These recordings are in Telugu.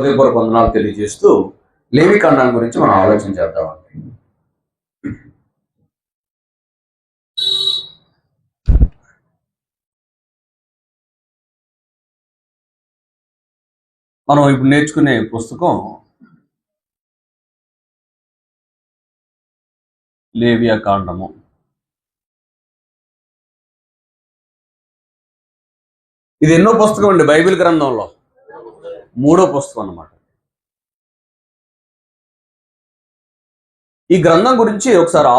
హృదయపూర్వక వందనాలు తెలియజేస్తూ లేవి ఖండం గురించి మనం ఆలోచన చేద్దామండి. మనం ఇప్పుడు నేర్చుకునే పుస్తకం లేవియా కాండము. ఇది ఎన్నో పుస్తకం అండి బైబిల్ గ్రంథంలో, 3వ పుస్తకం అన్నమాట. ఈ గ్రంథం గురించి ఒకసారి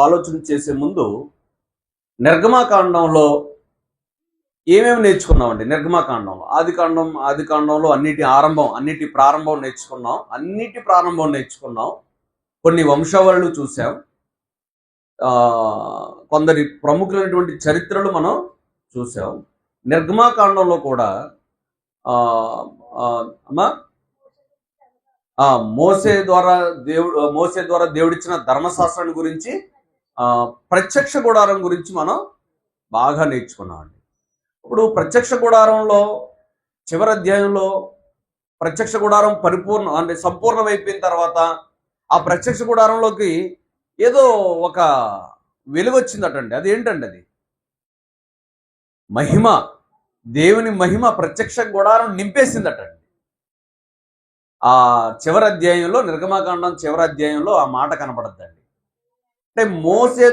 ఆలోచన చేసే ముందు నిర్గమాకాండంలో ఏమేమి నేర్చుకున్నామండి? నిర్గమాకాండంలో ఆది కాండంలో అన్నిటి ప్రారంభం నేర్చుకున్నాం. కొన్ని వంశావళులు చూసాం, కొందరి ప్రముఖులైనటువంటి చరిత్రలు మనం చూసాం. నిర్గమాకాండంలో కూడా మోసే ద్వారా దేవుడిచ్చిన ధర్మశాస్త్రాన్ని గురించి, ప్రత్యక్ష గుడారం గురించి మనం బాగా నేర్చుకున్నామండి. ఇప్పుడు ప్రత్యక్ష గుడారంలో చివరి అధ్యాయంలో ప్రత్యక్ష గుడారం సంపూర్ణమైపోయిన తర్వాత ఆ ప్రత్యక్ష గుడారంలోకి ఏదో ఒక వెలుగు వచ్చిందటండి. అది ఏంటండి? అది మహిమ, దేవుని మహిమ ప్రత్యక్ష గుడారం నింపేసిందటండి. ఆ చివరి అధ్యాయంలో, నిర్గమాకాండం చివరి అధ్యాయంలో ఆ మాట కనపడద్దండి. అంటే మోసే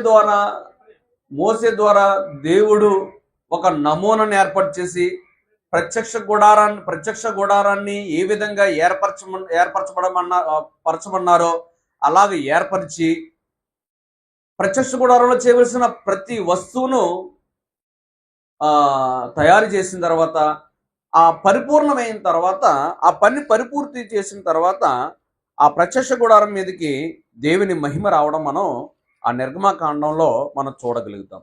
ద్వారా దేవుడు ఒక నమూనాను ఏర్పాటు చేసి ప్రత్యక్ష గుడారాన్ని ఏ విధంగా పరచమన్నారో అలాగే ఏర్పరిచి ప్రత్యక్ష గుడారంలో చేయవలసిన ప్రతి వస్తువును తయారు చేసిన తర్వాత, ఆ పరిపూర్ణమైన తర్వాత, ఆ పని పరిపూర్తి చేసిన తర్వాత ఆ ప్రత్యక్ష గుడారం మీదకి దేవుని మహిమ రావడం మనం ఆ నిర్గమాకాండంలో మనం చూడగలుగుతాం.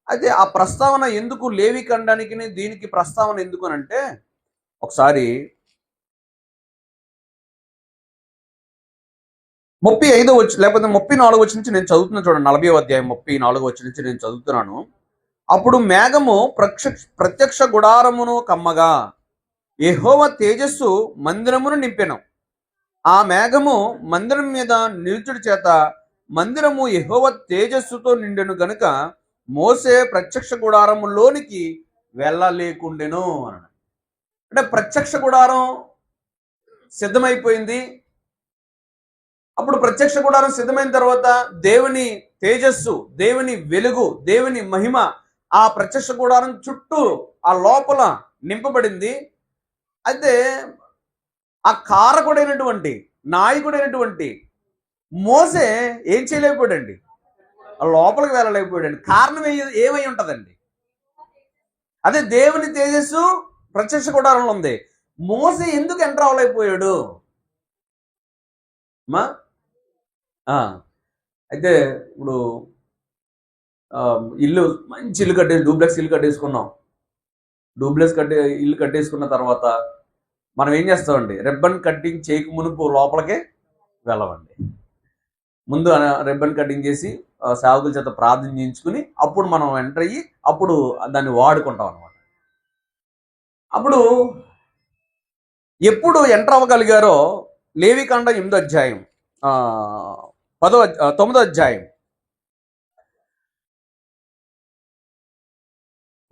అయితే ఆ ప్రస్తావన ఎందుకు లేవి ఖండానికి, దీనికి ప్రస్తావన ఎందుకు అంటే, ఒకసారి 35 లేకపోతే 34 వచ్చి నుంచి నేను చదువుతున్నాను చూడండి. 40వ అధ్యాయం 34 వచ్చి నుంచి నేను చదువుతున్నాను. అప్పుడు మేఘము ప్రత్యక్ష గుడారమును కమ్మగా యెహోవా తేజస్సు మందిరమును నింపెను. ఆ మేఘము మందిరం మీద నిలుచుడి చేత మందిరము యెహోవా తేజస్సుతో నిండెను గనుక మోసే ప్రత్యక్ష గుడారములోనికి వెళ్ళలేకుండెను అన్నాడు. అంటే ప్రత్యక్ష గుడారం సిద్ధమైపోయింది. అప్పుడు ప్రత్యక్ష గుడారం సిద్ధమైన తర్వాత దేవుని తేజస్సు, దేవుని వెలుగు, దేవుని మహిమ ఆ ప్రత్యక్ష గుడారం చుట్టూ ఆ లోపల నింపబడింది. అయితే ఆ కారకుడైనటువంటి, నాయకుడైనటువంటి మోసే ఏం చేయలేకపోయాడండి, ఆ లోపలికి వెళ్ళలేకపోయాడండి. కారణం ఏమై ఉంటదండి? అదే దేవుని తేజస్సు ప్రత్యక్ష గుడారంలో ఉంది. మోసే ఎందుకు ఎంటర్ అవ్వలేకపోయాడు? అయితే ఇప్పుడు మంచి ఇల్లు డూప్లెక్స్ ఇల్లు కట్టేసుకున్నాం. ఇల్లు కట్టేసుకున్న తర్వాత మనం ఏం చేస్తామండి? రిబ్బన్ కటింగ్ చేయక మునుపు లోపలికే వెళ్ళమండి. ముందు రిబ్బన్ కటింగ్ చేసి సేవకుల చేత ప్రార్థన చేయించుకుని అప్పుడు మనం ఎంటర్ అయ్యి అప్పుడు దాన్ని వాడుకుంటాం అనమాట. అప్పుడు ఎప్పుడు ఎంటర్ అవ్వగలిగారో లేవికాండం 8వ అధ్యాయం 9వ అధ్యాయం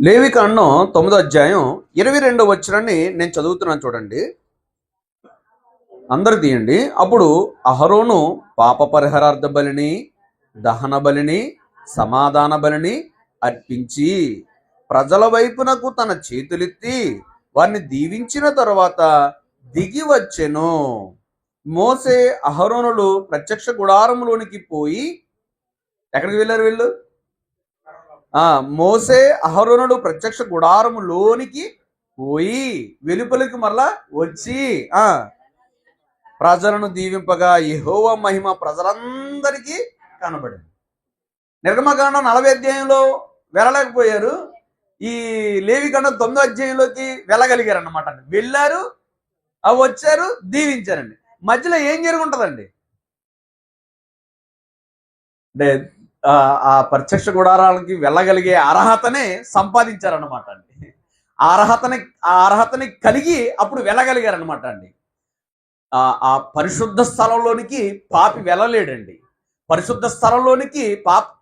లేవికాండం 9వ అధ్యాయం 22వ వచనాన్ని నేను చదువుతున్నాను చూడండి. అందరు తీయండి. అప్పుడు అహరోను పాప పరిహారార్థ బలిని, దహన బలిని, సమాధాన బలిని అర్పించి ప్రజల వైపునకు తన చేతులెత్తి వారిని దీవించిన తరువాత దిగి వచ్చెను. మోసే అహరోనులు ప్రత్యక్ష గుడారంలోనికి పోయి, ఎక్కడికి వెళ్ళారు వీళ్ళు? మోసే అహరోనులు ప్రత్యక్ష గుడారములోనికి పోయి వెలుపలికి మరలా వచ్చి ప్రజలను దీవింపగా యెహోవా మహిమ ప్రజలందరికీ కనబడింది. నిర్గమకాండం 40 అధ్యాయంలో వెళ్ళలేకపోయారు. ఈ లేవికాండం 9వ అధ్యాయంలోకి వెళ్ళగలిగారు అన్నమాట. వెళ్ళారు, వచ్చారు, దీవించారండి. మధ్యలో ఏం జరుగుంటుందండి? అంటే ఆ ప్రత్యక్ష గుడారాలకి వెళ్ళగలిగే అర్హతనే సంపాదించారన్నమాట అండి. ఆ అర్హతని కలిగి అప్పుడు వెళ్ళగలిగారనమాట అండి. ఆ పరిశుద్ధ స్థలంలోనికి పాపి వెళ్ళలేడండి. పరిశుద్ధ స్థలంలోనికి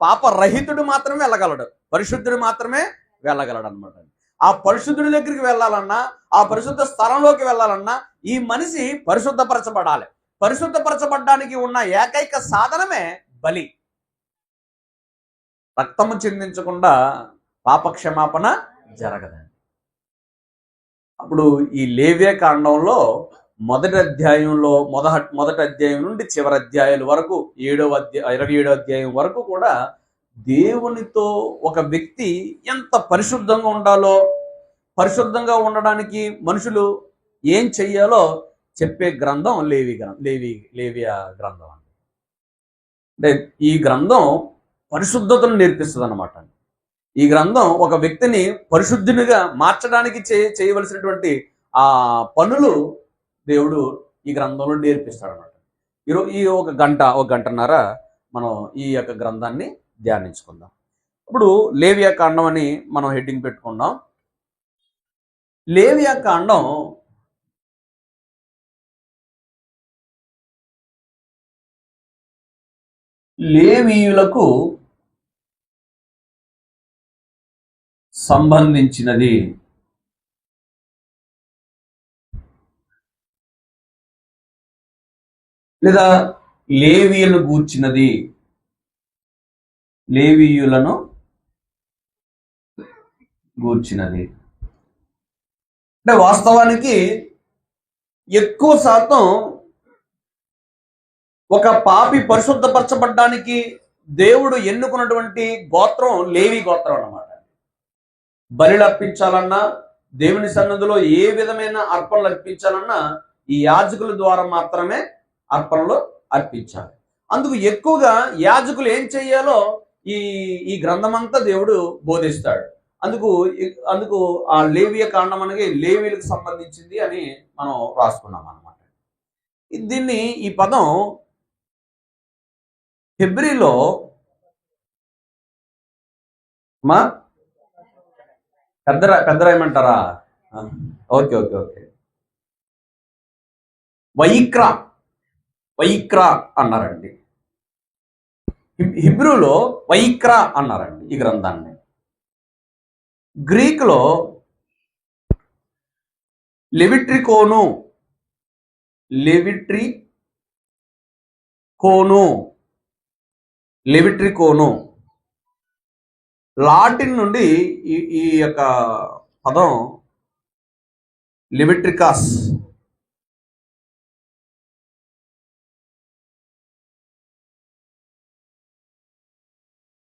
పాపరహితుడు మాత్రమే వెళ్ళగలడు, పరిశుద్ధుడు మాత్రమే వెళ్ళగలడు అనమాట. ఆ పరిశుద్ధుడి దగ్గరికి వెళ్ళాలన్నా, ఆ పరిశుద్ధ స్థలంలోకి వెళ్ళాలన్నా ఈ మనిషి పరిశుద్ధపరచబడాలి. పరిశుద్ధపరచబడ్డానికి ఉన్న ఏకైక సాధనమే బలి. రక్తము చిందించకుండా పాపక్షమాపణ జరగదండి. అప్పుడు ఈ లేవ్య కాండంలో మొదటి అధ్యాయంలో మొదటి అధ్యాయం నుండి చివరి అధ్యాయాల వరకు 27వ అధ్యాయం వరకు కూడా దేవునితో ఒక వ్యక్తి ఎంత పరిశుద్ధంగా ఉండాలో, పరిశుద్ధంగా ఉండడానికి మనుషులు ఏం చెయ్యాలో చెప్పే గ్రంథం లేవియ గ్రంథం. అంటే ఈ గ్రంథం పరిశుద్ధతను నేర్పిస్తుంది అన్నమాట. ఈ గ్రంథం ఒక వ్యక్తిని పరిశుద్ధునిగా మార్చడానికి చేయవలసినటువంటి ఆ పనులు దేవుడు ఈ గ్రంథంలో నేర్పిస్తాడు అన్నమాట. ఈ ఒక గంటన్నర మనం ఈ యొక్క గ్రంథాన్ని ధ్యానించుకుందాం. ఇప్పుడు లేవియా కాండం అని మనం హెడ్డింగ్ పెట్టుకుందాం. లేవియా కాండం లేవీయులకు సంబంధించినది. లేదా లేవీయులను గూర్చినది, లేవీయులను గూర్చినది. అంటే వాస్తవానికి ఎక్కువ శాతం ఒక పాపి పరిశుద్ధపరచబడ్డానికి దేవుడు ఎన్నుకున్నటువంటి గోత్రం లేవి గోత్రం అన్నమాట. బలిలు అర్పించాలన్నా, దేవుని సన్నిధిలో ఏ విధమైన అర్పణలు అర్పించాలన్నా ఈ యాజకుల ద్వారా మాత్రమే అర్పణలు అర్పించాలి. అందుకు ఎక్కువగా యాజకులు ఏం చెయ్యాలో ఈ ఈ గ్రంథమంతా దేవుడు బోధిస్తాడు. అందుకు ఆ లేవియ కాండం అనేది లేవీలకు సంబంధించింది అని మనం రాసుకున్నాం అన్నమాట. దీన్ని ఈ పదం హెబ్రీలో మా పెద్దరాయమంటారా? ఓకే ఓకే ఓకే వైక్రా అన్నారండి. హిబ్రూలో వైక్రా అన్నారండి ఈ గ్రంథాన్ని. గ్రీకులో లెవిట్రికోను, లాటిన్ నుండి ఈ యొక్క పదం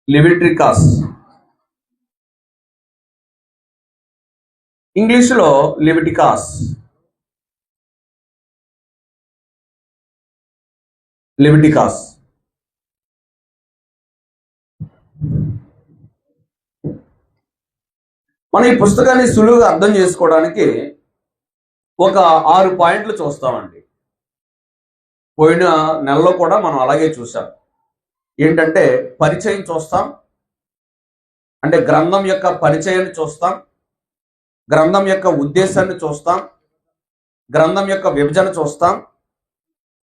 లెవిట్రికాస్. ఇంగ్లీష్లో లెవిటికాస్. మనం ఈ పుస్తకాన్ని సులువుగా అర్థం చేసుకోవడానికి ఒక 6 పాయింట్లు చూస్తామండి. పోయిన నెలలో కూడా మనం అలాగే చూసాం. ఏంటంటే పరిచయం చూస్తాం, అంటే గ్రంథం యొక్క పరిచయాన్ని చూస్తాం, గ్రంథం యొక్క ఉద్దేశాన్ని చూస్తాం, గ్రంథం యొక్క విభజన చూస్తాం,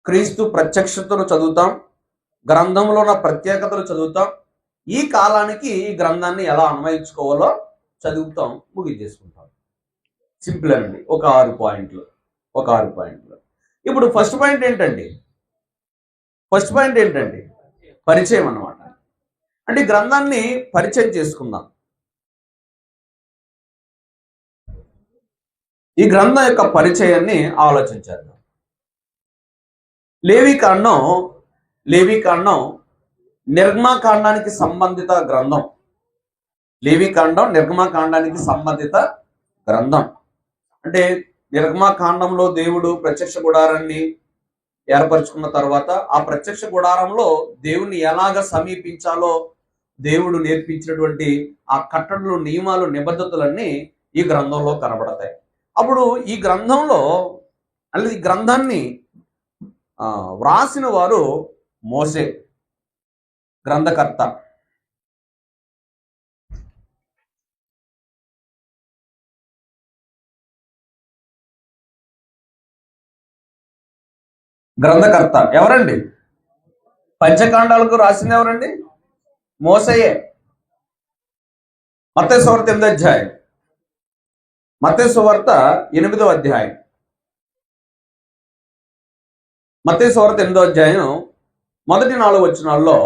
క్రీస్తు ప్రత్యక్షతను చదువుతాం, గ్రంథంలో ఉన్న ప్రత్యేకతలు చదువుతాం, ఈ కాలానికి ఈ గ్రంథాన్ని ఎలా అన్వయించుకోవాలో చదువుతాం, ముగించేసుకుంటాం. సింపుల్ అండి. ఒక 6 పాయింట్లు. ఇప్పుడు ఫస్ట్ పాయింట్ ఏంటండి? పరిచయం అన్నమాట. అంటే గ్రంథాన్ని పరిచయం చేసుకుందాం. ఈ గ్రంథం యొక్క పరిచయాన్ని ఆలోచించేద్దాం. లేవికాండం నిర్గమకాండానికి సంబంధిత గ్రంథం. లేవికాండం నిర్గమకాండానికి సంబంధిత గ్రంథం. అంటే నిర్గమకాండంలో దేవుడు ప్రత్యక్ష గుడారాన్ని ఏర్పరచుకున్న తర్వాత ఆ ప్రత్యక్ష గుడారంలో దేవుణ్ణి ఎలాగ సమీపించాలో దేవుడు నేర్పించినటువంటి ఆ కట్టడలు, నియమాలు, నిబద్ధతలన్నీ ఈ గ్రంథంలో కనబడతాయి. అప్పుడు ఈ గ్రంథాన్ని వ్రాసిన వారు మోసే, గ్రంథకర్త. గ్రంథకర్త ఎవరండి? పంచకాండాలకు రాసింది ఎవరండి? మోసయే. మత్తయి సువార్త 8వ అధ్యాయం, మత్తయి సువార్త 8వ అధ్యాయం, మత్తయి సువార్త 8వ అధ్యాయం మొదటి 4 వచనాల్లో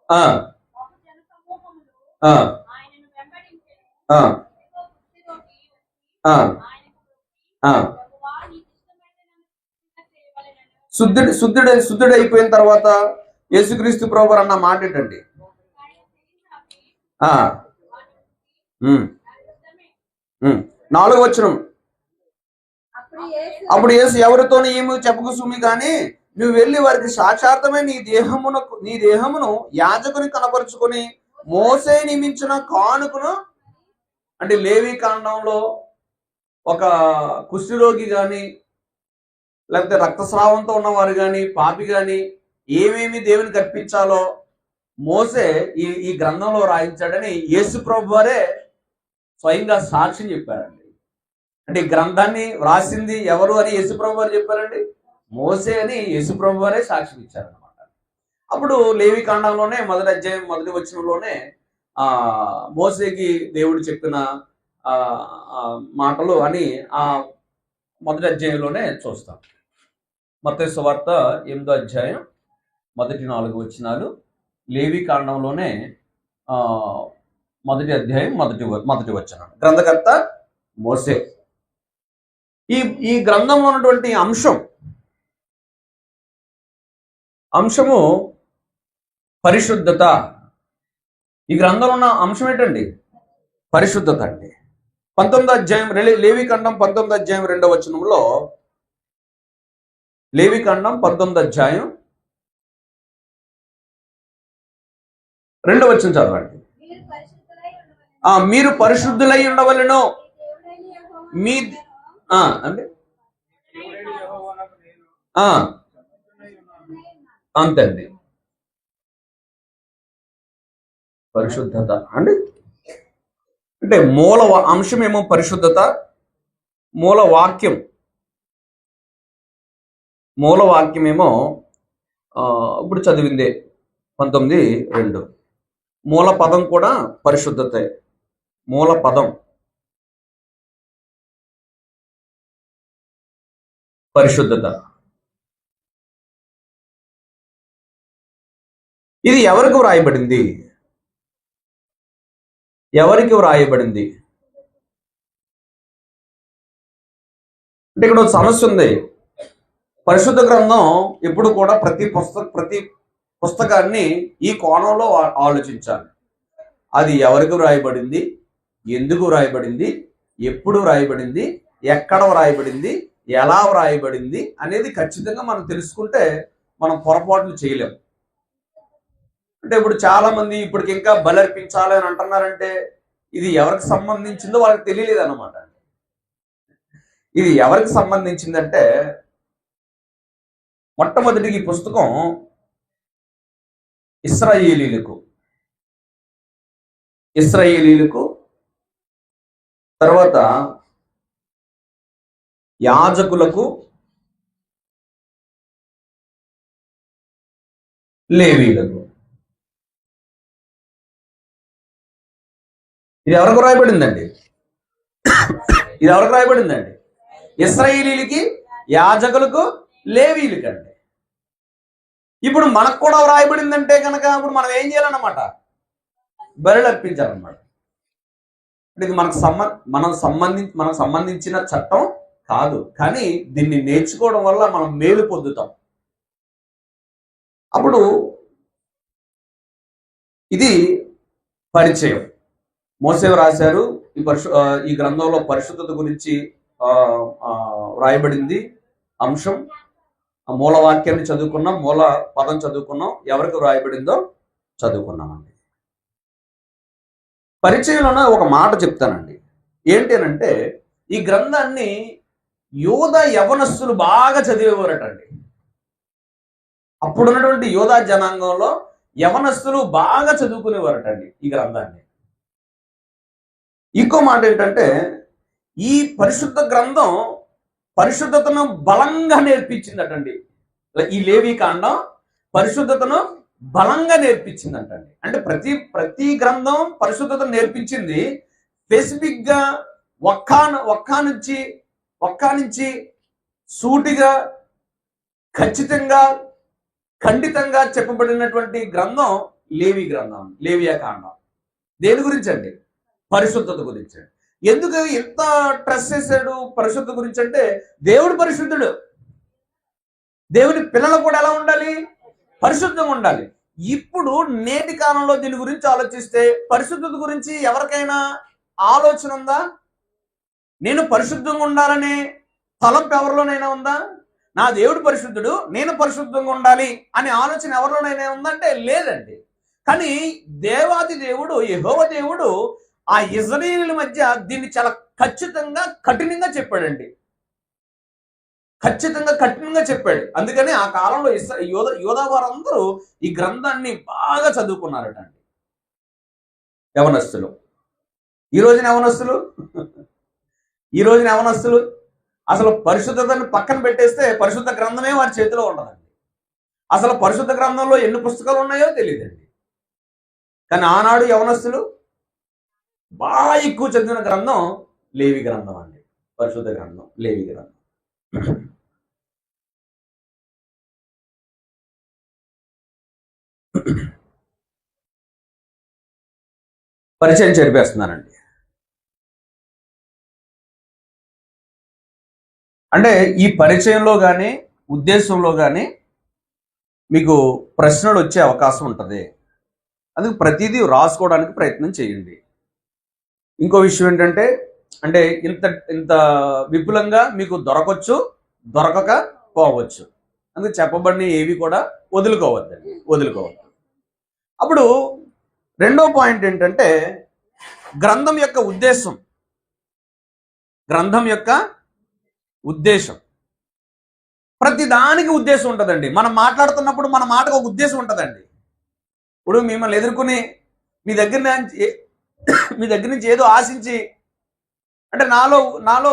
ఆ ఆ ఆ ఆ శుద్ధుడైపోయిన తర్వాత యేసుక్రీస్తు ప్రభువు అన్న మాట ఏంటండి? ఆ 4వ వచనం, అప్పుడు యేసు ఎవరితోనూ ఏమి చెప్పకు సుమి, కానీ నువ్వు వెళ్ళి వారికి సాక్షాత్తమే నీ దేహమును యాజకుని కనపరుచుకొని మోసే నియమించిన కానుకను, అంటే లేవి కాండంలో ఒక కుష్ఠరోగి కానీ లేకపోతే రక్తస్రావంతో ఉన్నవారు కానీ పాపి కానీ ఏమేమి దేవునికి అర్పించాలో మోసే ఈ గ్రంథంలో రాయించాడని యేసు ప్రభు వారే స్వయంగా సాక్ష్యం చెప్పారండి. అంటే ఈ గ్రంథాన్ని వ్రాసింది ఎవరు అని యేసు ప్రభు వారు చెప్పారండి? మోసే అని యేసు ప్రభు వారే సాక్ష్యం ఇచ్చారనమాట. అప్పుడు లేవి కాండంలోనే 1వ అధ్యాయం 1వ వచనంలోనే మోసేకి దేవుడు చెప్పిన మాటలు అని ఆ 1వ అధ్యాయంలోనే చూస్తాం. మత్తయి సువార్త 8వ అధ్యాయం మొదటి 4 వచనాలు, లేవి కాండంలోనే 1వ అధ్యాయం మొదటి వచనం. గ్రంథకర్త మోసే. ఈ గ్రంథంలో ఉన్నటువంటి అంశము పరిశుద్ధత. ఈ గ్రంథంలో ఉన్న అంశం ఏంటండి? పరిశుద్ధత అండి. 19వ అధ్యాయం లేవి కాండం 19వ అధ్యాయం 2వ వచనంలో, లేవి కాండం 19వ అధ్యాయం 2వ వచనం చదవండి. మీరు పరిశుద్ధులై ఉండవలెను. మీ అంటే అంతండి పరిశుద్ధత అండి. అంటే మూల అంశమేమో పరిశుద్ధత, మూల వాక్యమేమో ఇప్పుడు చదివిందే 19:2. మూల పదం కూడా పరిశుద్ధతే. మూల పదం పరిశుద్ధత. ఇది ఎవరికి వ్రాయబడింది? అంటే ఇక్కడ ఒక సమస్య ఉంది. పరిశుద్ధ గ్రంథం ఎప్పుడు కూడా ప్రతి పుస్తకాన్ని ఈ కోణంలో ఆలోచించాలి. అది ఎవరికి వ్రాయబడింది, ఎందుకు వ్రాయబడింది, ఎప్పుడు వ్రాయబడింది, ఎక్కడ వ్రాయబడింది, ఎలా వ్రాయబడింది అనేది ఖచ్చితంగా మనం తెలుసుకుంటే మనం పొరపాట్లు చేయలేము. అంటే ఇప్పుడు చాలా మంది ఇప్పటికి ఇంకా బలర్పించాలి అని అంటున్నారంటే ఇది ఎవరికి సంబంధించిందో వాళ్ళకి తెలియలేదు అన్నమాట. ఇది ఎవరికి సంబంధించిందంటే మొట్టమొదటికి ఈ పుస్తకం ఇశ్రాయేలీలకు, తర్వాత యాజకులకు, లేవీలకు. ఇది ఎవరికి రాయబడిందండి? ఇశ్రాయేలీలకి, యాజకులకు, లేవీలకండి. ఇప్పుడు మనకు కూడా వ్రాయబడిందంటే కనుక ఇప్పుడు మనం ఏం చేయాలన్నమాట? బలులు అర్పించాలన్నమాట. ఇది మనకు సంబంధించిన చట్టం కాదు, కానీ దీన్ని నేర్చుకోవడం వల్ల మనం మేలు పొందుతాం. అప్పుడు ఇది పరిచయం. మోసే రాశారు. ఈ గ్రంథంలో పరిశుద్ధత గురించి వ్రాయబడింది అంశం. మూల వాక్యాన్ని చదువుకున్నాం, మూల పదం చదువుకున్నాం, ఎవరికి వ్రాయబడిందో చదువుకున్నామండి. పరిచయంలోనే ఒక మాట చెప్తానండి. ఏంటి అనంటే ఈ గ్రంథాన్ని యోధా యవనస్తులు బాగా చదివేవారటండి. అప్పుడున్నటువంటి యోధా జనాంగంలో యవనస్తులు బాగా చదువుకునేవారటండి ఈ గ్రంథాన్ని. ఇంకో మాట ఏంటంటే ఈ పరిశుద్ధ గ్రంథం పరిశుద్ధతను బలంగా నేర్పించిందటండి. ఈ లేవి కాండం పరిశుద్ధతను బలంగా నేర్పించిందంటండి. అంటే ప్రతి గ్రంథం పరిశుద్ధతను నేర్పించింది. స్పెసిఫిక్ గా ఒక్క నుంచి సూటిగా ఖచ్చితంగా ఖండితంగా చెప్పబడినటువంటి గ్రంథం లేవియా కాండం. దేని గురించి అండి? పరిశుద్ధత గురించి. ఎందుకు ఎంత ట్రస్ట్ చేశాడు పరిశుద్ధత గురించి అంటే, దేవుడు పరిశుద్ధుడు, దేవుని పిల్లలు కూడా ఎలా ఉండాలి? పరిశుద్ధంగా ఉండాలి. ఇప్పుడు నేటి కాలంలో దీని గురించి ఆలోచిస్తే పరిశుద్ధత గురించి ఎవరికైనా ఆలోచన ఉందా? నేను పరిశుద్ధంగా ఉండాలనే తలంపు ఎవరిలోనైనా ఉందా? నా దేవుడు పరిశుద్ధుడు, నేను పరిశుద్ధంగా ఉండాలి అనే ఆలోచన ఎవరిలోనైనా ఉందంటే లేదండి. కానీ దేవాది దేవుడు యెహోవా దేవుడు ఆ ఇశ్రాయేలీయుల మధ్య దీన్ని చాలా కఠినంగా చెప్పాడండి. కఠినంగా చెప్పాడు. అందుకని ఆ కాలంలో యోధా వారందరూ ఈ గ్రంథాన్ని బాగా చదువుకున్నారటండి. యవనస్తులు ఈ రోజున యవనస్తులు అసలు పరిశుద్ధతను పక్కన పెట్టేస్తే పరిశుద్ధ గ్రంథమే వారి చేతిలో ఉండదండి. అసలు పరిశుద్ధ గ్రంథంలో ఎన్ని పుస్తకాలు ఉన్నాయో తెలియదండి. కానీ ఆనాడు యవనస్తులు బాగా ఎక్కువ చదివిన గ్రంథం లేవి గ్రంథం అండి. పరిశుద్ధ గ్రంథం లేవి గ్రంథం. పరిచయం చేరిపేస్తున్నానండి. అంటే ఈ పరిచయంలో కానీ ఉద్దేశంలో కానీ మీకు ప్రశ్నలు వచ్చే అవకాశం ఉంటుంది. అందుకు ప్రతిదీ రాసుకోవడానికి ప్రయత్నం చేయండి. ఇంకో విషయం ఏంటంటే, అంటే ఇంత విపులంగా మీకు దొరకక పోవచ్చు. అందుకు చెప్పబడిన ఏవి కూడా వదులుకోవద్దు. అప్పుడు రెండో పాయింట్ ఏంటంటే, గ్రంథం యొక్క ఉద్దేశం. ప్రతి దానికి ఉద్దేశం ఉంటుందండి. మనం మాట్లాడుతున్నప్పుడు మన మాటకు ఒక ఉద్దేశం ఉంటుందండి. ఇప్పుడు మిమ్మల్ని ఎదుర్కొని మీ దగ్గర నుంచి ఏదో ఆశించి, అంటే నాలో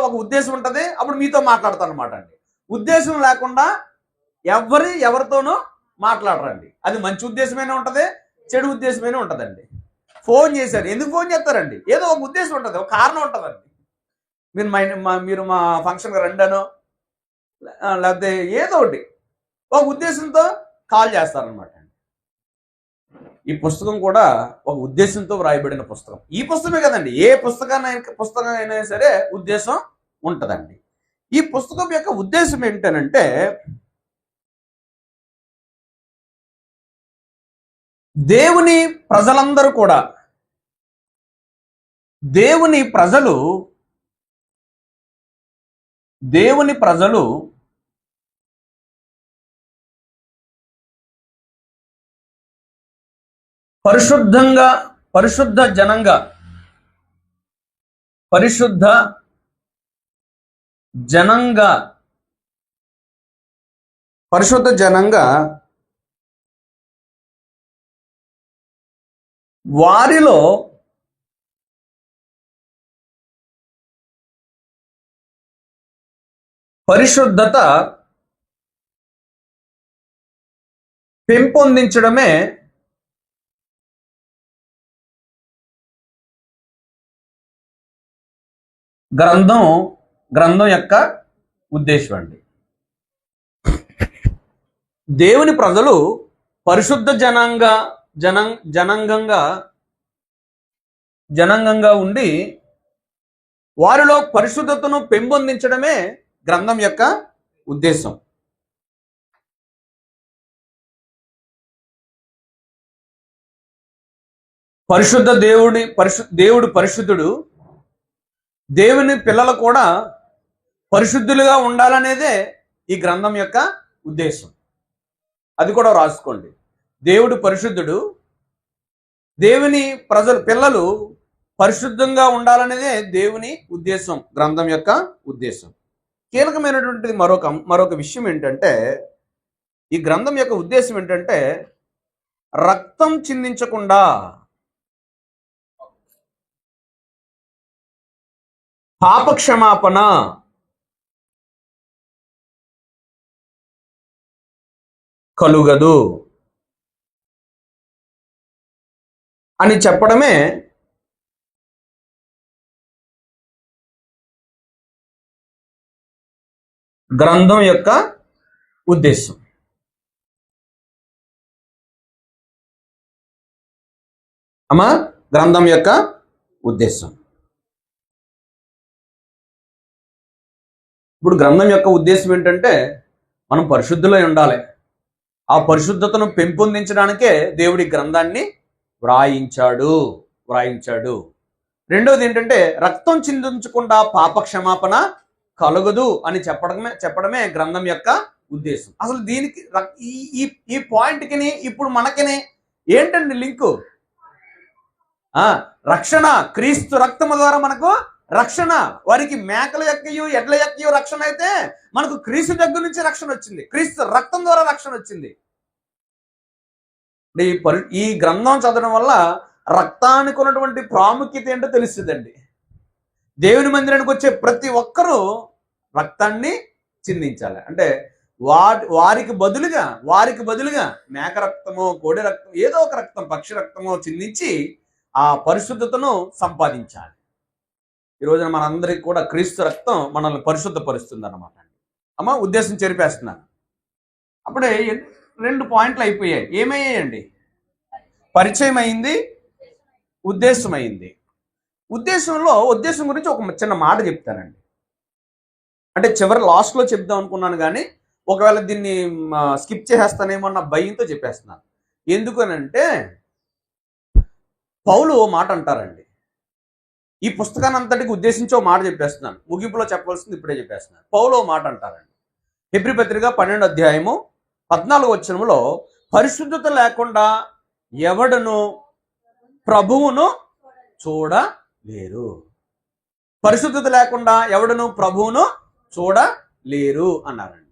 ఒక ఉద్దేశం ఉంటుంది, అప్పుడు మీతో మాట్లాడతాను అనమాట అండి. ఉద్దేశం లేకుండా ఎవరితోనూ మాట్లాడరండి. అది మంచి ఉద్దేశమైనా ఉంటుంది, చెడు ఉద్దేశమైనా ఉంటుందండి. ఫోన్ చేశారు, ఎందుకు ఫోన్ చేస్తారండి? ఏదో ఒక ఉద్దేశం ఉంటుంది, ఒక కారణం ఉంటుందండి. మీరు మా ఫంక్షన్కి రండానో లేకపోతే ఏదో ఒకటి ఒక ఉద్దేశంతో కాల్ చేస్తారనమాట. ఈ పుస్తకం కూడా ఒక ఉద్దేశంతో వ్రాయబడిన పుస్తకం. ఈ పుస్తకమే కదండి, ఏ పుస్తకం అయినా సరే ఉద్దేశం ఉంటుందండి. ఈ పుస్తకం యొక్క ఉద్దేశం ఏంటనంటే, దేవుని ప్రజలందరూ కూడా దేవుని ప్రజలు పరిశుద్ధ జనంగా వారిలో పరిశుద్ధత పెంపొందించడమే గ్రంథం యొక్క ఉద్దేశం అండి. దేవుని ప్రజలు పరిశుద్ధ జనాంగంగా ఉండి వారిలో పరిశుద్ధతను పెంపొందించడమే గ్రంథం యొక్క ఉద్దేశం. దేవుడు పరిశుద్ధుడు, దేవుని పిల్లలు కూడా పరిశుద్ధులుగా ఉండాలనేదే ఈ గ్రంథం యొక్క ఉద్దేశం. అది కూడా రాసుకోండి. దేవుడు పరిశుద్ధుడు, దేవుని పిల్లలు పరిశుద్ధంగా ఉండాలనేదే దేవుని ఉద్దేశం, గ్రంథం యొక్క ఉద్దేశం. కీలకమైనటువంటిది మరొక విషయం ఏంటంటే, ఈ గ్రంథం యొక్క ఉద్దేశం ఏంటంటే, రక్తం చిందించకుండా పాపక్షమాపణ కలుగదు అని చెప్పడమే గ్రంథం యొక్క ఉద్దేశం. అమ్మా, గ్రంథం యొక్క ఉద్దేశం. ఇప్పుడు గ్రంథం యొక్క ఉద్దేశం ఏంటంటే మనం పరిశుద్ధులై ఉండాలి. ఆ పరిశుద్ధతను పెంపొందించడానికే దేవుడి గ్రంథాన్ని వ్రాయించాడు. రెండవది ఏంటంటే రక్తం చిందించకుండా పాప క్షమాపణ కలుగదు అని చెప్పడమే గ్రంథం యొక్క ఉద్దేశం. అసలు దీనికి ఈ పాయింట్కి ఇప్పుడు మనకిని ఏంటండి లింకు? రక్షణ, క్రీస్తు రక్తము ద్వారా మనకు రక్షణ. వారికి మేకల యొక్కయు ఎడ్ల యొక్కయు రక్షణ అయితే మనకు క్రీస్తు దగ్గర నుంచి రక్షణ వచ్చింది. క్రీస్తు రక్తం ద్వారా రక్షణ వచ్చింది. ఈ గ్రంథం చదవడం వల్ల రక్తానికి ఉన్నటువంటి ప్రాముఖ్యత ఏంటో తెలుస్తుందండి. దేవుని మందిరానికి వచ్చే ప్రతి ఒక్కరూ రక్తాన్ని చిందించాలి. అంటే వారికి బదులుగా మేక రక్తమో, కోడి రక్తం, ఏదో ఒక రక్తం, పక్షి రక్తమో చిందించి ఆ పరిశుద్ధతను సంపాదించాలి. ఈ రోజున మనందరికీ కూడా క్రీస్తు రక్తం మనల్ని పరిశుద్ధపరుస్తుంది అన్నమాట. అమ్మ, ఉద్దేశం చెరిపేస్తున్నాను. అప్పుడే 2 పాయింట్లు అయిపోయాయి. ఏమయ్యాయండి? పరిచయం అయింది, ఉద్దేశం అయింది. ఉద్దేశం గురించి ఒక చిన్న మాట చెప్తానండి. అంటే చివరి లాస్ట్లో చెప్దాం అనుకున్నాను, కానీ ఒకవేళ దీన్ని స్కిప్ చేసేస్తానేమో అన్న భయంతో చెప్పేస్తున్నాను. ఎందుకనంటే పౌలు ఓ మాట అంటారండి. ఈ పుస్తకాన్ని అంతటికి ఉద్దేశించి ఓ మాట చెప్పేస్తున్నాను. ముగింపులో చెప్పవలసింది ఇప్పుడే చెప్పేస్తున్నాను. పౌలు ఓ మాట అంటారండి. హెబ్రీ పత్రిక 12వ అధ్యాయము 14వ వచనంలో, పరిశుద్ధత లేకుండా ఎవడును ప్రభువును చూడలేరు. పరిశుద్ధత లేకుండా ఎవడును ప్రభువును చూడలేరు అన్నారండి.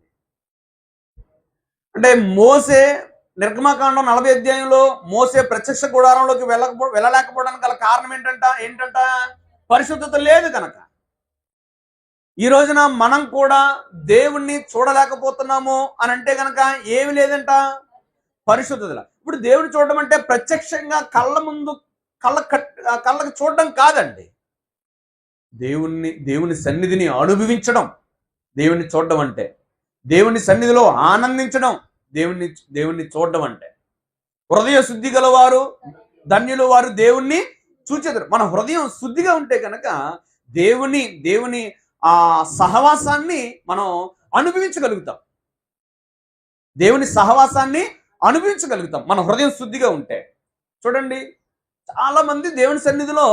అంటే మోసే నిర్గమకాండం 40వ అధ్యాయంలో మోసే ప్రత్యక్ష గుడారంలోకి వెళ్ళలేకపోవడానికి గల కారణం ఏంటంట? పరిశుద్ధత లేదు కనుక. ఈ రోజున మనం కూడా దేవుణ్ణి చూడలేకపోతున్నాము అని అంటే కనుక ఏమి లేదంట? పరిశుద్ధత. ఇప్పుడు దేవుని చూడడం అంటే ప్రత్యక్షంగా కళ్ళకి చూడడం కాదండి. దేవుని సన్నిధిని అనుభవించడం దేవుణ్ణి చూడడం అంటే. దేవుని సన్నిధిలో ఆనందించడం దేవుణ్ణి చూడడం అంటే. హృదయ శుద్ధి గలవారు ధన్యులు, వారు దేవుణ్ణి చూచెదరు. మన హృదయం శుద్ధిగా ఉంటే కనుక దేవుని ఆ సహవాసాన్ని మనం అనుభవించగలుగుతాం. దేవుని సహవాసాన్ని అనుభవించగలుగుతాం మన హృదయం శుద్ధిగా ఉంటే. చూడండి, చాలా మంది దేవుని సన్నిధిలో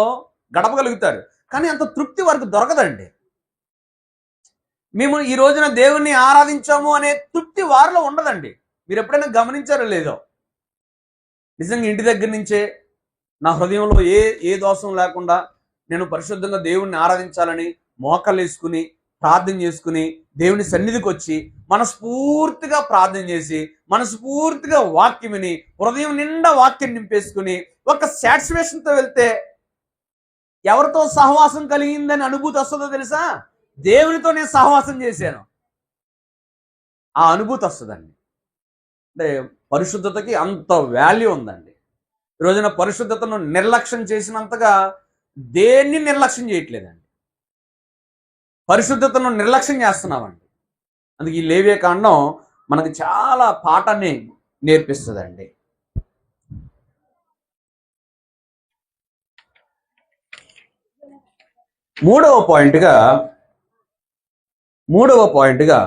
గడపగలుగుతారు, కానీ అంత తృప్తి వారికి దొరకదండి. మేము ఈ రోజున దేవుణ్ణి ఆరాధించాము అనే తృప్తి వారిలో ఉండదండి. మీరు ఎప్పుడైనా గమనించారో లేదో? నిజంగా ఇంటి దగ్గర నుంచే నా హృదయంలో ఏ దోషం లేకుండా నేను పరిశుద్ధంగా దేవుణ్ణి ఆరాధించాలని మోకాళ్ళు వేసుకుని ప్రార్థన చేసుకుని దేవుని సన్నిధికి వచ్చి మనస్ఫూర్తిగా ప్రార్థన చేసి మనస్ఫూర్తిగా వాక్యం విని హృదయం నిండా వాక్యం నింపేసుకుని ఒక సాటిస్ఫాక్షన్తో వెళ్తే ఎవరితో సహవాసం కలిగిందని అనుభూతి వస్తుందో తెలుసా? దేవునితో నేను సహవాసం చేశాను, ఆ అనుభూతి వస్తుందండి. అంటే పరిశుద్ధతకి అంత వాల్యూ ఉందండి. ఈ రోజున పరిశుద్ధతను నిర్లక్ష్యం చేసినంతగా దేన్ని నిర్లక్ష్యం చేయట్లేదండి. పరిశుద్ధతను నిర్లక్ష్యం చేస్తున్నామండి. అందుకే ఈ లేవియ కాండం మనకి చాలా పాఠాన్ని నేర్పిస్తుందండి. మూడవ పాయింట్గా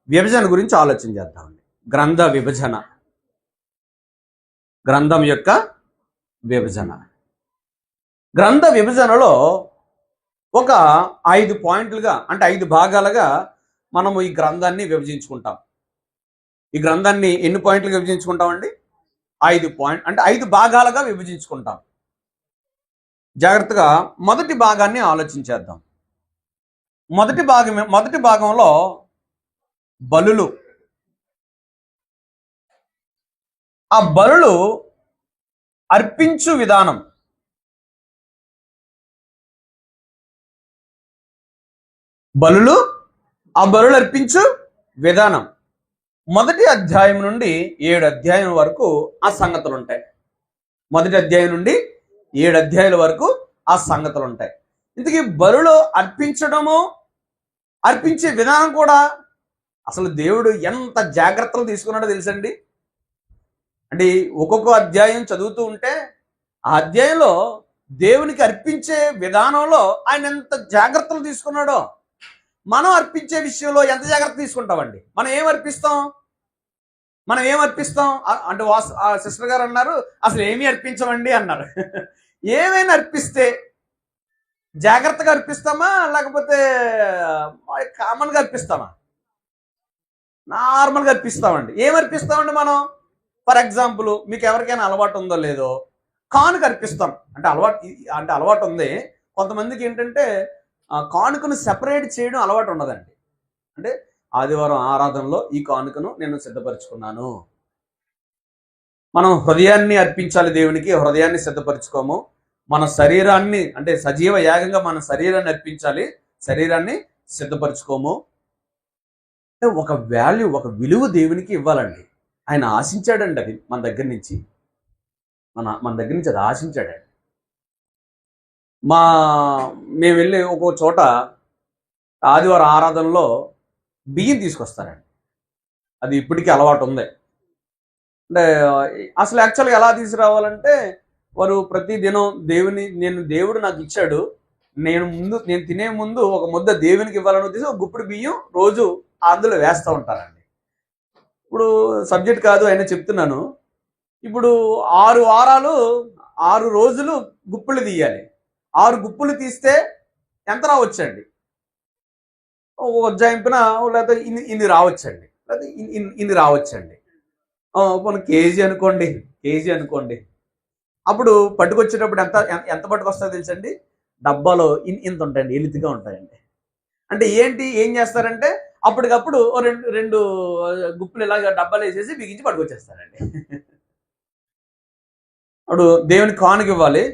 విభజన గురించి ఆలోచన చేద్దామండి. గ్రంథం యొక్క విభజన. గ్రంథ విభజనలో ఒక 5 పాయింట్లుగా, అంటే 5 భాగాలుగా మనము ఈ గ్రంథాన్ని విభజించుకుంటాం. ఈ గ్రంథాన్ని ఎన్ని పాయింట్లుగా విభజించుకుంటామండి? 5 పాయింట్, అంటే 5 భాగాలుగా విభజించుకుంటాం. జాగ్రత్తగా మొదటి భాగాన్ని ఆలోచించేద్దాం. మొదటి భాగంలో బలులు. ఆ బలులు అర్పించు విధానం. బలులు అర్పించు విధానం. మొదటి అధ్యాయం నుండి 7 అధ్యాయం వరకు ఆ సంగతులు ఉంటాయి. మొదటి అధ్యాయం నుండి 7 అధ్యాయుల వరకు ఆ సంగతులు ఉంటాయి. ఇంతకీ బలులో అర్పించడము, అర్పించే విధానం కూడా అసలు దేవుడు ఎంత జాగ్రత్తలు తీసుకున్నాడో తెలుసండి. అంటే ఒక్కొక్క అధ్యాయం చదువుతూ ఉంటే ఆ అధ్యాయంలో దేవునికి అర్పించే విధానంలో ఆయన ఎంత జాగ్రత్తలు తీసుకున్నాడో. మనం అర్పించే విషయంలో ఎంత జాగ్రత్త తీసుకుంటామండి? మనం ఏం అర్పిస్తాం? అంటే ఆ సిస్టర్ గారు అన్నారు, అసలు ఏమీ అర్పించమండి అన్నారు. ఏమైనా అర్పిస్తే జాగ్రత్తగా అర్పిస్తామా, లేకపోతే కామన్గా అర్పిస్తామా? నార్మల్గా అర్పిస్తామండి. ఏం అర్పిస్తామండి మనం? ఫర్ ఎగ్జాంపుల్, మీకు ఎవరికైనా అలవాటు ఉందో లేదో, కానుక అర్పిస్తాం. అంటే అలవాటు ఉంది. కొంతమందికి ఏంటంటే కానుకను సెపరేట్ చేయడం అలవాటు ఉండదండి. అంటే ఆదివారం ఆరాధనలో ఈ కానుకను నేను సిద్ధపరచుకున్నాను. మనం హృదయాన్ని అర్పించాలి దేవునికి, హృదయాన్ని సిద్ధపరచుకోము. మన శరీరాన్ని, అంటే సజీవ యాగంగా మన శరీరాన్ని అర్పించాలి, శరీరాన్ని సిద్ధపరచుకోము. అంటే ఒక వాల్యూ, ఒక విలువ దేవునికి ఇవ్వాలండి. ఆయన ఆశించాడండి అది మన దగ్గర నుంచి అది ఆశించాడండి. మేము వెళ్ళి ఒక్కో చోట ఆదివారం ఆరాధనలో బియ్యం తీసుకొస్తారండి. అది ఇప్పటికీ అలవాటు ఉంది. అంటే అసలు యాక్చువల్గా ఎలా తీసుకురావాలంటే, వారు ప్రతి దినం దేవుడు నాకు ఇచ్చాడు, నేను తినే ముందు ఒక ముద్ద దేవునికి ఇవ్వాలని ఉద్దేశం ఒక గుప్పుడు బియ్యం రోజు అందులో వేస్తూ ఉంటారండి. ఇప్పుడు సబ్జెక్ట్ కాదు అయినా చెప్తున్నాను. ఇప్పుడు 6 వారాలు 6 రోజులు గుప్పులు తీయాలి. 6 గుప్పులు తీస్తే ఎంత రావచ్చండి? ఉజ్జాయింపున లేకపోతే ఇన్ని రావచ్చండి, లేకపోతే ఇన్ని రావచ్చండి. కొన్ని కేజీ అనుకోండి. అప్పుడు పట్టుకొచ్చేటప్పుడు ఎంత ఎంత పట్టుకొస్తుందో తెలుసండి? డబ్బాలో ఇంత ఉంటాయండి, ఎలితిగా ఉంటాయండి. అంటే ఏం చేస్తారంటే అప్పటికప్పుడు రెండు గుప్పులు ఇలాగ డబ్బాలు వేసేసి బిగించి పట్టుకొచ్చేస్తారండి. అప్పుడు దేవునికి కానుక ఇవ్వాలి.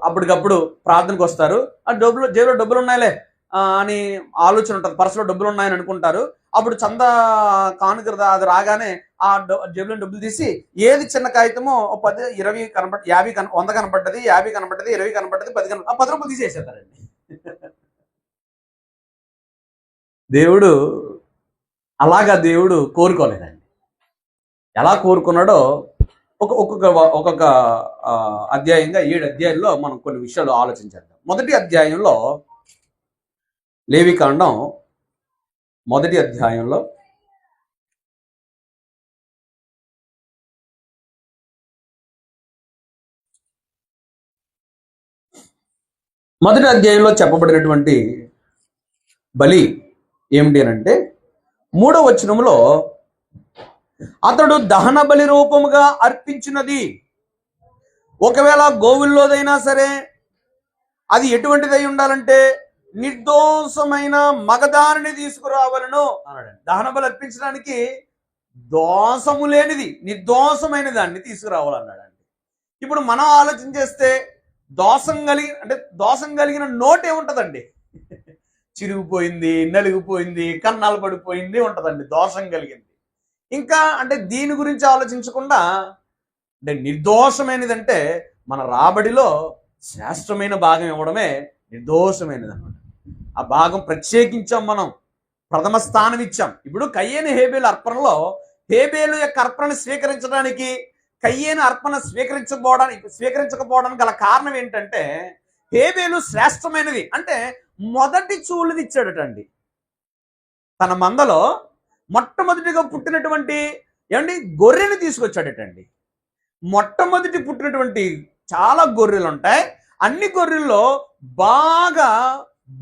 అప్పటికప్పుడు ప్రార్థనకు వస్తారు. ఆ జేబులో డబ్బులు ఉన్నాయిలే అని ఆలోచన ఉంటుంది, పర్సులో డబ్బులు ఉన్నాయని అనుకుంటారు. అప్పుడు చందా కానుక అది రాగానే ఆ జేబులో డబ్బులు తీసి ఏది చిన్న కాగితమో 10, 20 కనపడి 50 100 కనపడ్డది, 50 కనపడ్డది, 20 కనపడ్డది, 10 రూపాయలు తీసేసేస్తారండి. దేవుడు కోరుకోలేదండి. ఎలా కోరుకున్నాడో ఒక్కొక్క అధ్యాయంగా 7 అధ్యాయంలో మనం కొన్ని విషయాలు ఆలోచించేద్దాం. మొదటి అధ్యాయంలో, లేవికాండం మొదటి అధ్యాయంలో చెప్పబడినటువంటి బలి ఏమిటి అంటే 3వ వచనంలో, అతడు దహన బలి రూపముగా అర్పించినది ఒకవేళ గోవుల్లోదైనా సరే అది ఎటువంటిదై ఉండాలంటే నిర్దోషమైన మగదారిని తీసుకురావాలను అన్నాడు. దహన బలి అర్పించడానికి దోషము లేనిది, నిర్దోషమైన దాన్ని తీసుకురావాలన్నాడండి. ఇప్పుడు మనం ఆలోచన చేస్తే దోషం కలిగిన నోటు ఏముంటదండి? చిరిగిపోయింది, నలిగిపోయింది, కన్నాలు పడిపోయింది ఉంటదండి దోషం కలిగింది. ఇంకా అంటే దీని గురించి ఆలోచించకుండా, అంటే నిర్దోషమైనది అంటే మన రాబడిలో శ్రేష్టమైన భాగం ఇవ్వడమే నిర్దోషమైనది అన్నమాట. ఆ భాగం ప్రత్యేకించాం, మనం ప్రథమ స్థానం ఇచ్చాం. ఇప్పుడు కయ్యేను హేబేలు అర్పణలో హేబేలు యొక్క అర్పణను స్వీకరించడానికి, కయ్యేను అర్పణ స్వీకరించకపోవడానికి గల కారణం ఏంటంటే, హేబేలు శ్రేష్టమైనది అంటే మొదటి చూలుది ఇచ్చాడటండి. తన మందలో మొట్టమొదటిగా పుట్టినటువంటి గొర్రెని తీసుకొచ్చాడటండి. మొట్టమొదటి పుట్టినటువంటి చాలా గొర్రెలు ఉంటాయి, అన్ని గొర్రెల్లో బాగా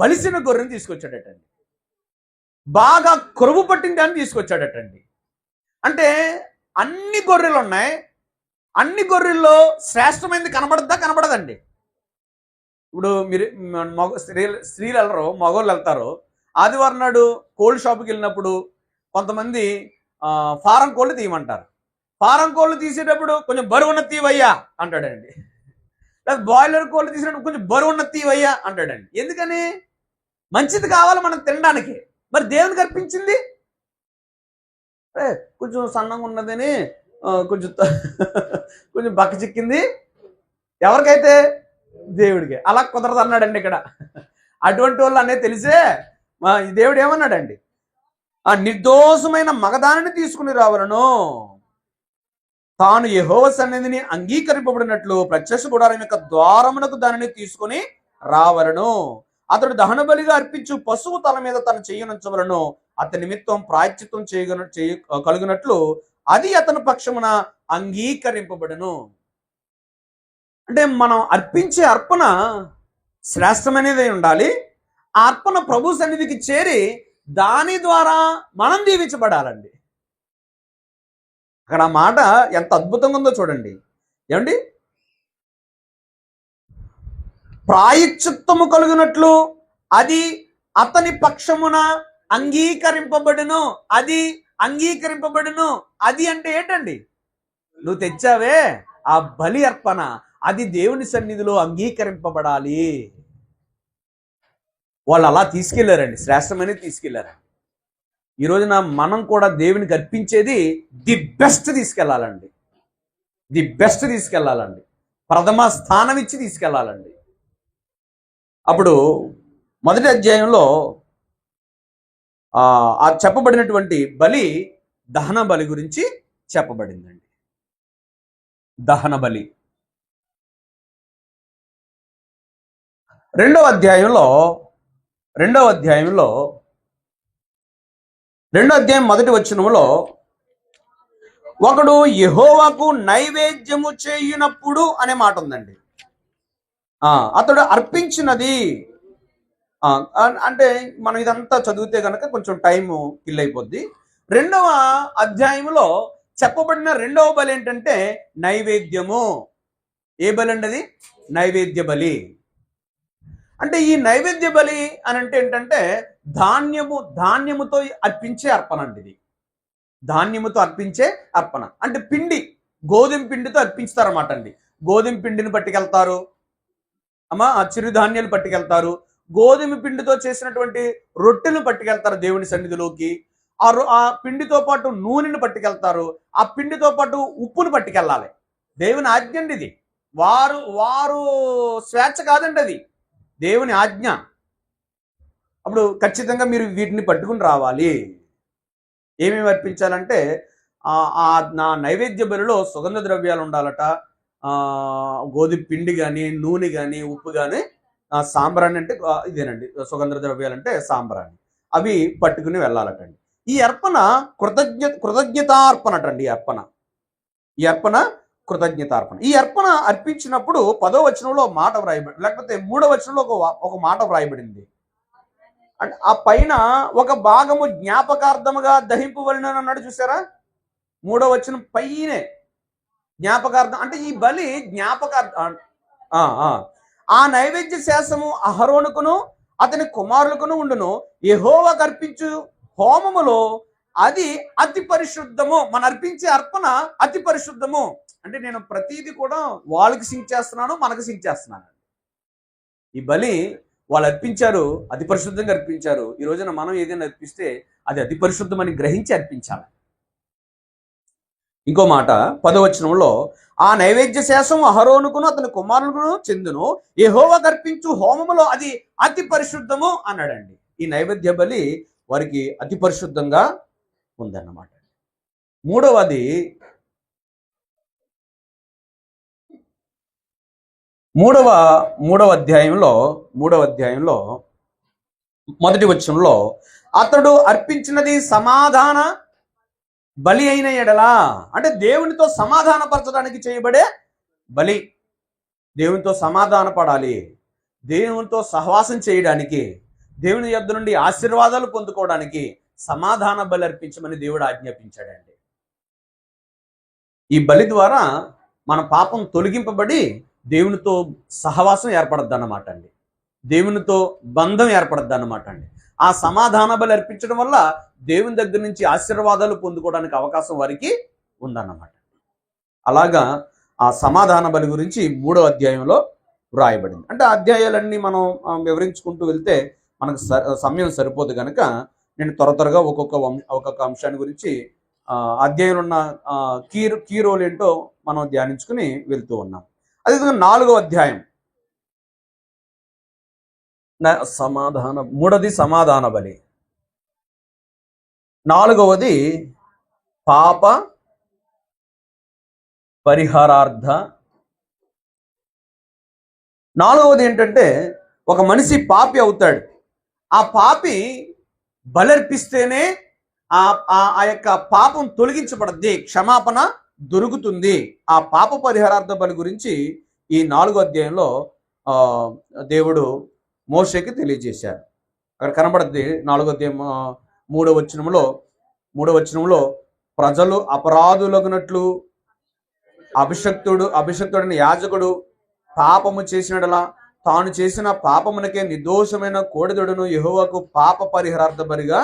బలిసిన గొర్రెని తీసుకొచ్చాడటండి. బాగా కొరువు పట్టిన దాన్ని తీసుకొచ్చాడటండి. అంటే అన్ని గొర్రెలు ఉన్నాయి, అన్ని గొర్రెల్లో శ్రేష్టమైనది కనబడదండి. ఇప్పుడు మీరు స్త్రీలు వెళ్ళరు, మగవాళ్ళు వెళ్తారు. ఆదివారం నాడు కోల్డ్ షాప్కి వెళ్ళినప్పుడు కొంతమంది ఫారం కోళ్ళు తీయమంటారు. ఫారం కోళ్ళు తీసేటప్పుడు కొంచెం బరువున్న తీవయ్యా అంటాడండి. లేదా బాయిలర్ కోళ్ళు తీసినప్పుడు కొంచెం బరువున్న తీవయ్యా అంటాడండి. ఎందుకని? మంచిది కావాలి మనం తినడానికి. మరి దేవునికి అర్పించింది అరే కొంచెం సన్నంగా ఉన్నదని కొంచెం కొంచెం బక్క చిక్కింది ఎవరికైతే దేవుడికి. అలా కుదరదు అన్నాడండి ఇక్కడ. అటువంటి వాళ్ళు అనేది తెలిసే ఈ దేవుడు ఏమన్నాడండి, ఆ నిర్దోషమైన మగదానిని తీసుకుని రావలను, తాను యెహోవా సన్నిధిని అంగీకరింపబడినట్లు ప్రత్యక్ష గుడారం యొక్క ద్వారమునకు దానిని తీసుకుని రావలను. అతడు దహన బలిగా అర్పించు పశువు తల మీద తన చెయ్యనుంచవలను. అతని నిమిత్తం ప్రాయశ్చిత్తం కలుగునట్లు అది అతని పక్షమున అంగీకరింపబడును. అంటే మనం అర్పించే అర్పణ శ్రేష్టమైనది ఉండాలి. ఆ అర్పణ ప్రభు సన్నిధికి చేరి దాని ద్వారా మనం దీవించబడాలండి. అక్కడ ఆ మాట ఎంత అద్భుతంగా ఉందో చూడండి. ఏమండి, ప్రాయశ్చిత్తము కలుగునట్లు అది అతని పక్షమున అంగీకరింపబడును. అది అంగీకరింపబడును. అది అంటే ఏంటండి, నువ్వు తెచ్చావే ఆ బలి అర్పణ, అది దేవుని సన్నిధిలో అంగీకరింపబడాలి. వాళ్ళు అలా తీసుకెళ్లారండి, శ్రేష్టమని తీసుకెళ్లారండి. ఈ రోజున మనం కూడా దేవునికి అర్పించేది ది బెస్ట్ తీసుకెళ్లాలండి. ది బెస్ట్ తీసుకెళ్లాలండి. ప్రథమ స్థానం ఇచ్చి తీసుకెళ్లాలండి. అప్పుడు మొదటి అధ్యాయంలో ఆ చెప్పబడినటువంటి బలి దహన బలి గురించి చెప్పబడిందండి. దహన బలి రెండవ అధ్యాయం మొదటి వచనంలో ఒకడు యెహోవాకు నైవేద్యము చేయునప్పుడు అనే మాట ఉందండి. అతడు అర్పించినది అంటే మనం ఇదంతా చదివితే కనుక కొంచెం టైము కిల్ అయిపోద్ది. రెండవ అధ్యాయంలో చెప్పబడిన రెండవ బలి ఏంటంటే నైవేద్యము. ఏ బలి అండి అది? నైవేద్య బలి. అంటే ఈ నైవేద్య బలి అని అంటే ఏంటంటే ధాన్యముతో అర్పించే అర్పణ అండి. ఇది ధాన్యముతో అర్పించే అర్పణ. అంటే గోధుమ పిండితో అర్పించుతారన్నమాట అండి. గోధుమ పిండిని పట్టుకెళ్తారు, చిరుధాన్యాలు పట్టుకెళ్తారు, గోధుమ పిండితో చేసినటువంటి రొట్టెలు పట్టుకెళ్తారు దేవుని సన్నిధిలోకి. ఆ పిండితో పాటు నూనెను పట్టుకెళ్తారు, ఆ పిండితో పాటు ఉప్పును పట్టుకెళ్ళాలి. దేవుని ఆజ్ఞ అండి ఇది. వారు స్వేచ్ఛ కాదండి, అది దేవుని ఆజ్ఞ. అప్పుడు ఖచ్చితంగా మీరు వీటిని పట్టుకుని రావాలి. ఏమేమి అర్పించాలంటే నా నైవేద్య బలిలో సుగంధ ద్రవ్యాలు ఉండాలట, గోధుమ పిండి కానీ, నూనె కానీ, ఉప్పు కానీ, సాంబ్రాణి అంటే ఇదేనండి, సుగంధ ద్రవ్యాలు అంటే సాంబ్రాణి, అవి పట్టుకుని వెళ్ళాలటండి. ఈ అర్పణ కృతజ్ఞతార్పణ అటండి. ఈ అర్పణ కృతజ్ఞతార్పణ. ఈ అర్పణ అర్పించినప్పుడు 10వ వచనంలో మాట వ్రాయబడి, లేకపోతే 3వ వచనంలో ఒక మాట వ్రాయబడింది. ఆ పైన ఒక భాగము జ్ఞాపకార్థముగా దహింపబడిన అన్నాడు, చూసారా? 3వ వచనం పైనే జ్ఞాపకార్థం అంటే ఈ బలి జ్ఞాపకార్థం. ఆ నైవేద్య శేషము అహరోనుకును అతని కుమారులకును ఉండును. యెహోవాకు అర్పించు హోమములో అది అతి పరిశుద్ధము. మన అర్పించే అర్పణ అతి పరిశుద్ధము. అంటే నేను ప్రతిదీ కూడా వాళ్ళకి సింక్ చేస్తున్నాను, మనకు సింక్ చేస్తున్నాను. ఈ బలి వాళ్ళు అర్పించారు, అతి పరిశుద్ధంగా అర్పించారు. ఈ రోజున మనం ఏదైనా అర్పిస్తే అది అతి పరిశుద్ధమని గ్రహించి అర్పించాలి. ఇంకో మాట 10వ వచనంలో ఆ నైవేద్య శేషం అహరోనుకును అతని కుమారులకును చెందును. యెహోవాకు అర్పించు హోమములో అది అతి పరిశుద్ధము అన్నాడండి. ఈ నైవేద్య బలి వారికి అతి పరిశుద్ధంగా ఉందన్నమాట. మూడవ అధ్యాయంలో మొదటి వచనంలో అతడు అర్పించినది సమాధాన బలి అయిన ఎడలా, అంటే దేవునితో సమాధానపరచడానికి చేయబడే బలి. దేవునితో సమాధాన పడాలి, దేవునితో సహవాసం చేయడానికి, దేవుని యొద్ద నుండి ఆశీర్వాదాలు పొందుకోవడానికి సమాధాన బలి అర్పించమని దేవుడు ఆజ్ఞాపించాడండి. ఈ బలి ద్వారా మన పాపం తొలగింపబడి దేవునితో సహవాసం ఏర్పడద్దు అన్నమాట అండి. దేవునితో బంధం ఏర్పడద్దు అన్నమాట అండి. ఆ సమాధాన బలి అర్పించడం వల్ల దేవుని దగ్గర నుంచి ఆశీర్వాదాలు పొందుకోవడానికి అవకాశం వారికి ఉందన్నమాట. అలాగా ఆ సమాధాన బలి గురించి 3వ అధ్యాయంలో వ్రాయబడింది. అంటే ఆ అధ్యాయాలన్నీ మనం వివరించుకుంటూ వెళ్తే మనకు సమయం సరిపోదు కనుక నేను త్వరగా ఒక్కొక్క అంశాన్ని గురించి అధ్యాయంలో ఉన్న కీ రోల్ ఏంటో మనం ధ్యానించుకుని వెళ్తూ ఉన్నాం. అదేవిధంగా 4వ అధ్యాయం మూడోది సమాధాన బలి, 4వది పాప పరిహారార్థ, 4వది ఏంటంటే ఒక మనిషి పాపి అవుతాడు. ఆ పాపి బలర్పిస్తేనే ఆ యొక్క పాపం తొలగించబడద్ది, క్షమాపణ దొరుకుతుంది. ఆ పాప పరిహారార్థ బలి గురించి ఈ 4వ అధ్యాయంలో దేవుడు మోషేకి తెలియజేశారు. అక్కడ కనబడద్ది 4వ అధ్యాయం 3వ వచనంలో ప్రజలు అపరాధులగునట్లు అభిషక్తుడైన యాజకుడు పాపము చేసినడలా తాను చేసిన పాపమునకే నిర్దోషమైన కోడెదొడును యెహోవాకు పాప పరిహారార్థ బలిగా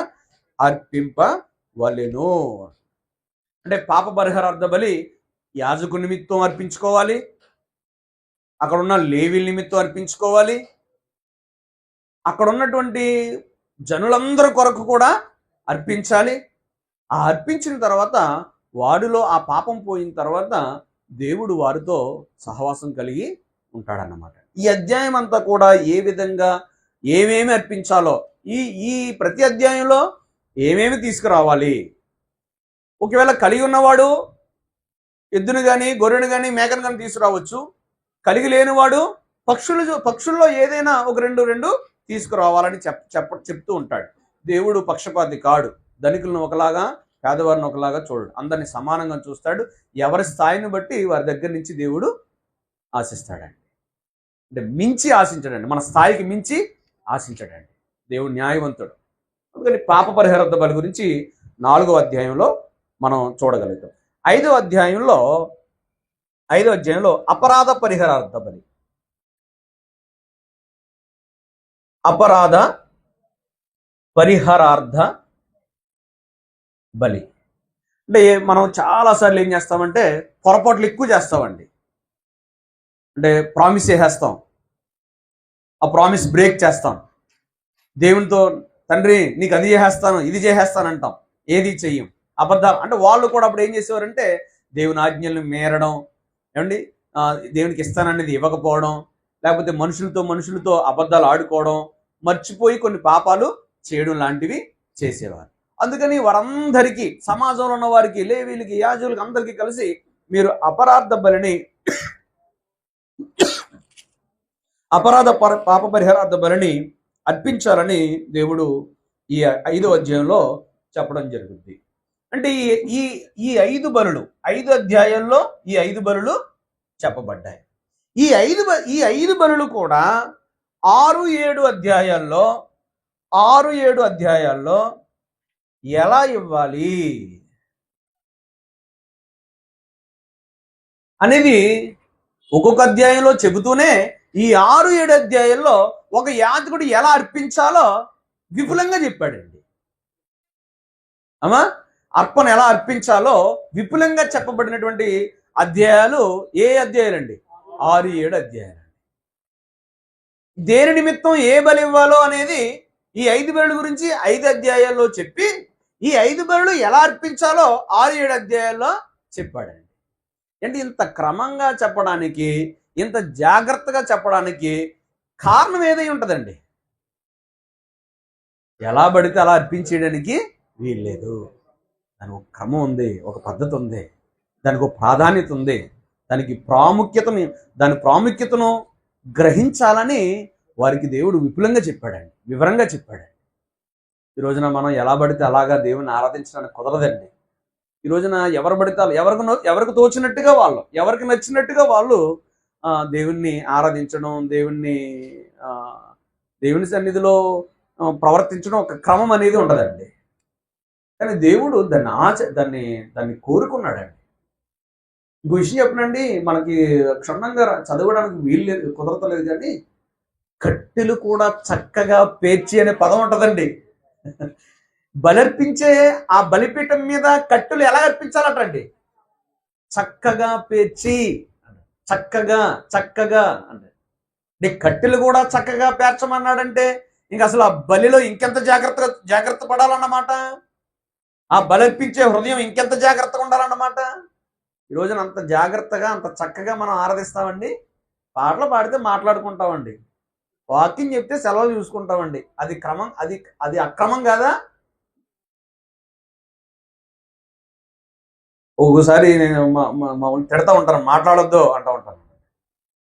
అర్పింపవలెను. అంటే పాప పరిహారార్థ బలి యాజకు నిమిత్తం అర్పించుకోవాలి, అక్కడ ఉన్న లేవీల నిమిత్తం అర్పించుకోవాలి, అక్కడ ఉన్నటువంటి జనులందరి కొరకు కూడా అర్పించాలి. ఆ అర్పించిన తర్వాత వాడిలో ఆ పాపం పోయిన తర్వాత దేవుడు వారితో సహవాసం కలిగి ఉంటాడన్నమాట. ఈ అధ్యాయం అంతా కూడా ఏ విధంగా ఏమేమి అర్పించాలో, ఈ ప్రతి అధ్యాయంలో ఏమేమి తీసుకురావాలి. ఒకవేళ కలిగి ఉన్నవాడు ఎద్దును కానీ గొర్రెను కానీ మేకను కానీ తీసుకురావచ్చు. కలిగి లేనివాడు పక్షుల్లో ఏదైనా ఒక రెండు తీసుకురావాలని చెప్తూ ఉంటాడు. దేవుడు పక్షపాతి కాడు. ధనికులను ఒకలాగా పేదవారిని ఒకలాగా చూడడు. అందరిని సమానంగా చూస్తాడు. ఎవరి స్థాయిని బట్టి వారి దగ్గర నుంచి దేవుడు ఆశిస్తాడండి. అంటే మించి ఆశించడండి, మన స్థాయికి మించి ఆశించడండి. దేవుడు న్యాయవంతుడు. అందుకని పాప పరిహారార్థ బలి గురించి 4వ అధ్యాయంలో మనం చూడగలుగుతాం. 5వ అధ్యాయంలో అపరాధ పరిహారార్థ బలి, అపరాధ పరిహారార్థ బలి. అంటే మనం చాలాసార్లు ఏం చేస్తామంటే పొరపాట్లు ఎక్కువ చేస్తామండి. అంటే ప్రామిస్ చేసేస్తాం, ఆ ప్రామిస్ బ్రేక్ చేస్తాం. దేవునితో తండ్రి నీకు అది చేసేస్తాను ఇది చేసేస్తాను అంటాం, ఏది చెయ్యం. అబద్ధాలు అంటే వాళ్ళు కూడా అప్పుడు ఏం చేసేవారంటే దేవుని ఆజ్ఞలను మేరడం, ఏమండి దేవునికి ఇస్తాననేది ఇవ్వకపోవడం, లేకపోతే మనుషులతో అబద్ధాలు ఆడుకోవడం, మర్చిపోయి కొన్ని పాపాలు చేయడం లాంటివి చేసేవారు. అందుకని వారందరికీ, సమాజంలో ఉన్న వారికి, లేవీలకి, యాజకులకి అందరికీ కలిసి మీరు పాప పరిహారార్థ బలిని అర్పించాలని దేవుడు ఈ 5వ అధ్యాయంలో చెప్పడం జరుగుతుంది. అంటే ఈ 5 బలులు 5 అధ్యాయాల్లో ఈ 5 బలులు చెప్పబడ్డాయి. ఈ 5 బలులు కూడా 6-7 అధ్యాయాల్లో ఎలా ఇవ్వాలి అనేది ఒక్కొక్క అధ్యాయంలో చెబుతూనే ఈ 6-7 అధ్యాయాల్లో ఒక యాజకుడు ఎలా అర్పించాలో విపులంగా చెప్పాడండి. అర్పణ ఎలా అర్పించాలో విపులంగా చెప్పబడినటువంటి అధ్యాయాలు ఏ అధ్యాయాలండి? 6-7 అధ్యాయాలు. దేని నిమిత్తం ఏ బలి ఇవ్వాలో అనేది ఈ 5 బలుల గురించి 5 అధ్యాయాల్లో చెప్పి, ఈ 5 బలులు ఎలా అర్పించాలో 6-7 అధ్యాయాల్లో చెప్పాడండి. అంటే ఇంత క్రమంగా చెప్పడానికి, ఇంత జాగ్రత్తగా చెప్పడానికి కారణం ఏదై ఉంటుందండి? ఎలా పడితే అలా అర్పించేయడానికి వీల్లేదు. దానికి ఒక క్రమం ఉంది, ఒక పద్ధతి ఉంది, దానికి ఒక ప్రాధాన్యత ఉంది, దాని ప్రాముఖ్యతను గ్రహించాలని వారికి దేవుడు విపులంగా చెప్పాడండి, వివరంగా చెప్పాడండి. ఈ రోజున మనం ఎలా పడితే అలాగా దేవుని ఆరాధించడానికి కుదరదండి. ఈ రోజున ఎవరు పడితే ఎవరికి తోచినట్టుగా వాళ్ళు, ఎవరికి నచ్చినట్టుగా వాళ్ళు దేవుణ్ణి ఆరాధించడం, దేవుని సన్నిధిలో ప్రవర్తించడం ఒక క్రమం అనేది ఉండదండి. కానీ దేవుడు దాన్ని కోరుకున్నాడండి. ఇంకో విషయం చెప్పనండి, మనకి క్షుణ్ణంగా చదవడానికి వీలు కుదరతలేదు, కానీ కట్టెలు కూడా చక్కగా పేర్చి అనే పదం ఉంటుందండి. బలర్పించే ఆ బలిపీఠం మీద కట్టెలు ఎలా అర్పించాలటండి? చక్కగా పేర్చి, చక్కగా అంటే కట్టెలు కూడా చక్కగా పేర్చమన్నాడంటే ఇంక అసలు ఆ బలిలో ఇంకెంత జాగ్రత్త పడాలన్నమాట. ఆ బలర్పించే హృదయం ఇంకెంత జాగ్రత్తగా ఉండాలన్నమాట. ఈ రోజున అంత జాగ్రత్తగా అంత చక్కగా మనం ఆరాధిస్తామండి. పాటలు పాడితే మాట్లాడుకుంటామండి, వాకింగ్ చెప్తే సెలవులు చూసుకుంటామండి. అది క్రమం, అది అది అక్రమం కాదా? ఒక్కోసారి నేను మా తిడతా ఉంటాను, మాట్లాడొద్దు అంటూ ఉంటాను.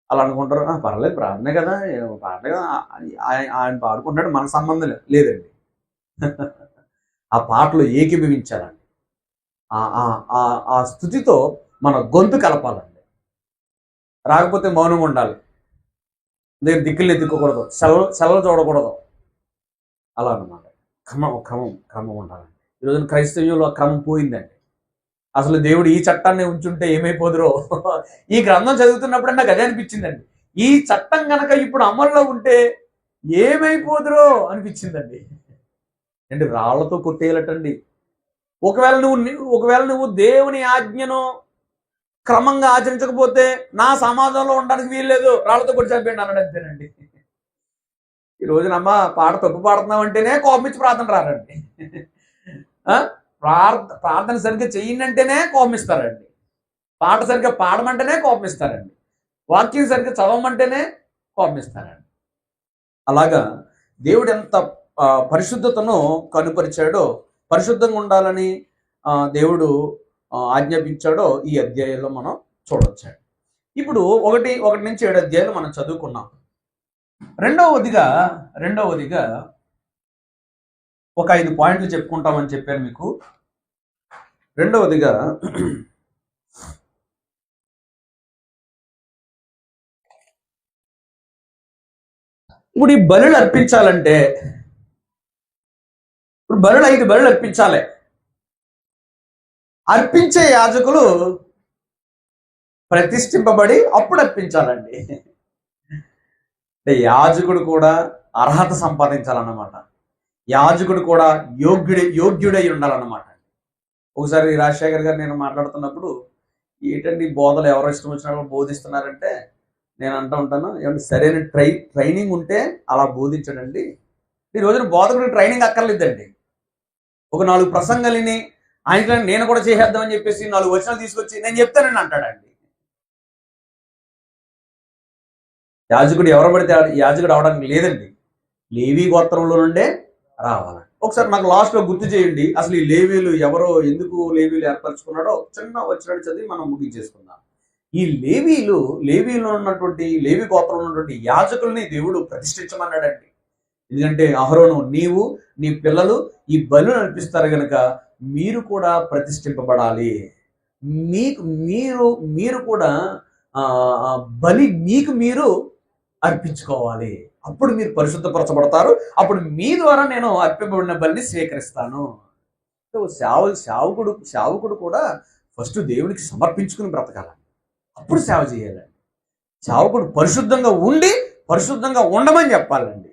అలా అనుకుంటారు, పర్లేదు ప్రార్థనే కదా, పాటలే కదా, ఆయన పాడుకుంటాడు, మన సంబంధం లేదండి. ఆ పాటలు ఏకీభవించాలండి. ఆ స్థుతితో మన గొంతు కలపాలండి. రాకపోతే మౌనంగా ఉండాలి, దిక్కులు ఎత్తుకోకూడదు, సెలవు చూడకూడదు. అలా అన్నమాట. క్రమం ఉండాలండి. ఈరోజు క్రైస్తవ్యంలో ఆ క్రమం పోయిందండి. అసలు దేవుడు ఈ చట్టాన్ని ఉంచుంటే ఏమైపోదురో. ఈ గ్రంథం చదువుతున్నప్పుడు నాకు అదే అనిపించిందండి. ఈ చట్టం గనక ఇప్పుడు అమల్లో ఉంటే ఏమైపోదురో అనిపించిందండి. అంటే రాళ్లతో కొట్టేయాలటండి. ఒకవేళ నువ్వు దేవుని ఆజ్ఞను క్రమంగా ఆచరించకపోతే నా సమాజంలో ఉండడానికి వీల్లేదు, రాళ్లతో కొట్టి చంపేయండి అన్నాడు, అంతేనండి. ఈ రోజునమ్మ పాట తప్పు పాడుతున్నాం అంటేనే కోపమిచ్చి ప్రార్థన రారండి. ప్రార్థన సరిగ్గా చెయ్యండి అంటేనే కోపమిస్తారండి. పాట సరిగ్గా పాడమంటేనే కోపమిస్తారండి. వాక్యం సరిగ్గా చదవమంటేనే కోపమిస్తారండి. అలాగా దేవుడు ఎంత పరిశుద్ధతను కనుపరిచాడో, పరిశుద్ధంగా ఉండాలని దేవుడు ఆజ్ఞాపించాడో ఈ అధ్యాయంలో మనం చూడొచ్చాడు. ఇప్పుడు ఒకటి నుంచి 7 అధ్యాయాలు మనం చదువుకున్నాం. రెండవదిగా ఒక 5 పాయింట్లు చెప్పుకుంటామని చెప్పాను మీకు. రెండవదిగా ఇప్పుడు ఈ బలులు అర్పించాలంటే, ఇప్పుడు 5 బలులు అర్పించాలి. అర్పించే యాజకులు ప్రతిష్ఠింపబడి అప్పుడు అర్పించాలండి. అంటే యాజకుడు కూడా అర్హత సంపాదించాలన్నమాట. యాజకుడు కూడా యోగ్యుడై ఉండాలన్నమాట. ఒకసారి రాజశేఖర్ గారు నేను మాట్లాడుతున్నప్పుడు, ఏంటండి బోధలు ఎవరో ఇష్టం వచ్చినప్పుడు బోధిస్తున్నారంటే, నేను అంటూ ఉంటాను, ఏమంటే సరైన ట్రైనింగ్ ఉంటే అలా బోధించడండి. ఈ రోజున బోధకుడికి ట్రైనింగ్ అక్కర్లేదండి. ఒక 4 ప్రసంగాలని ఆయన నేను కూడా చేసేద్దామని చెప్పేసి 4 వచనాలు తీసుకొచ్చి నేను చెప్తానని అంటాడండి. యాజకుడు ఎవరు పడితే యాజకుడు అవడానికి లేదండి. లేవీ గోత్రంలో నుండే రావాలండి. ఒకసారి నాకు లాస్ట్లో గుర్తు చేయండి, అసలు ఈ లేవీలు ఎవరో, ఎందుకు లేవీలు ఏర్పరచుకున్నాడో చిన్న వచనాలు చదివి మనం ముగించేసుకుందాం. ఈ లేవీలో ఉన్నటువంటి లేవీ గోత్రంలో ఉన్నటువంటి యాజకుల్ని దేవుడు ప్రతిష్ఠించమన్నాడండి. ఎందుకంటే అహరోను, నీవు నీ పిల్లలు ఈ బలులను అర్పిస్తారు కనుక మీరు కూడా ప్రతిష్ఠింపబడాలి. మీరు కూడా బలి మీరు అర్పించుకోవాలి. అప్పుడు మీరు పరిశుద్ధపరచబడతారు. అప్పుడు మీ ద్వారా నేను అర్పింపబడిన బలిని స్వీకరిస్తాను. సేవకుడు కూడా ఫస్ట్ దేవునికి సమర్పించుకుని బ్రతకాలండి, అప్పుడు సేవ చేయాలండి. సేవకుడు పరిశుద్ధంగా ఉండి పరిశుద్ధంగా ఉండమని చెప్పాలండి.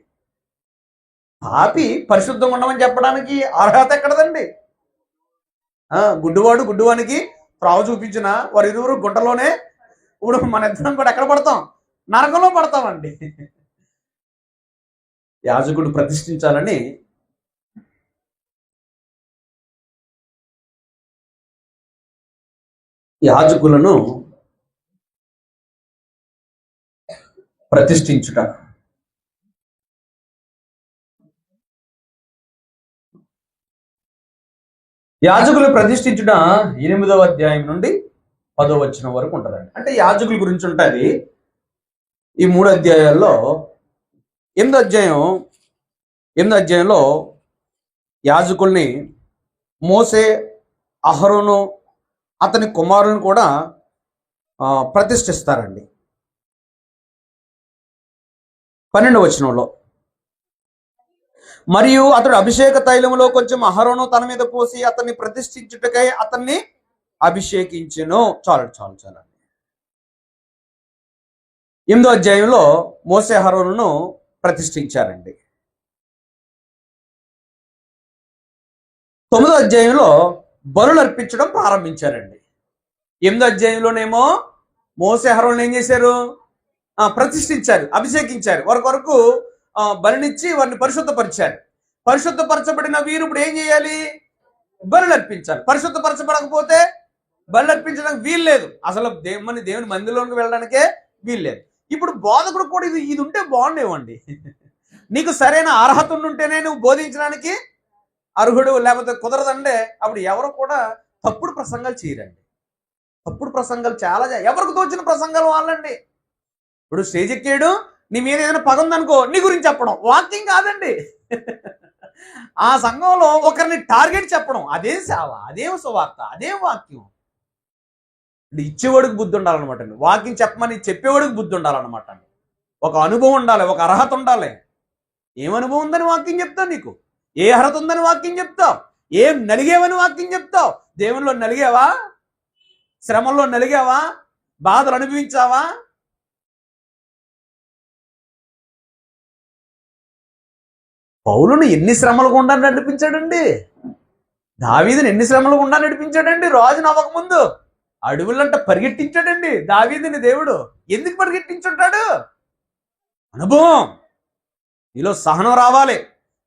పాపి పరిశుద్ధంగా ఉండమని చెప్పడానికి అర్హత ఎక్కడదండి? గుడ్డివానికి త్రావు చూపించిన వారు ఇరువురు గుంటలోనే, ఇప్పుడు మన ఇద్దరం కూడా ఎక్కడ పడతాం? నరకంలో పడతామండి. యాజకుడు ప్రతిష్ఠించాలని యాజకులను ప్రతిష్ఠించుట. యాజకులు ప్రతిష్ఠించుట 8వ అధ్యాయం నుండి 10వ వచనం వరకు ఉంటుందండి. అంటే యాజకుల గురించి ఉంటుంది ఈ 3 అధ్యాయాల్లో. 8వ అధ్యాయంలో యాజకుల్ని మోసే, అహరోను, అతని కుమారులను కూడా ప్రతిష్ఠిస్తారండి. 12వ వచనంలో, మరియు అతడు అభిషేక తైలములో కొంచెం అహరోను తన మీద పోసి అతన్ని ప్రతిష్ఠించుటకై అతన్ని అభిషేకించెను. చాలు. 8వ అధ్యాయంలో మోసే అహరోనును ప్రతిష్ఠించారండి. 9వ అధ్యాయంలో బలులు అర్పించడం ప్రారంభించారండి. 8వ అధ్యాయంలోనేమో మోసే అహరోనును ఏం చేశారు? ప్రతిష్ఠించారు, అభిషేకించారు. వరకు బలినిచ్చి వారిని పరిశుద్ధపరిచారు. పరిశుద్ధపరచబడిన వీరు ఇప్పుడు ఏం చేయాలి? బలులు అర్పించాలి. పరిశుద్ధపరచబడకపోతే బలులు అర్పించడానికి వీలు లేదు. అసలు దేవుని మందిలోకి వెళ్ళడానికే వీలు లేదు. ఇప్పుడు బోధకుడు కూడా ఇది ఇది ఉంటే బాగుండేవండి. నీకు సరైన అర్హత ఉంటేనే నువ్వు బోధించడానికి అర్హుడు, లేకపోతే కుదరదంటే అప్పుడు ఎవరు కూడా తప్పుడు ప్రసంగాలు చేయరండి. తప్పుడు ప్రసంగాలు చాలా ఎవరికి తోచిన ప్రసంగాలు వాళ్ళండి. ఇప్పుడు స్టేజ్ ఎక్కాడు, నీ మీద ఏదైనా పగ ఉందనుకో, నీ గురించి చెప్పడం వాక్యం కాదండి. ఆ సంఘంలో ఒకరిని టార్గెట్ చెప్పడం, అదేం సేవ, అదేం సువార్త, అదేం వాక్యం. ఇచ్చేవాడికి బుద్ధి ఉండాలన్నమాట అండి. వాక్యం చెప్పమని చెప్పేవాడికి బుద్ధి ఉండాలన్నమాట అండి. ఒక అనుభవం ఉండాలి, ఒక అర్హత ఉండాలి. ఏం అనుభవం ఉందని వాక్యం చెప్తావు? నీకు ఏ అర్హత ఉందని వాక్యం చెప్తావు? ఏం నలిగేవని వాక్యం చెప్తావు? దేవునిలో నలిగావా? శ్రమల్లో నలిగావా? బాధలు అనుభవించావా? పౌలును ఎన్ని శ్రమలు గుండా నడిపించాడండి. దావీదుని ఎన్ని శ్రమలు గుండా నడిపించాడండి. రాజు నవ్వకముందు అడవులంట పరిగెట్టించాడండి దావీదుని దేవుడు. ఎందుకు పరిగెట్టించుంటాడు? అనుభవం. నీలో సహనం రావాలి,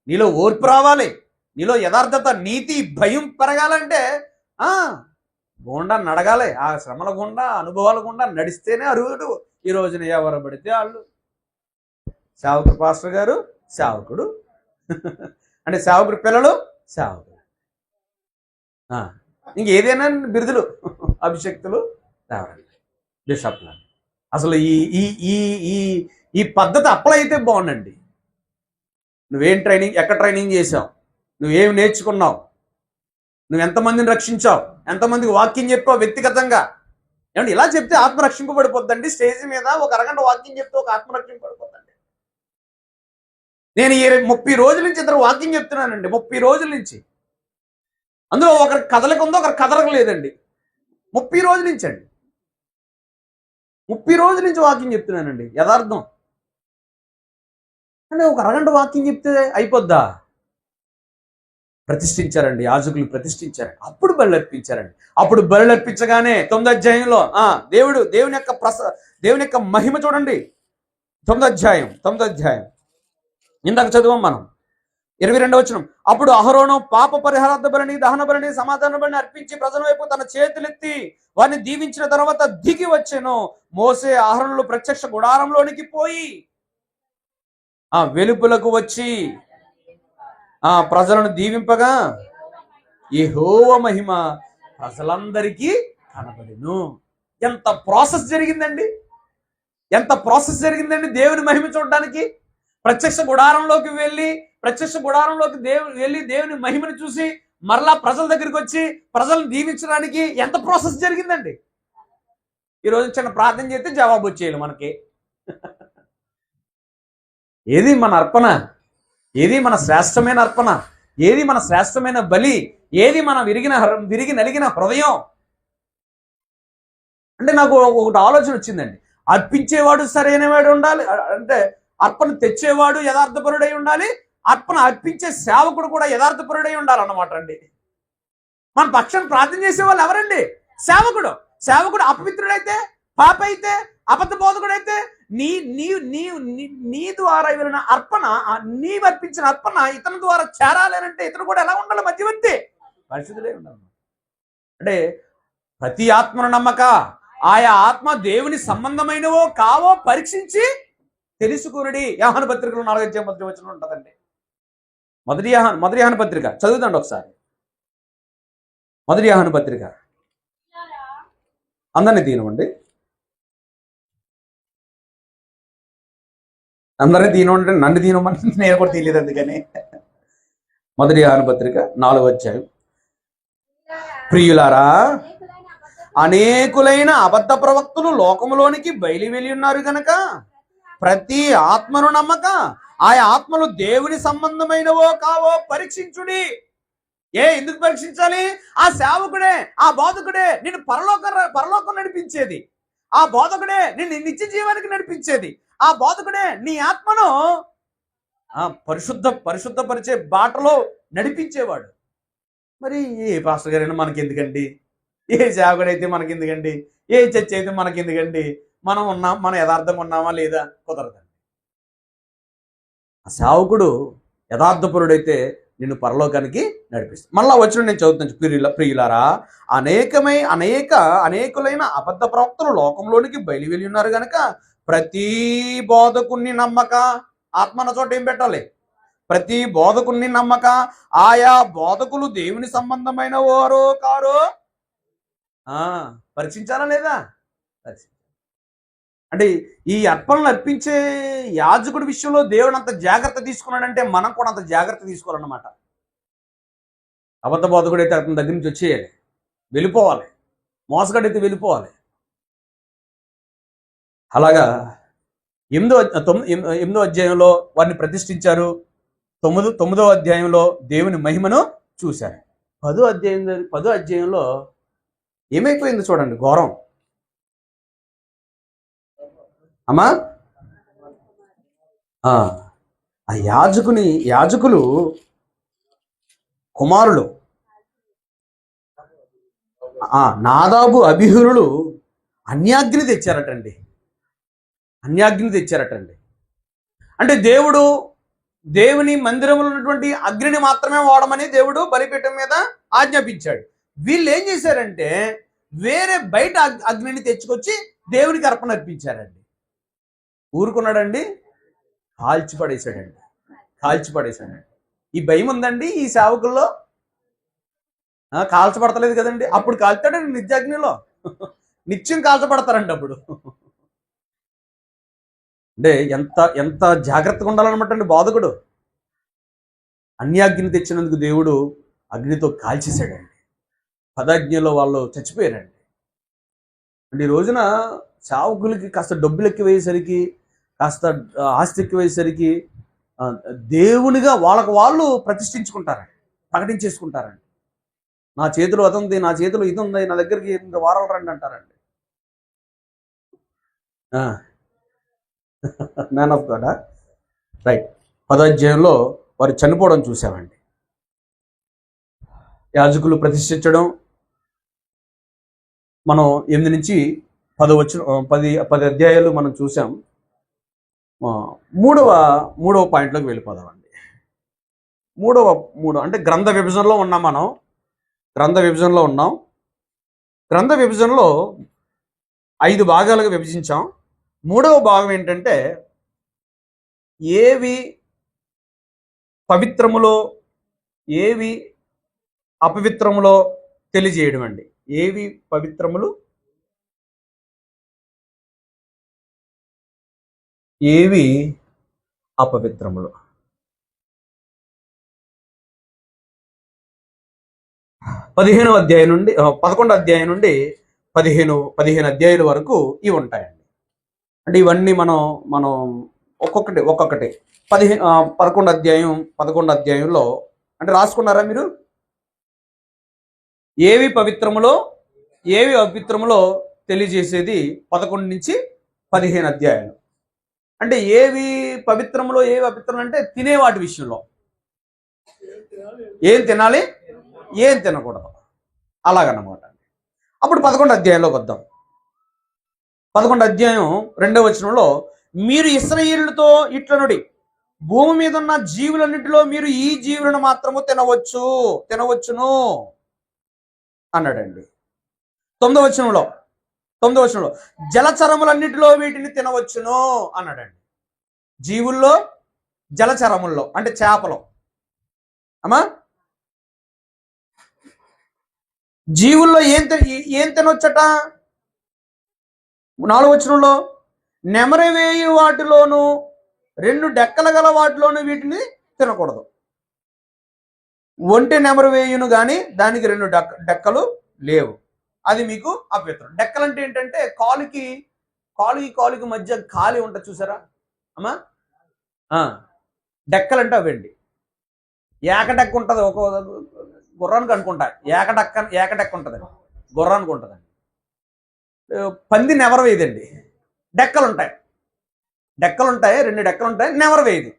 నీలో ఓర్పు రావాలి, నీలో యథార్థత, నీతి, భయం పెరగాలంటే గుండా నడగాలి. ఆ శ్రమల గుండా, అనుభవాల గుండా నడిస్తేనే అర్హుడు. ఈ రోజున ఎవరు పడితే వాళ్ళు సేవకుడు, పాస్టర్ గారు సేవకుడు అంటే సేవకుడు పిల్లలు సేవకుడు, ఇంకేదైనా బిరుదులు, అభిషక్తులు, బిషప్లు. అసలు ఈ ఈ ఈ ఈ ఈ పద్ధతి అప్లై అయితే బాగుండండి. నువ్వేం ట్రైనింగ్, ఎక్కడ ట్రైనింగ్ చేసావు, నువ్వేం నేర్చుకున్నావు, నువ్వు ఎంతమందిని రక్షించావు, ఎంతమందికి వాక్యం చెప్పావు వ్యక్తిగతంగా. ఏమంటే ఇలా చెప్తే ఆత్మ రక్షింపబడిపోద్దండి. స్టేజ్ మీద ఒక అరగంట వాక్యం చెప్తే ఒక ఆత్మ రక్షింపబడిపోద్దండి. నేను 30 రోజుల నుంచి ఇద్దరు వాక్యం చెప్తున్నానండి. 30 రోజుల నుంచి. అందులో ఒకరికి కదలిక ఉందో ఒకరికి కదలక లేదండి. 30 రోజుల నుంచి అండి. 30 రోజుల నుంచి వాక్యం చెప్తున్నానండి. యథార్థం అంటే ఒక అరగంట వాక్యం చెప్తే అయిపోద్దా? ప్రతిష్ఠించారండి, యాజకులు ప్రతిష్ఠించారు. అప్పుడు బలి అర్పించారండి. అప్పుడు బలి అర్పించగానే 9వ అధ్యాయంలో దేవుని యొక్క మహిమ చూడండి. 9వ అధ్యాయం ఇందాక చదువు మనం 22వ వచనం. అప్పుడు అహరోను పాప పరిహారార్థ బలిని, దహన బలిని, సమాధాన బలిని అర్పించి ప్రజల వైపు తన చేతులెత్తి వారిని దీవించిన తర్వాత దిగి వచ్చెను. మోసే అహరోనులు ప్రత్యక్ష గుడారంలోనికి పోయి వెలుపులకు వచ్చి ప్రజలను దీవింపగా యెహోవా మహిమ ప్రజలందరికీ కనబడెను. ఎంత ప్రాసెస్ జరిగిందండి, ఎంత ప్రాసెస్ జరిగిందండి దేవుని మహిమ చూడడానికి. ప్రత్యక్ష గుడారంలోకి వెళ్ళి దేవుని మహిమను చూసి మరలా ప్రజల దగ్గరికి వచ్చి ప్రజలను దీవించడానికి ఎంత ప్రాసెస్ జరిగిందండి. ఈరోజు చిన్న ప్రార్థన చేస్తే జవాబు వచ్చేయాలి మనకి. ఏది మన అర్పణ? ఏది మన శ్రేష్టమైన అర్పణ? ఏది మన శ్రేష్టమైన బలి? ఏది మన విరిగి నలిగిన హృదయం? అంటే నాకు ఒకటి ఆలోచన వచ్చిందండి. అర్పించేవాడు సరైనవాడు ఉండాలి, అంటే అర్పణ తెచ్చేవాడు యథార్థపరుడై ఉండాలి, అర్పణ అర్పించే సేవకుడు కూడా యథార్థపరుడై ఉండాలన్నమాట అండి. మన పక్షాన్ని ప్రార్థన చేసే వాళ్ళు ఎవరండి? సేవకుడు అపవిత్రుడైతే, పాప అయితే, అబద్ధ బోధకుడైతే నీ ద్వారా వెళ్ళిన అర్పణ, నీవు అర్పించిన అర్పణ ఇతని ద్వారా చేరాలేనంటే ఇతను కూడా ఎలా ఉండాలి? మధ్యవర్తి, పరిశుద్ధులే ఉండాలి. అంటే ప్రతి ఆత్మను నమ్మక, ఆయా ఆత్మ దేవుని సంబంధమైనవో కావో పరీక్షించి తెలుసుకునుడి. యోహాను పత్రికలో 4వ అధ్యాయం 10వ వచనం ఉంటుందండి. మొదటి యోహాను పత్రిక చదువుతండి ఒకసారి. మొదటి యోహాను పత్రిక. అందరినీ దీనమండి, అందరినీ దీనమంటే నన్ను దీనమంటే నేను కూడా తెలియదు. అందుకని మొదటి యోహాను పత్రిక 4వ అధ్యాయం. ప్రియులారా, అనేకులైన అబద్ధ ప్రవక్తలు లోకములోనికి బయలు వెళ్ళి ఉన్నారు గనక ప్రతి ఆత్మను నమ్మక ఆయా ఆత్మలు దేవుని సంబంధమైనవో కావో పరీక్షించుడి. ఎందుకు పరీక్షించాలి? ఆ సేవకుడే, ఆ బోధకుడే నిన్ను పరలోకం నడిపించేది. ఆ బోధకుడే నిన్ను నిత్య జీవానికి నడిపించేది. ఆ బోధకుడే నీ ఆత్మను పరిశుద్ధపరిచే బాటలో నడిపించేవాడు. మరి ఏ పాస్టర్ గారైనా మనకెందుకండి? ఏ సేవకుడైతే మనకెందుకండి? ఏ చర్చ్ అయితే మనకెందుకండి? మనం యథార్థంగా ఉన్నామా లేదా? కుదరదండి. ఆ సేవకుడు యథార్థపరుడైతే నిన్ను పరలోకానికి నడిపిస్తాను. మళ్ళా వచ్చిన నేను చదువుతాను. ప్రియులారా, అనేకులైన అబద్ధ ప్రవక్తలు లోకంలోనికి బయలువెళ్ళి ఉన్నారు కనుక ప్రతి బోధకుని నమ్మక. ఆత్మన చోట ఏం పెట్టాలి? ప్రతి బోధకుని నమ్మక. ఆయా బోధకులు దేవుని సంబంధమైన వారో కారో పరీక్షించాలా లేదా? అంటే ఈ అర్పణలు అర్పించే యాజకుడి విషయంలో దేవుడు అంత జాగ్రత్త తీసుకున్నాడంటే మనం కూడా అంత జాగ్రత్త తీసుకోవాలన్నమాట. అబద్ధ బోధకుడు అయితే అతని దగ్గర నుంచి వచ్చేయాలి, వెళ్ళిపోవాలి. మోసగాడైతే వెళ్ళిపోవాలి. అలాగా 8వ అధ్యాయంలో వారిని ప్రతిష్ఠించారు. 9వ అధ్యాయంలో దేవుని మహిమను చూశారు. 10వ అధ్యాయంలో ఏమైపోయింది చూడండి, ఘోరం. అమ్మా, ఆ యాజకులు కుమారులు నాదాబు అబీహులు అన్యాగ్ని తెచ్చారటండి. అంటే దేవుని మందిరంలో ఉన్నటువంటి అగ్నిని మాత్రమే వాడమని దేవుడు బలిపీఠం మీద ఆజ్ఞాపించాడు. వీళ్ళు ఏం చేశారంటే వేరే బయట అగ్నిని తెచ్చుకొచ్చి దేవునికి అర్పణ అర్పించారండి. ఊరుకున్నాడండి? కాల్చి పడేశాడండి. ఈ భయం ఉందండి ఈ సేవకుల్లో? కాల్చబడతలేదు కదండి. అప్పుడు కాల్చాడండి నిత్యాగ్నిలో. నిత్యం కాల్చబడతారండి అప్పుడు. అంటే ఎంత జాగ్రత్తగా ఉండాలన్నమాట అండి బోధకుడు. అన్యాగ్ని తెచ్చినందుకు దేవుడు అగ్నితో కాల్చేశాడండి. 10వ అగ్నిలో వాళ్ళు చచ్చిపోయారండి. అంటే ఈ రోజున సేవకులకి కాస్త డబ్బులు ఎక్కువయ్యేసరికి, కాస్త ఆస్తి ఎక్కువయ్యేసరికి దేవునిగా వాళ్ళు ప్రతిష్ఠించుకుంటారండి, ప్రకటించేసుకుంటారండి. నా చేతిలో అది ఉంది, నా చేతిలో ఇది ఉంది, నా దగ్గరికి 8 వారాలు రండి అంటారండి. Man of God. రైట్. 10వ అధ్యాయంలో వారు చనిపోవడం చూసామండి. యాజకులు ప్రతిష్ఠించడం మనం 8 నుంచి 10 అధ్యాయాలు మనం చూసాం. మూడవ పాయింట్లోకి వెళ్ళిపోదామండి. అంటే గ్రంథ విభజనలో ఉన్నాం మనం. గ్రంథ విభజనలో 5 భాగాలుగా విభజించాం. 3వ భాగం ఏంటంటే ఏవి పవిత్రములో ఏవి అపవిత్రములో తెలియజేయడం అండి. ఏవి పవిత్రములు, ఏవి అపవిత్రములు. 11వ అధ్యాయం నుండి 11వ అధ్యాయం నుండి 15 అధ్యాయుల వరకు ఇవి ఉంటాయండి. అంటే ఇవన్నీ మనం ఒక్కొక్కటి 11వ అధ్యాయంలో అంటే రాసుకున్నారా మీరు? ఏవి పవిత్రములో ఏవి అపవిత్రములో తెలియజేసేది 11 నుంచి 15 అధ్యాయాలు. అంటే ఏవి పవిత్రములో ఏవి అపవిత్రం అంటే తినే వాటి విషయంలో ఏం తినాలి, ఏం తినకూడదు, అలాగన్నమాట. అప్పుడు 11వ అధ్యాయంలోకి వద్దాం. 11వ అధ్యాయం 2వ వచనంలో మీరు ఇశ్రాయేలుతో ఇట్లనుడి, భూమి మీద ఉన్న జీవులన్నిటిలో మీరు ఈ జీవులను మాత్రము తినవచ్చును అన్నాడండి. 9వ వచనంలో జలచరములన్నిటిలో వీటిని తినవచ్చును అన్నాడండి. జీవుల్లో, జలచరముల్లో అంటే చేపలు. అమ్మా, జీవుల్లో ఏం తినొచ్చట? 4వ వచనంలో నెమరవేయు వాటిలోను 2 డెక్కల గల వాటిలోను వీటిని తినకూడదు. ఒంటె నెమరు వేయును కానీ దానికి 2 డెక్కలు లేవు, అది మీకు అపవిత్రం. డెక్కలు అంటే ఏంటంటే కాలుకి మధ్య ఖాళీ ఉంటుంది చూసారా అమ్మా? డెక్కలు అంటే అవండి. ఏకడెక్క ఉంటుంది, ఒక గుర్రానికి అనుకుంటా ఏకడెక్క ఉంటుంది, గుర్రానికి ఉంటుందండి. పంది నెమరు వేయదండి, డెక్కలు ఉంటాయి. 2 డెక్కలు ఉంటాయి, నెమరు వేయదు.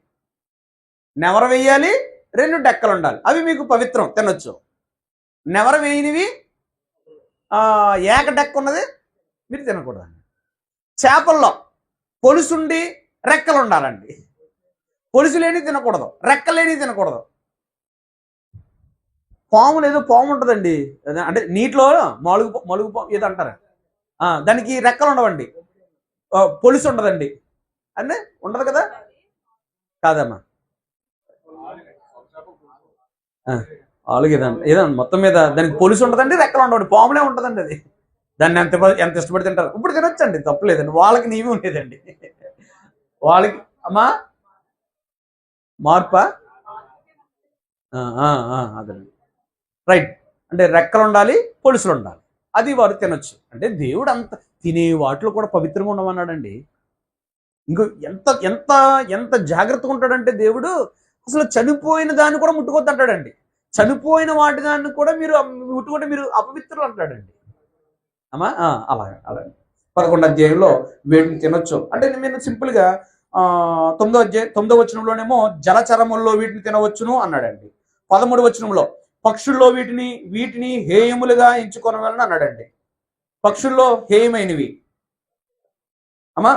నెమరు వేయాలి, 2 డెక్కలు ఉండాలి, అవి మీకు పవిత్రం, తినొచ్చు. నెమరు వేయనివి ఏక డెక్క ఉన్నది మీరు తినకూడదండి. చేపల్లో పొలుసుండి రెక్కలు ఉండాలండి. పొలుసు లేని తినకూడదు, రెక్కలేని తినకూడదు. పాములు ఏదో పాము ఉంటుందండి, అంటే నీటిలో మలుగు మలుగు పాము ఏదో అంటారు, దానికి రెక్కలు ఉండవండి, పొలుసు ఉండదండి అంటే ఉండదు కదా. కాదమ్మా, ఆలుగు ఏదండి మొత్తం మీద దానికి పొలుసు ఉంటుందండి, రెక్కలు ఉండవండి, పాములే ఉంటుందండి అది. దాన్ని ఎంత ఇష్టపడి తింటారు. ఇప్పుడు తినొచ్చండి, తప్పులేదండి, వాళ్ళకి నీవి ఉండేదండి. వాళ్ళకి అమ్మా మార్పా అదండి, రైట్. అంటే రెక్కలు ఉండాలి, పొలుసులు ఉండాలి, అది వారు తినొచ్చు. అంటే దేవుడు అంత తినే వాటిలో కూడా పవిత్రంగా ఉండమన్నాడండి. ఇంకో ఎంత ఎంత ఎంత జాగ్రత్తగా ఉంటాడంటే దేవుడు, అసలు చనిపోయిన దాన్ని కూడా ముట్టుకోద్దు అంటాడండి. చనిపోయిన వాటి దాన్ని కూడా మీరు ముట్టుకుంటే మీరు అపవిత్రులు అంటాడండి. అమ్మా అలాగే అలాగే 11వ అధ్యాయంలో వీటిని తినొచ్చు అంటే నేను సింపుల్గా 9వ వచనంలోనేమో జలచరముల్లో వీటిని తినవచ్చును అన్నాడండి. 13వ వచనంలో పక్షుల్లో వీటిని హేయములుగా ఎంచుకోవాలని అన్నాడండి. పక్షుల్లో హేయమైనవి అమ్మా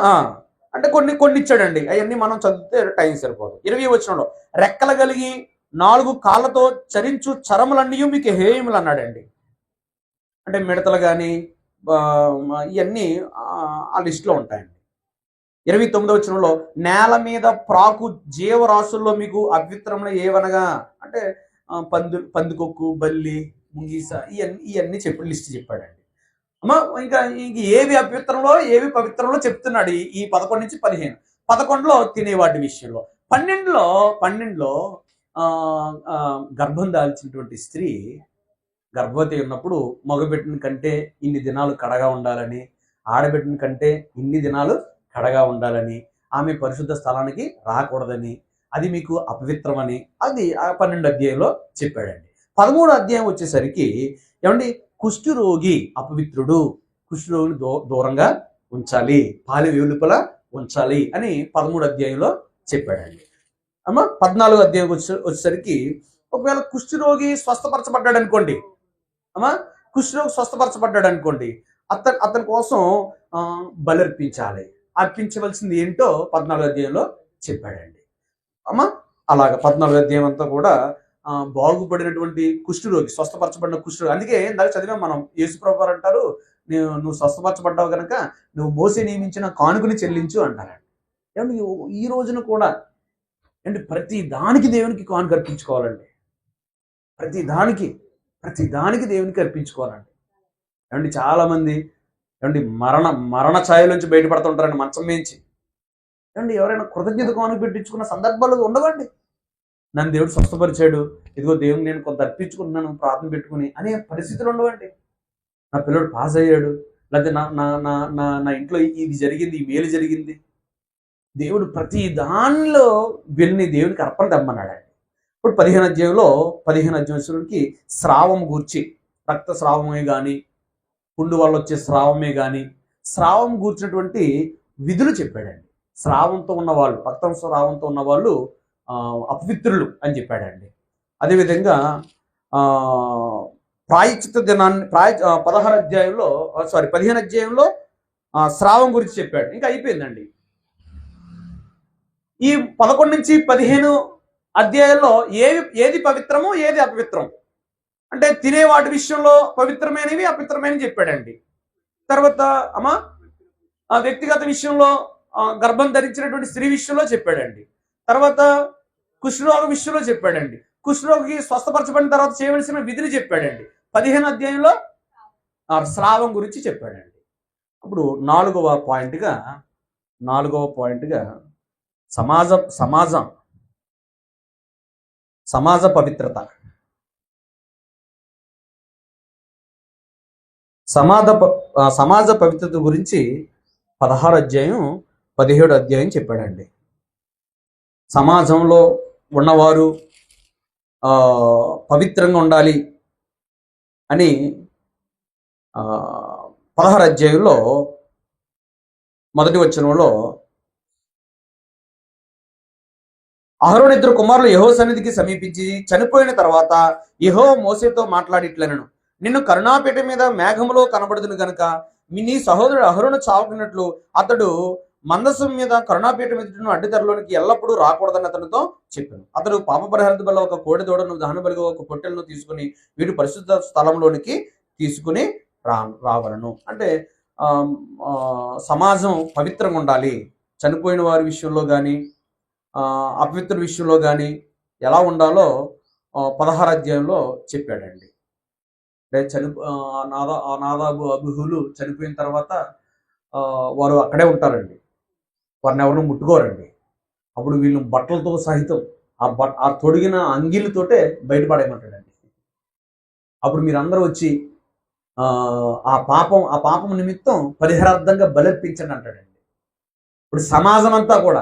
అంటే కొన్ని ఇచ్చాడండి, అవన్నీ మనం చదివితే టైం సరిపోదు. 20వ వచనంలో రెక్కలు కలిగి 4 కాళ్ళతో చరించు చరములన్నీ మీకు హేయములు అన్నాడండి. అంటే మిడతలు కానీ ఇవన్నీ ఆ లిస్టులో ఉంటాయండి. 29వ వచనంలో నేల మీద ప్రాకు జీవరాశుల్లో మీకు అపవిత్రములు ఏవనగా అంటే పందికొక్కు, బల్లి, ముంగీస ఇవన్నీ చెప్పి లిస్ట్ చెప్పాడండి. అమ్మ ఇంకా ఏవి అపవిత్రంలో ఏవి పవిత్రంలో చెప్తున్నాడు ఈ 11 నుంచి 15. 11లో తినేవాటి విషయంలో, 12లో గర్భం దాల్చినటువంటి స్త్రీ గర్భవతి ఉన్నప్పుడు మగబిడ్డన కంటే ఇన్ని దినాలు కడగా ఉండాలని, ఆడబిడ్డన కంటే ఇన్ని దినాలు కడగా ఉండాలని, ఆమె పరిశుద్ధ స్థలానికి రాకూడదని, అది మీకు అపవిత్రమని అది ఆ 12వ అధ్యాయంలో చెప్పాడండి. 13వ అధ్యాయం వచ్చేసరికి ఏమండి కుష్ఠరోగి అపవిత్రుడు, కుష్ఠరోగిని దూరంగా ఉంచాలి, పాలి వెలుపల ఉంచాలి అని 13వ అధ్యాయంలో చెప్పాడండి. అమ్మ 14వ అధ్యాయం వచ్చేసరికి ఒకవేళ కుష్ఠరోగి స్వస్థపరచబడ్డాడు అనుకోండి, అమ్మా కుష్ఠరోగి స్వస్థపరచబడ్డాడు అనుకోండి, అతని కోసం బలర్పించాలి. అర్పించవలసింది ఏంటో 14వ అధ్యాయంలో చెప్పాడండి. అమ్మా అలాగ 14వ అధ్యాయం అంతా కూడా బాగుపడినటువంటి కుష్ఠరోగి, స్వస్థపరచబడిన కుష్ఠరోగి. అందుకే ఇందాక చదివాం మనం, యేసుప్రభు వారు అంటారు, నువ్వు స్వస్థపరచబడ్డావు కనుక నువ్వు మోసే నియమించిన కానుకని చెల్లించు అంటారండి. ఏమంటే ఈ రోజున కూడా అంటే ప్రతి దానికి దేవునికి కానుక అర్పించుకోవాలండి. ప్రతి దానికి దేవునికి అర్పించుకోవాలండి. ఏమండి చాలామంది ఏమండి మరణ ఛాయల నుంచి బయటపడుతుంటారండి, మంచం మేంచి. ఏమండి ఎవరైనా కృతజ్ఞత కానుక పెట్టించుకున్న సందర్భాలు ఉండవండి. నన్ను దేవుడు స్వస్థపరిచాడు, ఇదిగో దేవుని నేను కొంత అర్పించుకుంటున్నాను ప్రార్థన పెట్టుకుని అనే పరిస్థితులు ఉండవండి. నా పిల్లడు పాస్ అయ్యాడు, లేకపోతే నా ఇంట్లో ఇది జరిగింది, ఈ మేలు జరిగింది. దేవుడు ప్రతి దానిలో వెళ్ళి దేవునికి అర్పణ తెమ్మన్నాడండి. ఇప్పుడు 15వ అధ్యాయంలోకి స్రావం గూర్చి, రక్త స్రావమే కానీ, పుండు వల్ల వచ్చే స్రావమే కానీ, స్రావం గూర్చినటువంటి విధులు చెప్పాడండి. స్రావంతో ఉన్నవాళ్ళు, రక్తం స్రావంతో ఉన్నవాళ్ళు అపవిత్రులు అని చెప్పాడండి. అదేవిధంగా ప్రాయశ్చిత్త దినాన్ని 15వ అధ్యాయంలో స్రావం గురించి చెప్పాడు. ఇంకా అయిపోయిందండి. ఈ 11 నుంచి 15 అధ్యాయంలో ఏది పవిత్రమో ఏది అపవిత్రం అంటే తినేవాటి విషయంలో పవిత్రమైనవి అపవిత్రమైనవి చెప్పాడండి. తర్వాత వ్యక్తిగత విషయంలో గర్భం ధరించినటువంటి స్త్రీ విషయంలో చెప్పాడండి. తర్వాత కుష్ఠరోగ విషయంలో చెప్పాడండి. కుష్ఠరోగి స్వస్థపరచబడిన తర్వాత చేయవలసిన విధిని చెప్పాడండి. 15వ అధ్యాయంలో స్రావం గురించి చెప్పాడండి. అప్పుడు 4వ పాయింట్గా సమాజ పవిత్రత, సమాజ పవిత్రత గురించి 16వ అధ్యాయం 17వ అధ్యాయం చెప్పాడండి. సమాజంలో ఉన్నవారు పవిత్రంగా ఉండాలి అని 16వ అధ్యాయంలో మొదటి వచనంలో అహరోను 2 కుమారులు యెహోవా సన్నిధికి సమీపించి చనిపోయిన తర్వాత యెహోవా మోసేతో మాట్లాడిట్లనెను, నిన్ను కరుణాపీఠ మీద మేఘములో కనబడుదును గనుక నీ సహోదరుడు అహరోను చావుకున్నట్లు అతడు మందసం మీద కరుణాపీఠం ఎదుటను అడ్డితెరలోనికి ఎల్లప్పుడూ రాకూడదని అతనితో చెప్పాను. అతడు పాప పరిహారార్థ బల్ల ఒక కోడి దూడను, దహన బలిగా ఒక పొట్టెలను తీసుకుని వీటి పరిశుద్ధ స్థలంలోనికి తీసుకుని రావలను. అంటే సమాజం పవిత్రంగా ఉండాలి. చనిపోయిన వారి విషయంలో కానీ అపవిత్ర విషయంలో కానీ ఎలా ఉండాలో 16 అధ్యాయంలో చెప్పాడండి. అంటే నాదాబు అబిహులు చనిపోయిన తర్వాత వారు అక్కడే ఉంటారండి. వారిని ఎవరిని ముట్టుకోరండి. అప్పుడు వీళ్ళు బట్టలతో సహితం ఆ తొడిగిన అంగిలతోటే బయటపడేయమంటాడండి. అప్పుడు మీరందరూ వచ్చి ఆ పాపం నిమిత్తం పరిహారార్థంగా బలర్పించండి అంటాడండి. ఇప్పుడు సమాజం అంతా కూడా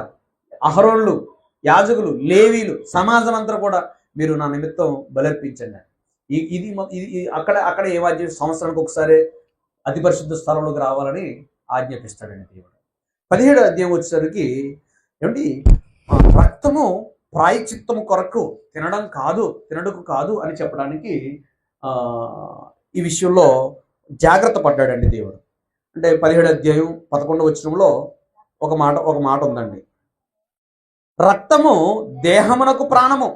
అహరోన్లు, యాజకులు, లేవీలు, సమాజం అంతా కూడా మీరు నా నిమిత్తం బలర్పించండి. ఇది అక్కడ ఏ సంవత్సరానికి ఒకసారి అతి పరిశుద్ధ స్థలంలోకి రావాలని ఆజ్ఞాపిస్తాడండి దేవుడు. 17వ అధ్యాయం వచ్చేసరికి ఏమిటి, రక్తము ప్రాయశ్చిత్తము కొరకు తినడుకు కాదు అని చెప్పడానికి ఈ విషయంలో జాగ్రత్త పడ్డాడండి దేవుడు. అంటే 17వ అధ్యాయం 11వ వచనంలో ఒక మాట ఉందండి. రక్తము దేహమునకు ప్రాణము,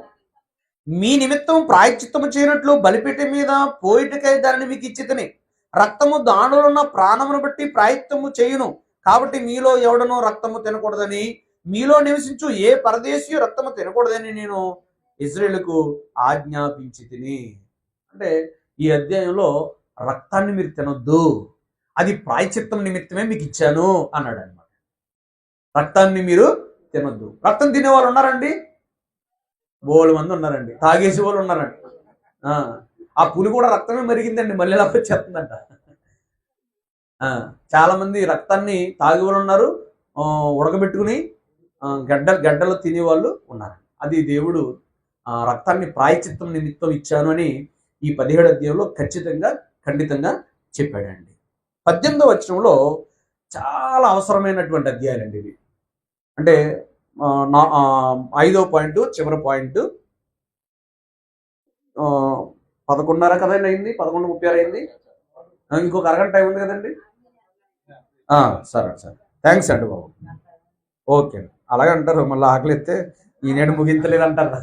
మీ నిమిత్తం ప్రాయశ్చిత్తము చేయనట్లు బలిపీఠం మీద పోయిటకై దానిని మీకు ఇచ్చితిని. రక్తము దానిలో ఉన్న ప్రాణమును బట్టి ప్రాయశ్చిత్తము చేయును. కాబట్టి మీలో ఎవడనో రక్తము తినకూడదని, మీలో నివసించు ఏ పరదేశీ రక్తము తినకూడదని నేను ఇజ్రాయేలుకు ఆజ్ఞాపించి తిని. అంటే ఈ అధ్యాయంలో రక్తాన్ని మీరు తినొద్దు, అది ప్రాయశ్చిత్తం నిమిత్తమే మీకు ఇచ్చాను అన్నాడు అనమాట. రక్తాన్ని మీరు తినొద్దు. రక్తం తినే వాళ్ళు ఉన్నారండి, బోలు మంది ఉన్నారండి. తాగేసి వాళ్ళు ఉన్నారండి. ఆ పులి కూడా రక్తమే మరిగిందండి, మళ్ళీ ఎలా వచ్చేస్తుందంట. చాలా మంది రక్తాన్ని తాగే వాళ్ళు ఉన్నారు, ఉడకబెట్టుకుని గడ్డలు తినేవాళ్ళు ఉన్నారు. అది దేవుడు రక్తాన్ని ప్రాయశ్చిత్తం నిమిత్తం ఇచ్చాను అని ఈ 17వ అధ్యాయంలో ఖండితంగా చెప్పాడండి. 18వ వచనంలో చాలా అవసరమైనటువంటి అధ్యాయాలండి ఇవి. అంటే 5వ పాయింట్, చివరి పాయింట్ 11:30 కదండి అయింది, 11:36 అయింది. ఇంకొక అరగంట టైం ఉంది కదండి. సరే థ్యాంక్స్ అండి బాబు. ఓకే, అలాగే అంటారు, మళ్ళీ ఆకలి ఎత్తే ఈనేడు ముగించలేదు అంటారు.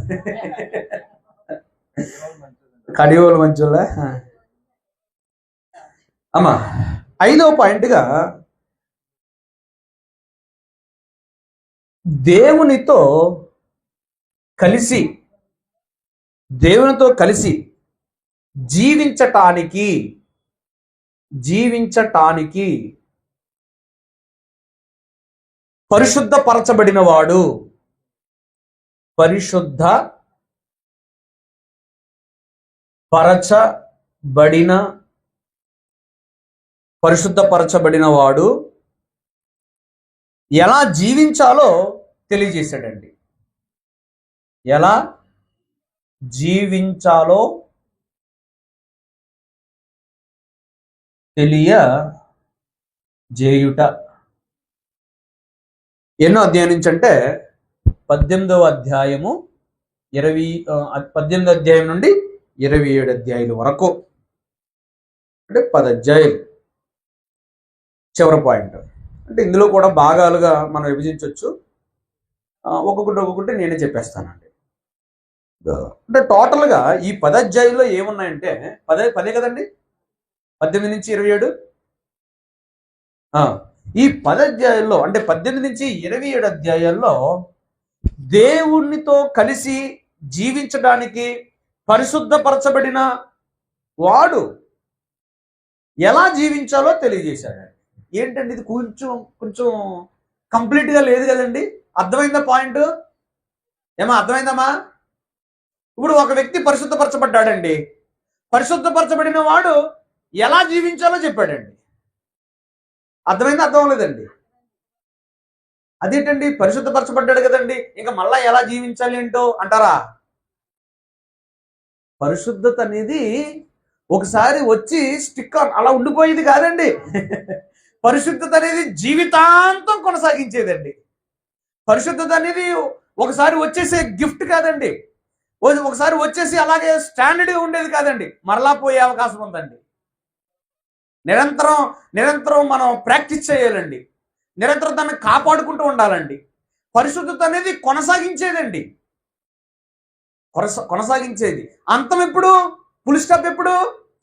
కడియోలు మంచోళ్ళ అమ్మా. 5వ పాయింట్గా దేవునితో కలిసి జీవించటానికి పరిశుద్ధపరచబడిన వాడు ఎలా జీవించాలో తెలియజేశాడండి. ఎలా జీవించాలో తెలియజేయుట. ఎన్నో అధ్యాయం నుంచి అంటే 18వ అధ్యాయము 18వ అధ్యాయం నుండి 27 అధ్యాయుల వరకు, అంటే 10 అధ్యాయులు. చివరి పాయింట్ అంటే ఇందులో కూడా భాగాలుగా మనం విభజించవచ్చు. ఒక్కొక్కటి నేనే చెప్పేస్తానండి. అంటే టోటల్గా ఈ 10 అధ్యాయుల్లో ఏమున్నాయంటే 10 కదండి, 18 నుంచి 27. ఈ 10 అధ్యాయాల్లో అంటే 18 నుంచి 27 అధ్యాయాల్లో దేవునితో కలిసి జీవించడానికి పరిశుద్ధపరచబడిన వాడు ఎలా జీవించాలో తెలియజేశాడు. ఏంటండి ఇది కొంచెం కంప్లీట్గా లేదు కదండి. అర్థమైందా పాయింట్? అర్థమైందమ్మా? ఇప్పుడు ఒక వ్యక్తి పరిశుద్ధపరచబడ్డాడండి, పరిశుద్ధపరచబడిన వాడు ఎలా జీవించాలో చెప్పాడండి. అర్థమైంది? అర్థం లేదండి. అదేంటండి, పరిశుద్ధపరచబడ్డాడు కదండి, ఇంకా మళ్ళా ఎలా జీవించాలి ఏంటో అంటారా? పరిశుద్ధత అనేది ఒకసారి వచ్చి స్టిక్ అలా ఉండిపోయేది కాదండి. పరిశుద్ధత అనేది జీవితాంతం కొనసాగించేదండి. పరిశుద్ధత అనేది ఒకసారి వచ్చేసే గిఫ్ట్ కాదండి, ఒకసారి వచ్చేసి అలాగే స్టాండర్డ్గా ఉండేది కాదండి, మరలా పోయే అవకాశం ఉందండి. నిరంతరం మనం ప్రాక్టీస్ చేయాలండి. నిరంతరం దాన్ని కాపాడుకుంటూ ఉండాలండి. పరిశుద్ధత అనేది కొనసాగించేదండి, కొనసాగించేది. అంతం ఎప్పుడు? ఫుల్ స్టాప్ ఎప్పుడు?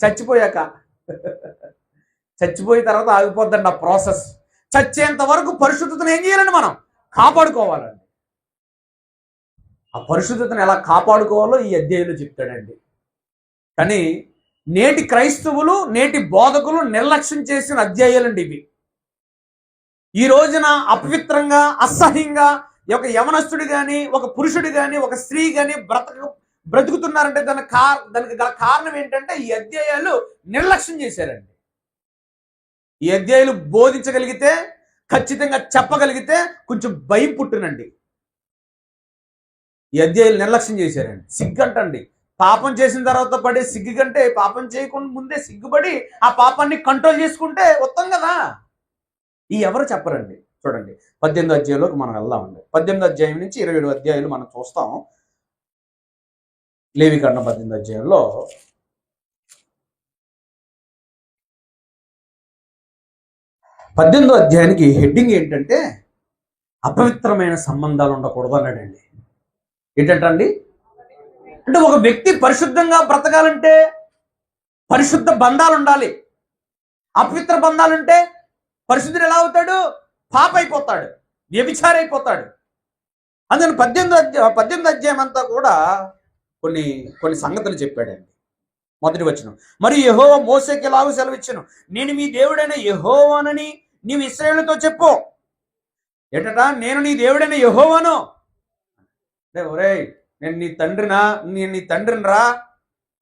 చచ్చిపోయాక. చచ్చిపోయిన తర్వాత ఆగిపోద్దండి ఆ ప్రాసెస్. చచ్చేంత వరకు పరిశుద్ధతను ఏం చేయాలండి? మనం కాపాడుకోవాలండి. ఆ పరిశుద్ధతను ఎలా కాపాడుకోవాలో ఈ అధ్యాయంలో చెప్తాడండి. కానీ నేటి క్రైస్తవులు, నేటి బోధకులు నిర్లక్ష్యం చేసిన అధ్యాయాలండి ఇవి. ఈ రోజున అపవిత్రంగా, అసహ్యంగా ఒక యవనస్తుడు కానీ, ఒక పురుషుడు కానీ, ఒక స్త్రీ కానీ బ్రతుకుతున్నారంటే దానికి గల కారణం ఏంటంటే ఈ అధ్యాయాలు నిర్లక్ష్యం చేశారండి. ఈ అధ్యాయాలు బోధించగలిగితే, ఖచ్చితంగా చెప్పగలిగితే కొంచెం భయం పుట్టునండి. ఈ అధ్యాయాలు నిర్లక్ష్యం చేశారండి. సిగ్గంటండి. పాపం చేసిన తర్వాత పడే సిగ్గు కంటే పాపం చేయకుండా ముందే సిగ్గుపడి ఆ పాపాన్ని కంట్రోల్ చేసుకుంటే ఉత్తమం కదా. ఈ ఎవరు చెప్పరండి. చూడండి 18వ అధ్యాయంలోకి మనం వెళ్దామండి. 18వ అధ్యాయం నుంచి 27 అధ్యాయాలు మనం చూస్తాం. లేవికాండం 18వ అధ్యాయంలో 18వ అధ్యాయానికి హెడ్డింగ్ ఏంటంటే అపవిత్రమైన సంబంధాలు ఉండకూడదు అన్నాడండి. ఏంటంటే అంటే ఒక వ్యక్తి పరిశుద్ధంగా బ్రతకాలంటే పరిశుద్ధ బంధాలు ఉండాలి. అపవిత్ర బంధాలుంటే పరిశుద్ధుడు ఎలా అవుతాడు? పాప అయిపోతాడు, వ్యభిచారి అయిపోతాడు. అందుకని 18వ అధ్యాయం అంతా కూడా కొన్ని సంగతులు చెప్పాడండి. మొదటి వచనం, మరి యెహోవా మోసేకి ఎలాగూ సెలవిచ్చెను, నేను మీ దేవుడైన యెహోవానని నీవు ఇశ్రాయేలుతో చెప్పు. ఏంటట? నేను నీ దేవుడైన యెహోవాను. ఒరేయ్, నేను నీ తండ్రిని రా,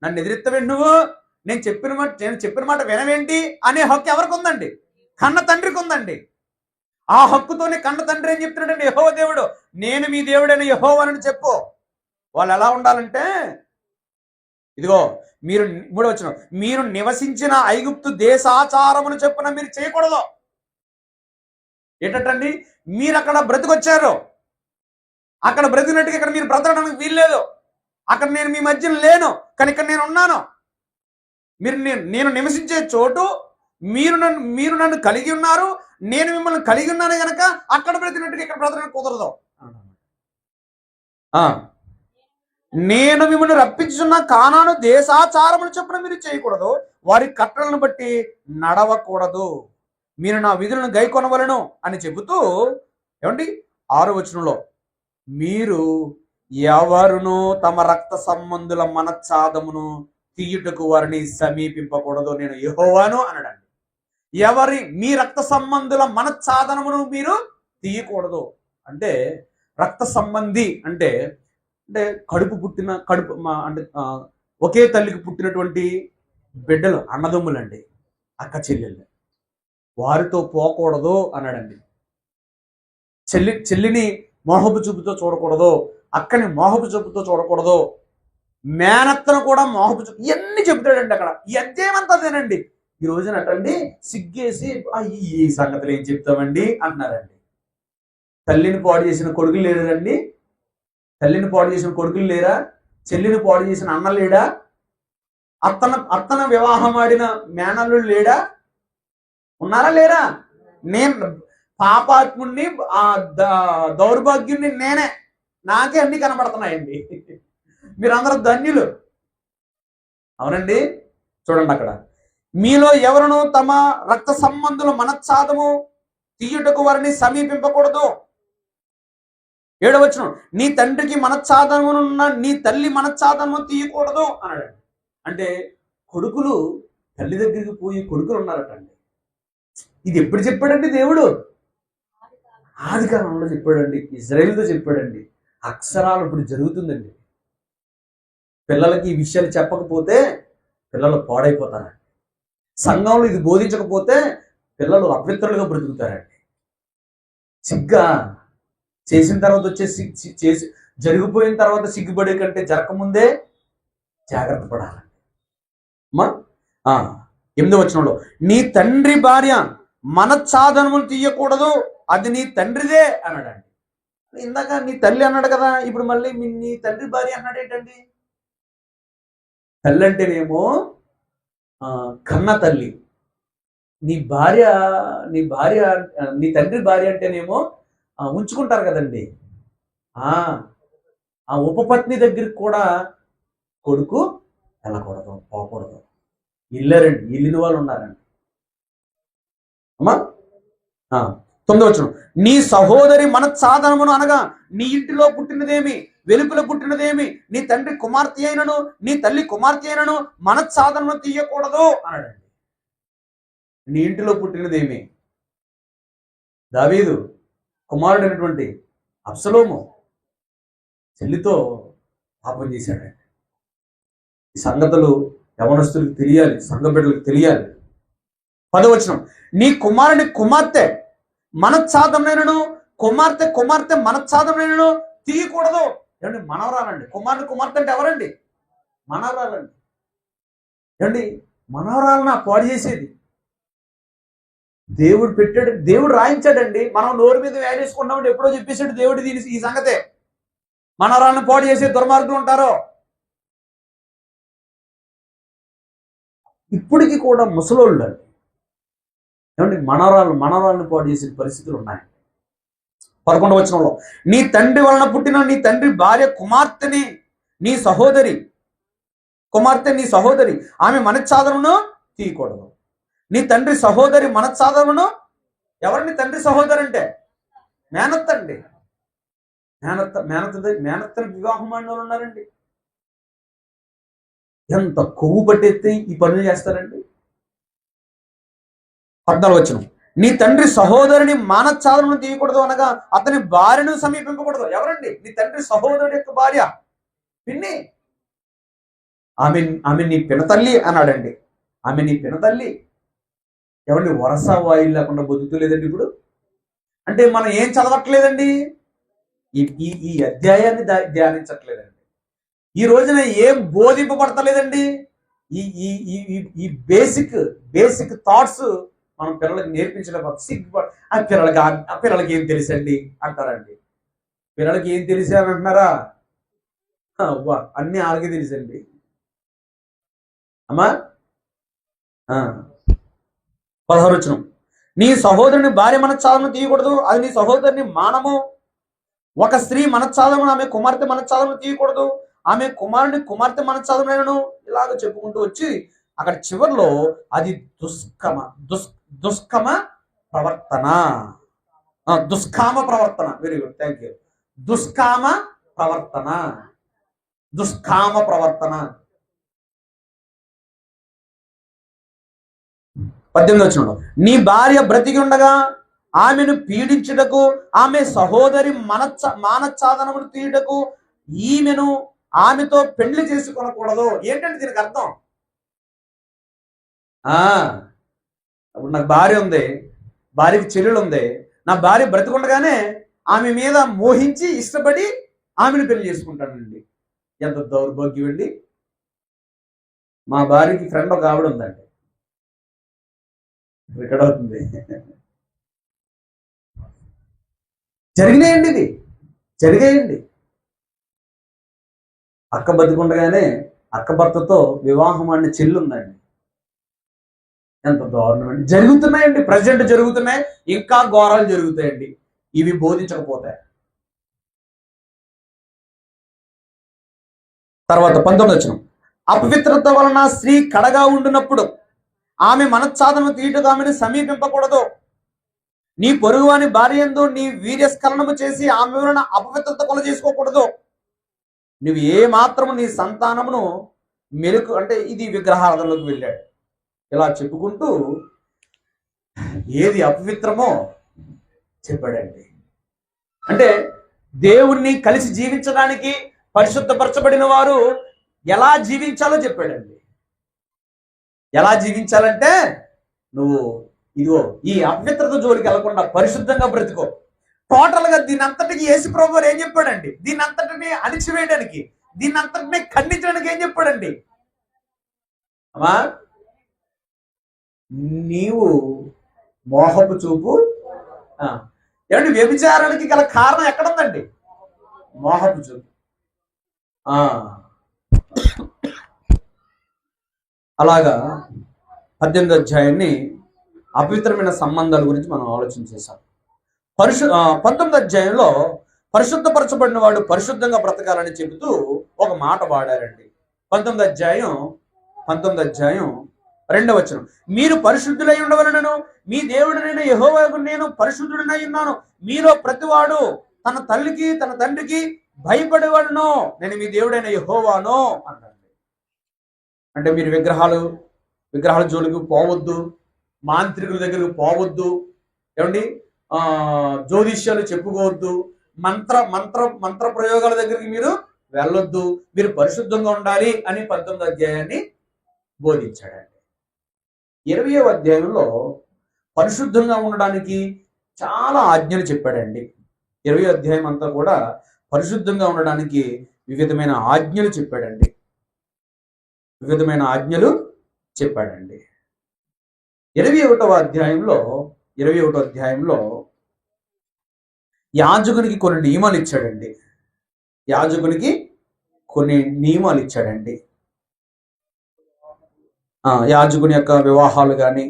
నన్ను ఎదిరిత్తవేంటి నువ్వు? నేను చెప్పిన మాట వినవేంటి అనే హక్కు ఎవరికి ఉందండి? కన్న తండ్రికి ఉందండి. ఆ హక్కుతోనే కన్న తండ్రి ఏం చెప్తున్నాడండి? యెహోవా దేవుడు, నేను మీ దేవుడైన యెహోవానని చెప్పు. వాళ్ళు ఎలా ఉండాలంటే, ఇదిగో మీరు 3వ వచనం, మీరు నివసించిన ఐగుప్తు దేశాచారమును చెప్పున మీరు చేయకూడదు. ఏంటండి? మీరు అక్కడ బ్రతికొచ్చారు, అక్కడ బ్రతికినట్టుగా ఇక్కడ మీరు బ్రతకడానికి వీల్లేదు. అక్కడ నేను మీ మధ్యన లేను, కానీ ఇక్కడ నేను ఉన్నాను. నేను నివసించే చోటు మీరు నన్ను కలిగి ఉన్నారు, నేను మిమ్మల్ని కలిగి ఉన్నాను కనుక అక్కడ బ్రతికినట్టుగా ఇక్కడ బ్రతకడానికి కుదరదు. నేను మిమ్మల్ని రప్పించున్న కానాను దేశాచారములు చొప్పున మీరు చేయకూడదు, వారి కట్టలను బట్టి నడవకూడదు, మీరు నా విధులను గైకొనవలను అని చెబుతూ, ఏమండి 6వ వచనంలో, మీరు ఎవరును తమ రక్త సంబంధుల మనచ్ఛాదమును తీయుటకు వారిని సమీపింపకూడదు, నేను యెహోవాను అన్నాడండి. మీ రక్త సంబంధుల మనచ్ఛాదనమును మీరు తీయకూడదు. అంటే రక్త సంబంధి అంటే ఒకే తల్లికి పుట్టినటువంటి బిడ్డలు, అన్నదమ్ములండి, అక్క చెల్లెళ్ళు, వారితో పోకూడదు అన్నాడండి. చెల్లిని మోహపు చూపుతో చూడకూడదు, అక్కని మోహపు చూపుతో చూడకూడదు, మేనత్తను కూడా మోహపు చూపు, ఇవన్నీ చెబుతాడండి అక్కడ. ఈ అధ్యాయం అంతా అదేనండి. ఈ రోజున అటండి సిగ్గేసి ఈ సంగతులు ఏం చెప్తామండి అంటున్నారండి. తల్లిని పాడు చేసిన కొడుకులు లేరండి? తల్లిని పాడు చేసిన కొడుకులు లేరా? చెల్లిని పాడు చేసిన అన్న లేడా? అత్తన వివాహం ఆడిన మేనల్లుడు లేడా? ఉన్నారా లేరా? నేను పాపాత్ముడిని, ఆ దౌర్భాగ్యుడిని నేనే, నాకే అన్ని కనబడుతున్నాయండి. మీరందరూ ధన్యులు. అవునండి. చూడండి అక్కడ, మీలో ఎవరును తమ రక్త సంబంధుల మనచ్ఛాదము తీయుటకు వారిని సమీపింపకూడదు. 7వ వచనం, నీ తండ్రికి మనచ్ఛాదమునున్న నీ తల్లి మనచ్ఛాదము తీయకూడదు అన్నాడు. అంటే కొడుకులు తల్లి దగ్గరికి పోయి కొడుకులు ఉన్నారటండి. ఇది ఎప్పుడు చెప్పాడండి దేవుడు? ఆదికాలంలో చెప్పాడండి, ఇజ్రాయేలుతో చెప్పాడండి. అక్షరాలు ఇప్పుడు జరుగుతుందండి. పిల్లలకి ఈ విషయాలు చెప్పకపోతే పిల్లలు పాడైపోతారండి. సంఘంలో ఇది బోధించకపోతే పిల్లలు అపవిత్రులుగా బ్రతుకుతారండి. సిగ్గా చేసిన తర్వాత చేసి జరిగిపోయిన తర్వాత సిగ్గుపడే కంటే జరగకముందే జాగ్రత్త పడాలండి. 8వ వచనంలో, నీ తండ్రి భార్య మనచ్ఛాదనములు తీయకూడదు, అది నీ తండ్రిదే అన్నాడండి. ఇందాక నీ తల్లి అన్నాడు కదా, ఇప్పుడు మళ్ళీ నీ తండ్రి భార్య అన్నాడు ఏంటండి? తల్లి అంటేనేమో కన్న తల్లి, నీ భార్య నీ భార్య నీ తండ్రి భార్య అంటేనేమో ఉంచుకుంటారు కదండి. ఆ ఆ ఉపపత్ని దగ్గరికి కూడా కొడుకు వెళ్ళకూడదు, పోకూడదు. ఇల్లారండి, ఇల్లిన వాళ్ళు ఉన్నారండి. అమ్మా 9వ నీ సహోదరి మనత్సాధనమును అనగా నీ ఇంటిలో పుట్టినదేమి, వెలుపుల పుట్టినదేమి, నీ తండ్రి కుమార్తె అయినను నీ తల్లి కుమార్తె అయినను మనత్సాధనను తీయకూడదు అన్నాడండి. నీ ఇంటిలో పుట్టినదేమి, దావీదు కుమారుడైనటువంటి అబ్షలోము చెల్లితో పాపం చేశాడండి. ఈ సంగతులు యవనస్తులకు తెలియాలి, సంఘ బిడ్డలకు తెలియాలి. 10వ నీ కుమారుని కుమార్తె మనత్సాధనైనను కుమార్తె కుమార్తె మనత్సాధనైనను తీయకూడదు. ఏమండి, మనవరాలండి. కుమారుని కుమార్తె అంటే ఎవరండి? మనవరాలండి. ఏమండి, మనవరాలను పాడు చేసేది దేవుడు పెట్టాడు, దేవుడు రాయించాడండి. మనం నోరు మీద వేలేసుకున్నామంటే ఎప్పుడో చెప్పేశాడు దేవుడు దీని ఈ సంగతే. మనవరాలను పాడు చేసే దుర్మార్గులు ఉంటారు. ఇప్పటికీ కూడా ముసలోళ్ళు ఏమండి మనవరాలను పాడు చేసే పరిస్థితులు ఉన్నాయి. 11వ నీ తండ్రి వలన పుట్టిన నీ తండ్రి భార్య కుమార్తెని నీ సహోదరి ఆమె మనత్సాధనను తీయకూడదు. నీ తండ్రి సహోదరి మనత్సాధనను, ఎవరిని తండ్రి సహోదరి అంటే? మేనత్త అండి. మేనత్తని వివాహం ఆడిన వాళ్ళు ఉన్నారండి. ఎంత కొవ్వు పట్టెత్తి ఈ పనులు చేస్తారండి. 14వ నీ తండ్రి సహోదరుని మానచ్ఛాదనను తీయకూడదు అనగా అతని భార్యను సమీపింపకూడదు. ఎవరండి? నీ తండ్రి సహోదరుడి యొక్క భార్య, పిన్ని. ఆమె నీ పినతల్లి అన్నాడండి. ఆమె నీ పినతల్లి. ఎవరిని వరస వాయిల్ లేకుండా బతుకులేదండి ఇప్పుడు. అంటే మనం ఏం చదవట్లేదండి, ఈ అధ్యాయాన్ని ధ్యానించట్లేదండి. ఈ రోజున ఏం బోధింపబడతలేదండి. ఈ బేసిక్ థాట్స్ మనం పిల్లలకి నేర్పించలేకపోతే సిగ్గుపడ. పిల్లలకి ఏం తెలుసండి అంటారండి. పిల్లలకి ఏం తెలిసా అని అంటున్నారా? అన్ని ఆళ్ళకి తెలుసండి. అమ్మా 16వ నీ సహోదరుని భార్య మనచ్ఛాదనను తీయకూడదు, అది నీ సహోదరుని మానము. ఒక స్త్రీ మనచ్ఛాదనను ఆమె కుమార్తె మనచ్ఛాదనను తీయకూడదు, ఆమె కుమారుని కుమార్తె మనచ్ఛాదనను. ఇలాగ చెప్పుకుంటూ వచ్చి అక్కడ చివరిలో అది దుష్కామ ప్రవర్తన. Very good, thank you. దుష్కామ ప్రవర్తన. 18వ నీ భార్య బ్రతికి ఉండగా ఆమెను పీడించుటకు, ఆమె సహోదరి మానచ్ఛాదనమును తీయుటకు ఆమెతో పెళ్లి చేసుకొనకూడదు. ఏంటంటే దీనికి అర్థం? ఇప్పుడు నాకు భార్య ఉంది, భార్యకి చెల్లెలు ఉంది. నా భార్య బ్రతికుండగానే ఆమె మీద మోహించి ఇష్టపడి ఆమెను పెళ్లి చేసుకుంటానండి. ఎంత దౌర్భాగ్యం అండి. మా భార్యకి ఫ్రెండ్ ఒక ఆవిడ ఉందండి, రికార్డ్ అవుతుంది. జరిగాయండి. అక్క బతికుండగానే అక్క భర్తతో వివాహం అనే చెల్లి ఉందండి. ఎంత దారుణం అండి. జరుగుతున్నాయండి, ప్రజెంట్ జరుగుతున్నాయి, ఇంకా ఘోరాలు జరుగుతాయండి ఇవి బోధించకపోతే. తర్వాత 19వ అపవిత్రత వలన స్త్రీ కడగా ఉండినప్పుడు ఆమె మనచ్ఛాదనను తీయటకు ఆమెను సమీపింపకూడదు. నీ పొరుగువాని భార్యందు నీ వీర్యస్ఖలనము చేసి ఆమె వలన అపవిత్రత కొల చేసుకోకూడదు. నువ్వు ఏ మాత్రము నీ సంతానమును మెరుకు అంటే ఇది విగ్రహారాధనలోకి వెళ్ళాడు. ఇలా చెప్పుకుంటూ ఏది అపవిత్రమో చెప్పాడండి. అంటే దేవుణ్ణి కలిసి జీవించడానికి పరిశుద్ధపరచబడిన వారు ఎలా జీవించాలో చెప్పాడండి. ఎలా జీవించాలంటే నువ్వు ఇదిగో ఈ అపవిత్రత జోలికి వెళ్లకుండా పరిశుద్ధంగా బ్రతుకో. టోటల్ గా దీని అంతటికి యేసు ప్రభు గారు ఏం చెప్పాడండి? దీని అంతటిని అణిచివేయడానికి, దీని అంతటిని ఖండించడానికి ఏం చెప్పాడండి? అమ్మా, నీవు మోహపు చూపు. ఏమంటే వ్యభిచారానికి గల కారణం ఎక్కడుందండి? మోహపు చూపు. అలాగా 18వ అధ్యాయాన్ని అపవిత్రమైన సంబంధాల గురించి మనం ఆలోచన చేశాం. 19వ అధ్యాయంలో పరిశుద్ధపరచబడిన వాడు పరిశుద్ధంగా బ్రతకాలని చెబుతూ ఒక మాట వాడారండి. 19వ అధ్యాయం 2వ వచనం, మీరు పరిశుద్ధులై ఉండవలెను, మీ దేవుడైన యెహోవాకు నేను పరిశుద్ధుడినై ఉన్నాను, మీలో ప్రతివాడు తన తల్లికి తన తండ్రికి భయపడేవాడును, నేను మీ దేవుడైన యెహోవాను అన్నాడు. అంటే మీరు విగ్రహాల జోలికి పోవద్దు, మాంత్రికుల దగ్గరికి పోవద్దు, ఏమండి జ్యోతిష్యాలు చెప్పుకోవద్దు, మంత్ర ప్రయోగాల దగ్గరికి మీరు వెళ్ళొద్దు, మీరు పరిశుద్ధంగా ఉండాలి అని 19వ అధ్యాయాన్ని బోధించాడండి. 20వ అధ్యాయంలో పరిశుద్ధంగా ఉండడానికి చాలా ఆజ్ఞలు చెప్పాడండి. 20వ అధ్యాయం అంతా కూడా పరిశుద్ధంగా ఉండడానికి వివిధమైన ఆజ్ఞలు చెప్పాడండి. 21వ అధ్యాయంలో యాజకునికి కొన్ని నియమాలు ఇచ్చాడండి. యాజకుని యొక్క వివాహాలు కానీ,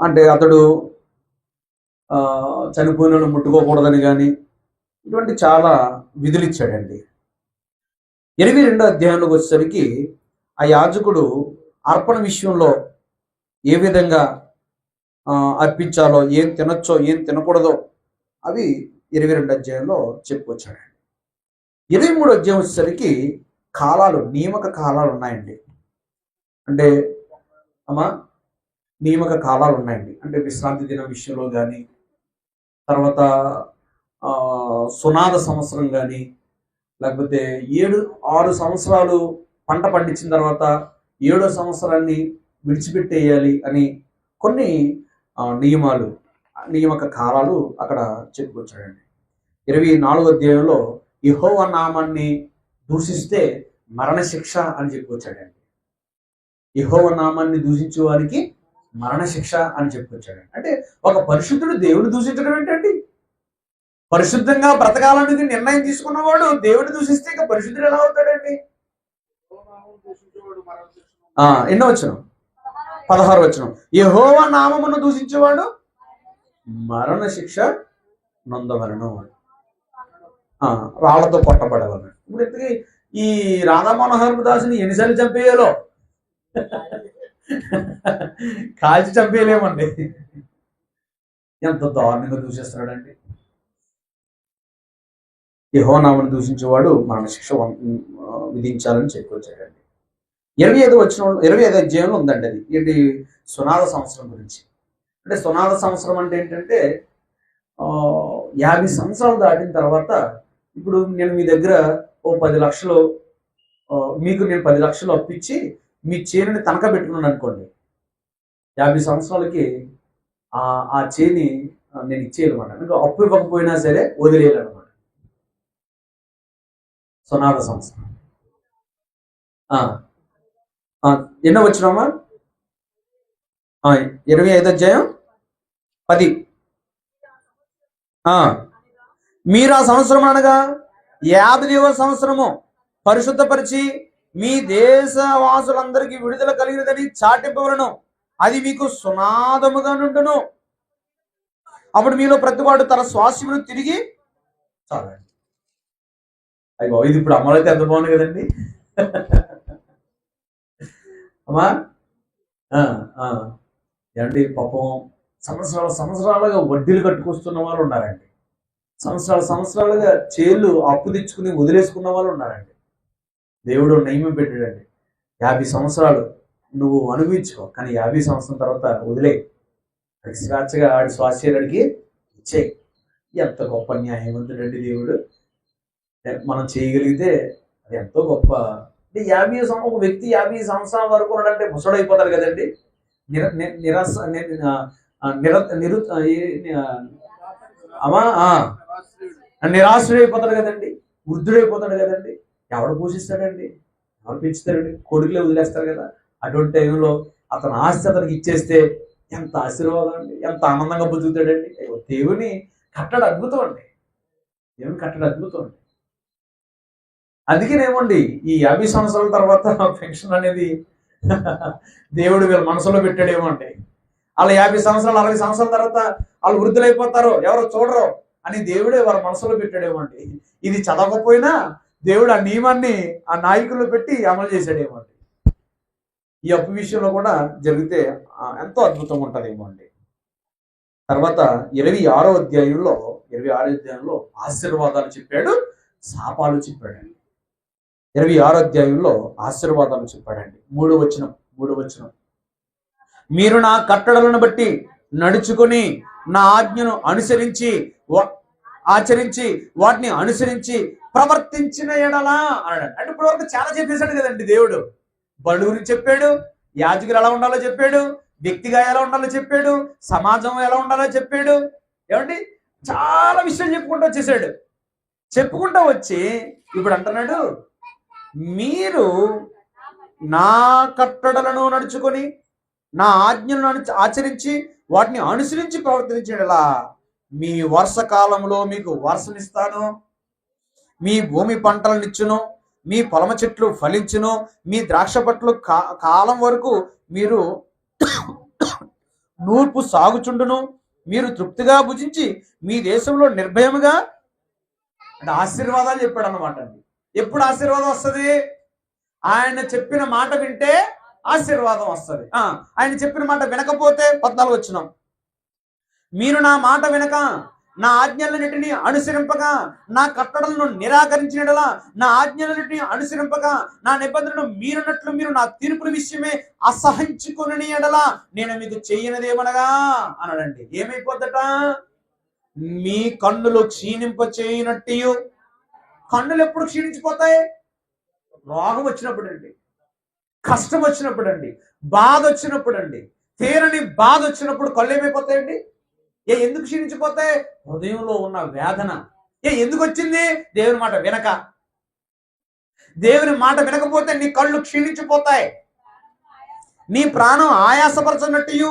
అంటే అతడు చనిపోయిన ముట్టుకోకూడదని కానీ, ఇటువంటి చాలా విధులు ఇచ్చాడండి. 22వ అధ్యాయంలోకి వచ్చేసరికి ఆ యాజకుడు అర్పణ విషయంలో ఏ విధంగా అర్పించాలో, ఏం తినొచ్చో ఏం తినకూడదో అవి 22వ అధ్యాయంలో చెప్పుకొచ్చాడండి. 23వ అధ్యాయం వచ్చేసరికి నియామక కాలాలు ఉన్నాయండి. అంటే నియామక కాలాలు ఉన్నాయండి. అంటే విశ్రాంతి దినం విషయంలో కానీ, తర్వాత సునాద సంవత్సరం కానీ, లేకపోతే 6 సంవత్సరాలు పంట పండించిన తర్వాత 7వ సంవత్సరాన్ని విడిచిపెట్టేయాలి అని కొన్ని నియామక కాలాలు అక్కడ చెప్పుకొచ్చాడండి. 24వ అధ్యాయంలో యెహోవా నామాన్ని దూషిస్తే మరణశిక్ష అని చెప్పుకొచ్చాడండి. యెహోవా నామాన్ని దూషించే వారికి మరణశిక్ష అని చెప్పుకొచ్చాడండి. అంటే ఒక పరిశుద్ధుడు దేవుని దూషించడం ఏంటండి? పరిశుద్ధంగా బ్రతకాలని నిర్ణయం తీసుకున్నవాడు దేవుని దూషిస్తే ఇక పరిశుద్ధుడు ఎలా అవుతాడండి? ఎన్నో వచనం? 16వ వచనం, యెహోవా నామమును దూషించేవాడు మరణ శిక్ష నొందవలెను, రాళ్లతో కొట్టబడవలెను. ఇప్పుడు ఇంతకీ ఈ రాధా మనోహర్ దాసుని ఎన్నిసార్లు చంపేయాలో? కాల్చి చంపేయలేమండి. ఎంత దారుణంగా దూషిస్తున్నాడండి. యెహోవా నామమును దూషించేవాడు మరణశిక్ష విధించాలని చెప్పుకొచ్చాడండి. 25వ అధ్యాయంలో ఉందండి. అది ఏంటి? సునాద సంవత్సరం గురించి. అంటే సునాద సంవత్సరం అంటే ఏంటంటే 50 సంవత్సరాలు దాటిన తర్వాత, ఇప్పుడు నేను మీ దగ్గర మీకు నేను 10 లక్షలు అప్పిచ్చి మీ చేనుని తనఖా పెట్టుకున్నాను అనుకోండి. 50 సంవత్సరాలకి ఆ చేని నేను ఇచ్చేయాలన్నమాట. ఇంకా అప్పు ఇవ్వకపోయినా సరే వదిలేయాలన్నమాట. సునాద సంవత్సరం. ఎన్నో వచ్చినామా? 25వ అధ్యాయం 10. మీరు ఆ సంవత్సరం అనగా 50వ సంవత్సరము పరిశుద్ధపరిచి మీ దేశ వాసులందరికీ విడుదల కలిగినదని చాటింపవలను, అది మీకు సునాదముగా నుండును. అప్పుడు మీలో ప్రతివాడు తన స్వాస్యమును తిరిగి చాలండి. అయ్యి బాబు, ఇది ఇప్పుడు అమలైతే ఎంత బాగుంది కదండి. అమ్మా ఏమండి, పాపం సంవత్సరాలుగా వడ్డీలు కట్టుకొస్తున్న వాళ్ళు ఉన్నారండి. సంవత్సరాలుగా చేళ్ళు అప్పు తెచ్చుకుని వదిలేసుకున్న వాళ్ళు ఉన్నారండి. దేవుడు నియమం పెట్టాడండి, 50 సంవత్సరాలు నువ్వు అనుభవించుకో, కానీ 50 సంవత్సరం తర్వాత వదిలే, స్వేచ్ఛగా ఆడి స్వాస్థ్యానికి ఇచ్చేయి. ఎంత గొప్ప న్యాయవంతుడండి దేవుడు. మనం చేయగలిగితే అది ఎంతో గొప్ప. అంటే ఒక వ్యక్తి 50 సంవత్సరాల వరకు ఉన్నాడంటే ముసడైపోతాడు కదండి. నిరాశ్రయపోతాడు కదండి, వృద్ధుడైపోతాడు కదండి. ఎవడు పోషిస్తాడండి? ఎవరు పెంచుతాడండి? కొడుకులే వదిలేస్తారు కదా. అటువంటి టైంలో అతను ఆస్తి అతనికి ఇచ్చేస్తే ఎంత ఆశీర్వాదం అండి, ఎంత ఆనందంగా బతుకుతాడండి. దేవుని కట్టడం అద్భుతం అండి. అందుకేనేమండి ఈ 50 సంవత్సరాల తర్వాత పెన్షన్ అనేది దేవుడు వీళ్ళ మనసులో పెట్టాడేమో అంటే వాళ్ళు 50 సంవత్సరాలు 60 సంవత్సరాల తర్వాత వాళ్ళు వృద్ధులైపోతారు, ఎవరో చూడరు అని దేవుడే వాళ్ళ మనసులో పెట్టాడేమో అండి. ఇది చదవకపోయినా దేవుడు ఆ నియమాన్ని ఆ నాయకుల్లో పెట్టి అమలు చేశాడేమో అండి. ఈ అప్పు విషయంలో కూడా జరిగితే ఎంతో అద్భుతంగా ఉంటుందేమో అండి. తర్వాత 26వ అధ్యాయంలో ఆశీర్వాదాలు చెప్పాడు, శాపాలు చెప్పాడండి. 26వ అధ్యాయంలో ఆశీర్వాదాలు చెప్పాడండి. 3వ వచనం, మీరు నా కట్టడలను బట్టి నడుచుకొని నా ఆజ్ఞను ఆచరించి వాటిని అనుసరించి ప్రవర్తించిన ఎడలా అన్నాడు. అంటే ఇప్పటి వరకు చాలా చెప్పేశాడు కదండి దేవుడు. బలు గురించి చెప్పాడు, యాజకులు ఎలా ఉండాలో చెప్పాడు, వ్యక్తిగా ఎలా ఉండాలో చెప్పాడు, సమాజం ఎలా ఉండాలో చెప్పాడు. ఏమండి చాలా విషయాలు చెప్పుకుంటూ వచ్చేసాడు. చెప్పుకుంటూ వచ్చి ఇప్పుడు అంటున్నాడు, మీరు నా కట్టడలను నడుచుకొని నా ఆజ్ఞలను ఆచరించి వాటిని అనుసరించి ప్రవర్తించేలా మీ వర్ష కాలంలో మీకు వర్షనిస్తాను, మీ భూమి పంటలనిచ్చును, మీ పొలమ చెట్లు ఫలించును, మీ ద్రాక్ష పట్లు కాలం వరకు మీరు నూర్పు సాగుచుండును, మీరు తృప్తిగా భుజించి మీ దేశంలో నిర్భయముగా అంటే ఆశీర్వాదాలు చెప్పాడు అన్నమాట అండి. ఎప్పుడు ఆశీర్వాదం వస్తుంది? ఆయన చెప్పిన మాట వింటే ఆశీర్వాదం వస్తుంది. ఆయన చెప్పిన మాట వినకపోతే 14 వచనం, మీరు నా మాట వినక నా ఆజ్ఞలన్నిటిని అనుసరింపగా నా కట్టడలను నిరాకరించినలా నా ఆజ్ఞలన్నిటిని అనుసరింపగా నా నిబంధనను మీరున్నట్లు మీరు నా తీర్పుల విషయమే అసహించుకుని ఎడలా నేను మీకు చెయ్యనదేమనగా అన్నాడండి. ఏమైపోద్దట? మీ కన్నులు క్షీణింప చేయనట్టు. కన్నులు ఎప్పుడు క్షీణించిపోతాయి? రోగం వచ్చినప్పుడు అండి, కష్టం వచ్చినప్పుడు అండి, బాధ వచ్చినప్పుడు అండి, తీరని బాధ వచ్చినప్పుడు కళ్ళు ఏమైపోతాయండి? ఎందుకు క్షీణించిపోతాయి? హృదయంలో ఉన్న వేదన. ఎందుకు వచ్చింది? దేవుని మాట వినక. దేవుని మాట వినకపోతే నీ కళ్ళు క్షీణించిపోతాయి, నీ ప్రాణం ఆయాసపరచనట్టు,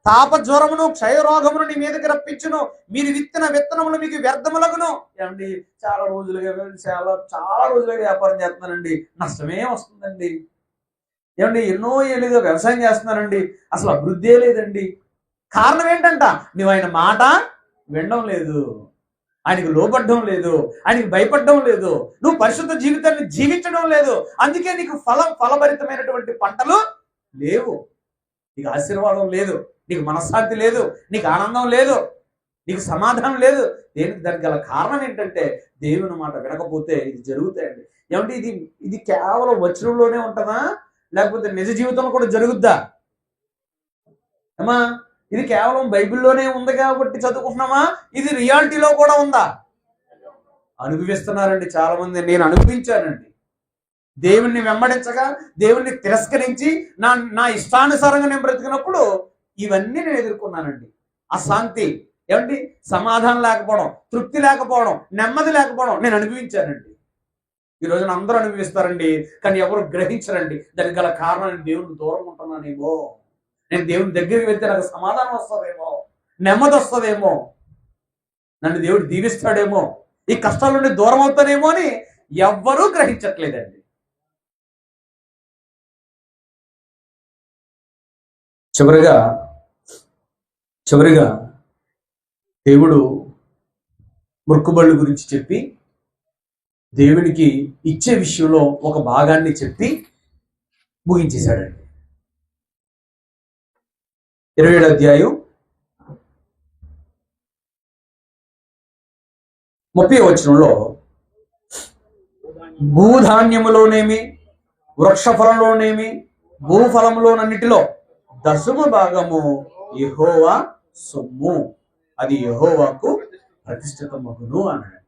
తాపజ్వరమును క్షయరోగమును నీ మీదకి రప్పించును, మీరు విత్తన విత్తనములు మీకు వ్యర్థములగును. ఏమండి చాలా రోజులుగా వ్యాపారం చేస్తున్నానండి, నష్టమే వస్తుందండి. ఏమండి ఎన్నో ఏళ్ళుగా వ్యవసాయం చేస్తున్నానండి, అసలు అభివృద్ధి లేదండి. కారణం ఏంటంట? నువ్వు ఆయన మాట వినడం లేదు, ఆయనకు లోబడ్డం లేదు, ఆయనకి భయపడడం లేదు, నువ్వు పరిశుద్ధ జీవితాన్ని జీవించడం లేదు. అందుకే నీకు ఫలభరితమైనటువంటి పంటలు లేవు, నీకు ఆశీర్వాదం లేదు, నీకు మనశ్శాంతి లేదు, నీకు ఆనందం లేదు, నీకు సమాధానం లేదు. దానికి గల కారణం ఏంటంటే దేవుని మాట వినకపోతే ఇది జరుగుతాయండి. ఏమంటే ఇది కేవలం వచనంలోనే ఉంటుందా, లేకపోతే నిజ జీవితంలో కూడా జరుగుద్దా? అమ్మా ఇది కేవలం బైబిల్లోనే ఉంది కాబట్టి చదువుకుంటున్నామా? ఇది రియాలిటీలో కూడా ఉందా? అనుభవిస్తున్నారండి చాలా మంది. నేను అనుభవించానండి. దేవుణ్ణి వెంబడించగా, దేవుణ్ణి తిరస్కరించి నా ఇష్టానుసారంగా నేను బ్రతికినప్పుడు ఇవన్నీ నేను ఎదుర్కొన్నానండి. అశాంతి, ఏమండి సమాధానం లేకపోవడం, తృప్తి లేకపోవడం, నెమ్మది లేకపోవడం నేను అనుభవించానండి. ఈ రోజున అందరూ అనుభవిస్తారండి, కానీ ఎవరు గ్రహించరండి. దానికి గల కారణం నేను దేవుని దూరం ఉంటున్నానేమో, నేను దేవుని దగ్గరికి వెళ్తే నాకు సమాధానం వస్తుందేమో, నెమ్మది వస్తుందేమో, నన్ను దేవుడు దీవిస్తాడేమో, ఈ కష్టాల నుండి దూరం అవుతానేమో అని ఎవ్వరూ గ్రహించట్లేదండి. చివరిగా దేవుడు మొక్కుబళ్ళు గురించి చెప్పి దేవునికి ఇచ్చే విషయంలో ఒక భాగాన్ని చెప్పి ముగించేశాడండి. 27వ అధ్యాయం 30వ వచనంలో భూధాన్యములోనేమి వృక్షఫలంలోనేమి భూఫలంలోనన్నిటిలో 10వ భాగము యెహోవా సొమ్ము, అది యెహోవాకు ప్రతిష్ఠితమగును అన్నాడు.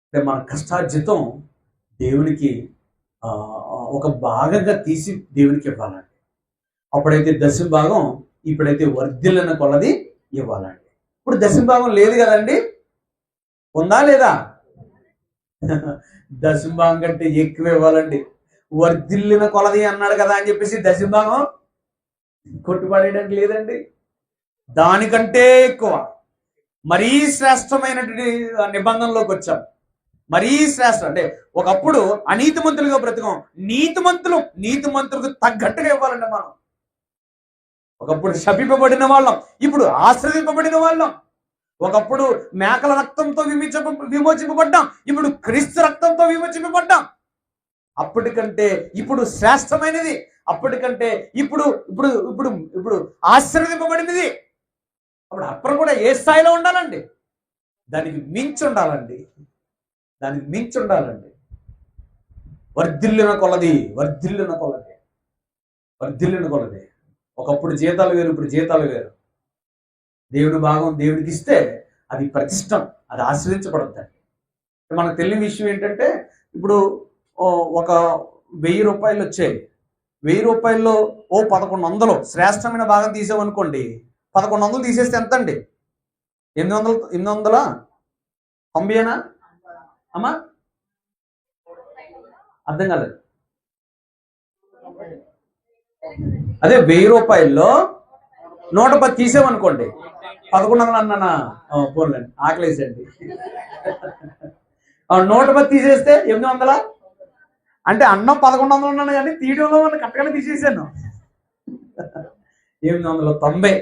అంటే మన కష్టార్జితం దేవునికి ఒక భాగంగా తీసి దేవునికి ఇవ్వాలండి. అప్పుడైతే 10వ భాగం, ఇప్పుడైతే వర్ధిల్లిన కొలది ఇవ్వాలండి. ఇప్పుడు 10వ భాగం లేదు కదండి, ఉందా లేదా? 10వ భాగం కంటే ఎక్కువ ఇవ్వాలండి. వర్ధిల్లిన కొలది అన్నాడు కదా అని చెప్పేసి 10వ భాగం కొట్టుపడేయడానికి లేదండి, దానికంటే ఎక్కువ మరీ శ్రేష్టమైనటువంటి నిబంధనలోకి వచ్చాం. మరీ శ్రేష్టం. అంటే ఒకప్పుడు అనీతిమంతులుగా బ్రతకం, నీతిమంతులకు తగ్గట్టుగా ఇవ్వాలండి మనం. ఒకప్పుడు శపింపబడిన వాళ్ళం, ఇప్పుడు ఆశ్రదింపబడిన వాళ్ళం. ఒకప్పుడు మేకల రక్తంతో విమోచింపబడ్డాం, ఇప్పుడు క్రీస్తు రక్తంతో విమోచింపబడ్డాం. అప్పటికంటే ఇప్పుడు శ్రేష్టమైనది, అప్పటికంటే ఇప్పుడు ఇప్పుడు ఇప్పుడు ఇప్పుడు ఆశీర్వదింపబడినది. అప్పుడు అప్పుడు కూడా ఏ స్థాయిలో ఉండాలండి? దానికి మించి ఉండాలండి, దానికి మించి ఉండాలండి. వర్ధిల్లిన కొలది, వర్ధిల్లిన కొలది, వర్ధిల్లిన కొలది. ఒకప్పుడు జీతాలు వేరు, ఇప్పుడు జీతాలు వేరు. దేవుడి భాగం దేవుడికి ఇస్తే అది ప్రతిష్టం, అది ఆశ్రయించబడద్దండి. మనకు తెలియని విషయం ఏంటంటే, ఇప్పుడు ఒక 1000 రూపాయలు వచ్చాయి, 1000 రూపాయల్లో 1100 శ్రేష్టమైన భాగం తీసామనుకోండి, 1100 తీసేస్తే ఎంత అండి? 800 890 అమ్మా? అర్థం కాలేదు. అదే 1000 రూపాయల్లో 110 తీసామనుకోండి, 1100 అన్నానా? పోన్లండి, ఆకలేసండి. 110 తీసేస్తే 800. అంటే అన్నం 1100 ఉన్నాను కానీ తీయడంలో వాళ్ళు కరెక్ట్గానే తీసేసాను. 890.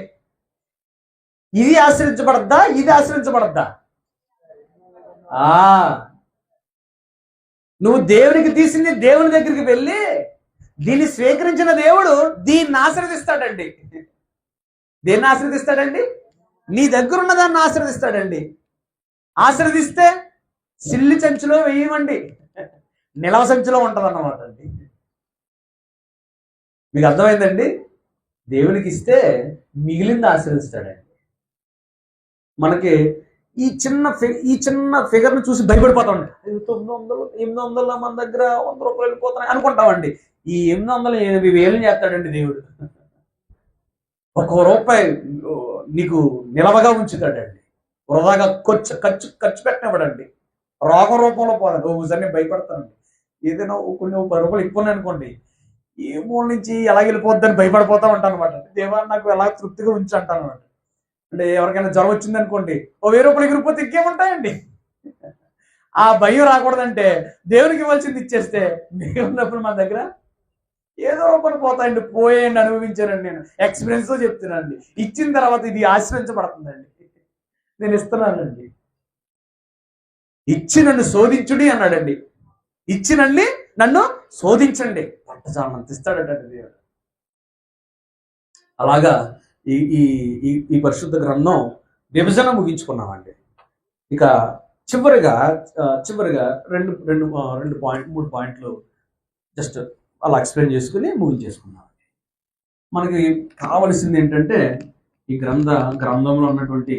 ఇది ఆశ్రయించబడద్దా? ఇది ఆశ్రయించబడద్దా? నువ్వు దేవునికి తీసింది దేవుని దగ్గరికి వెళ్ళి దీన్ని స్వీకరించిన దేవుడు దీన్ని ఆశీర్వదిస్తాడండి. దేన్ని ఆశీర్వదిస్తాడండి? నీ దగ్గర ఉన్న దాన్ని ఆశీర్వదిస్తాడండి. ఆశీర్వదిస్తే సిల్లి సంచిలో వేయమండి, నిలవ సంచిలో ఉంటుంది అన్నమాట అండి. మీకు అర్థమైందండి? దేవునికి ఇస్తే మిగిలింది ఆశీర్వదిస్తాడండి. మనకి ఈ చిన్న ఫిగర్ని చూసి భయపడిపోతామండి. 900 800 మన దగ్గర 100 రూపాయలు వెళ్ళిపోతున్నాయి అనుకుంటామండి. ఈ 880,000 చేస్తాడండి దేవుడు. 1 రూపాయి నీకు నిలవగా ఉంచుతాడండి, వృధాగా ఖర్చు పెట్టినవాడండి. రోగం రూపంలో పోదండి. ఒకసారి భయపడతానండి, ఏదైనా కొన్ని 10 రూపాయలు ఎక్కువ అనుకోండి, ఏ మూల నుంచి ఎలా వెళ్ళిపోద్దని భయపడిపోతా ఉంటాను అనమాట. దేవా నాకు ఎలా తృప్తిగా ఉంచి అంటాను అనమాట. అంటే ఎవరికైనా జ్వరం వచ్చింది అనుకోండి, 1000 రూపాయలు ఎగిరిపోతే ఇంకేముంటాయండి? ఆ భయం రాకూడదంటే దేవునికి ఇవ్వాల్సింది ఇచ్చేస్తే మిగిలినప్పుడు మన దగ్గర ఏదో రూపాయలు పోతాయండి. పోయేయండి, అనుభవించానండి. నేను ఎక్స్పీరియన్స్తో చెప్తున్నానండి. ఇచ్చిన తర్వాత ఇది ఆశ్రయించబడుతుందండి. నేను ఇస్తున్నానండి. ఇచ్చి నన్ను శోధించుడి అన్నాడండి. ఇచ్చినండి నన్ను శోధించండి, పట్టజాలంత ఇస్తాడటండి దేవుడు. అలాగా ఈ ఈ ఈ పరిశుద్ధ గ్రంథం విభజన ముగించుకున్నామండి. ఇక చివరిగా రెండు మూడు పాయింట్లు జస్ట్ అలా ఎక్స్ప్లెయిన్ చేసుకుని ముగించేసుకున్నాం. మనకి కావలసింది ఏంటంటే ఈ గ్రంథంలో ఉన్నటువంటి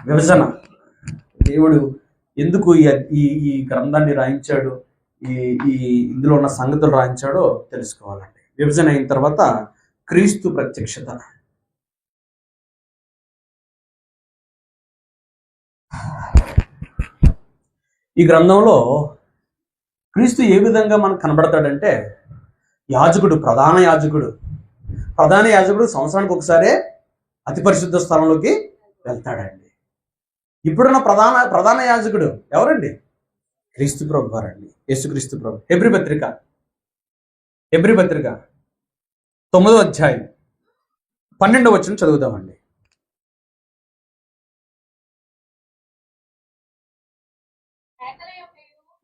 విభజన, దేవుడు ఎందుకు ఈ గ్రంథాన్ని రాయించాడు, ఈ ఇందులో ఉన్న సంగతులు రాయించాడో తెలుసుకోవాలండి. విభజన అయిన తర్వాత క్రీస్తు ప్రత్యక్షత. ఈ గ్రంథంలో క్రీస్తు ఏ విధంగా మనకు కనబడతాడంటే, ప్రధాన యాజకుడు సంవత్సరానికి ఒకసారే అతి పరిశుద్ధ స్థలంలోకి వెళ్తాడండి. ఇప్పుడున్న ప్రధాన యాజకుడు ఎవరండి? క్రీస్తు ప్రభు వారండి, యేసుక్రీస్తు ప్రభు. హెబ్రీ పత్రిక 9వ అధ్యాయం 12వ వచనం చదువుదామండి.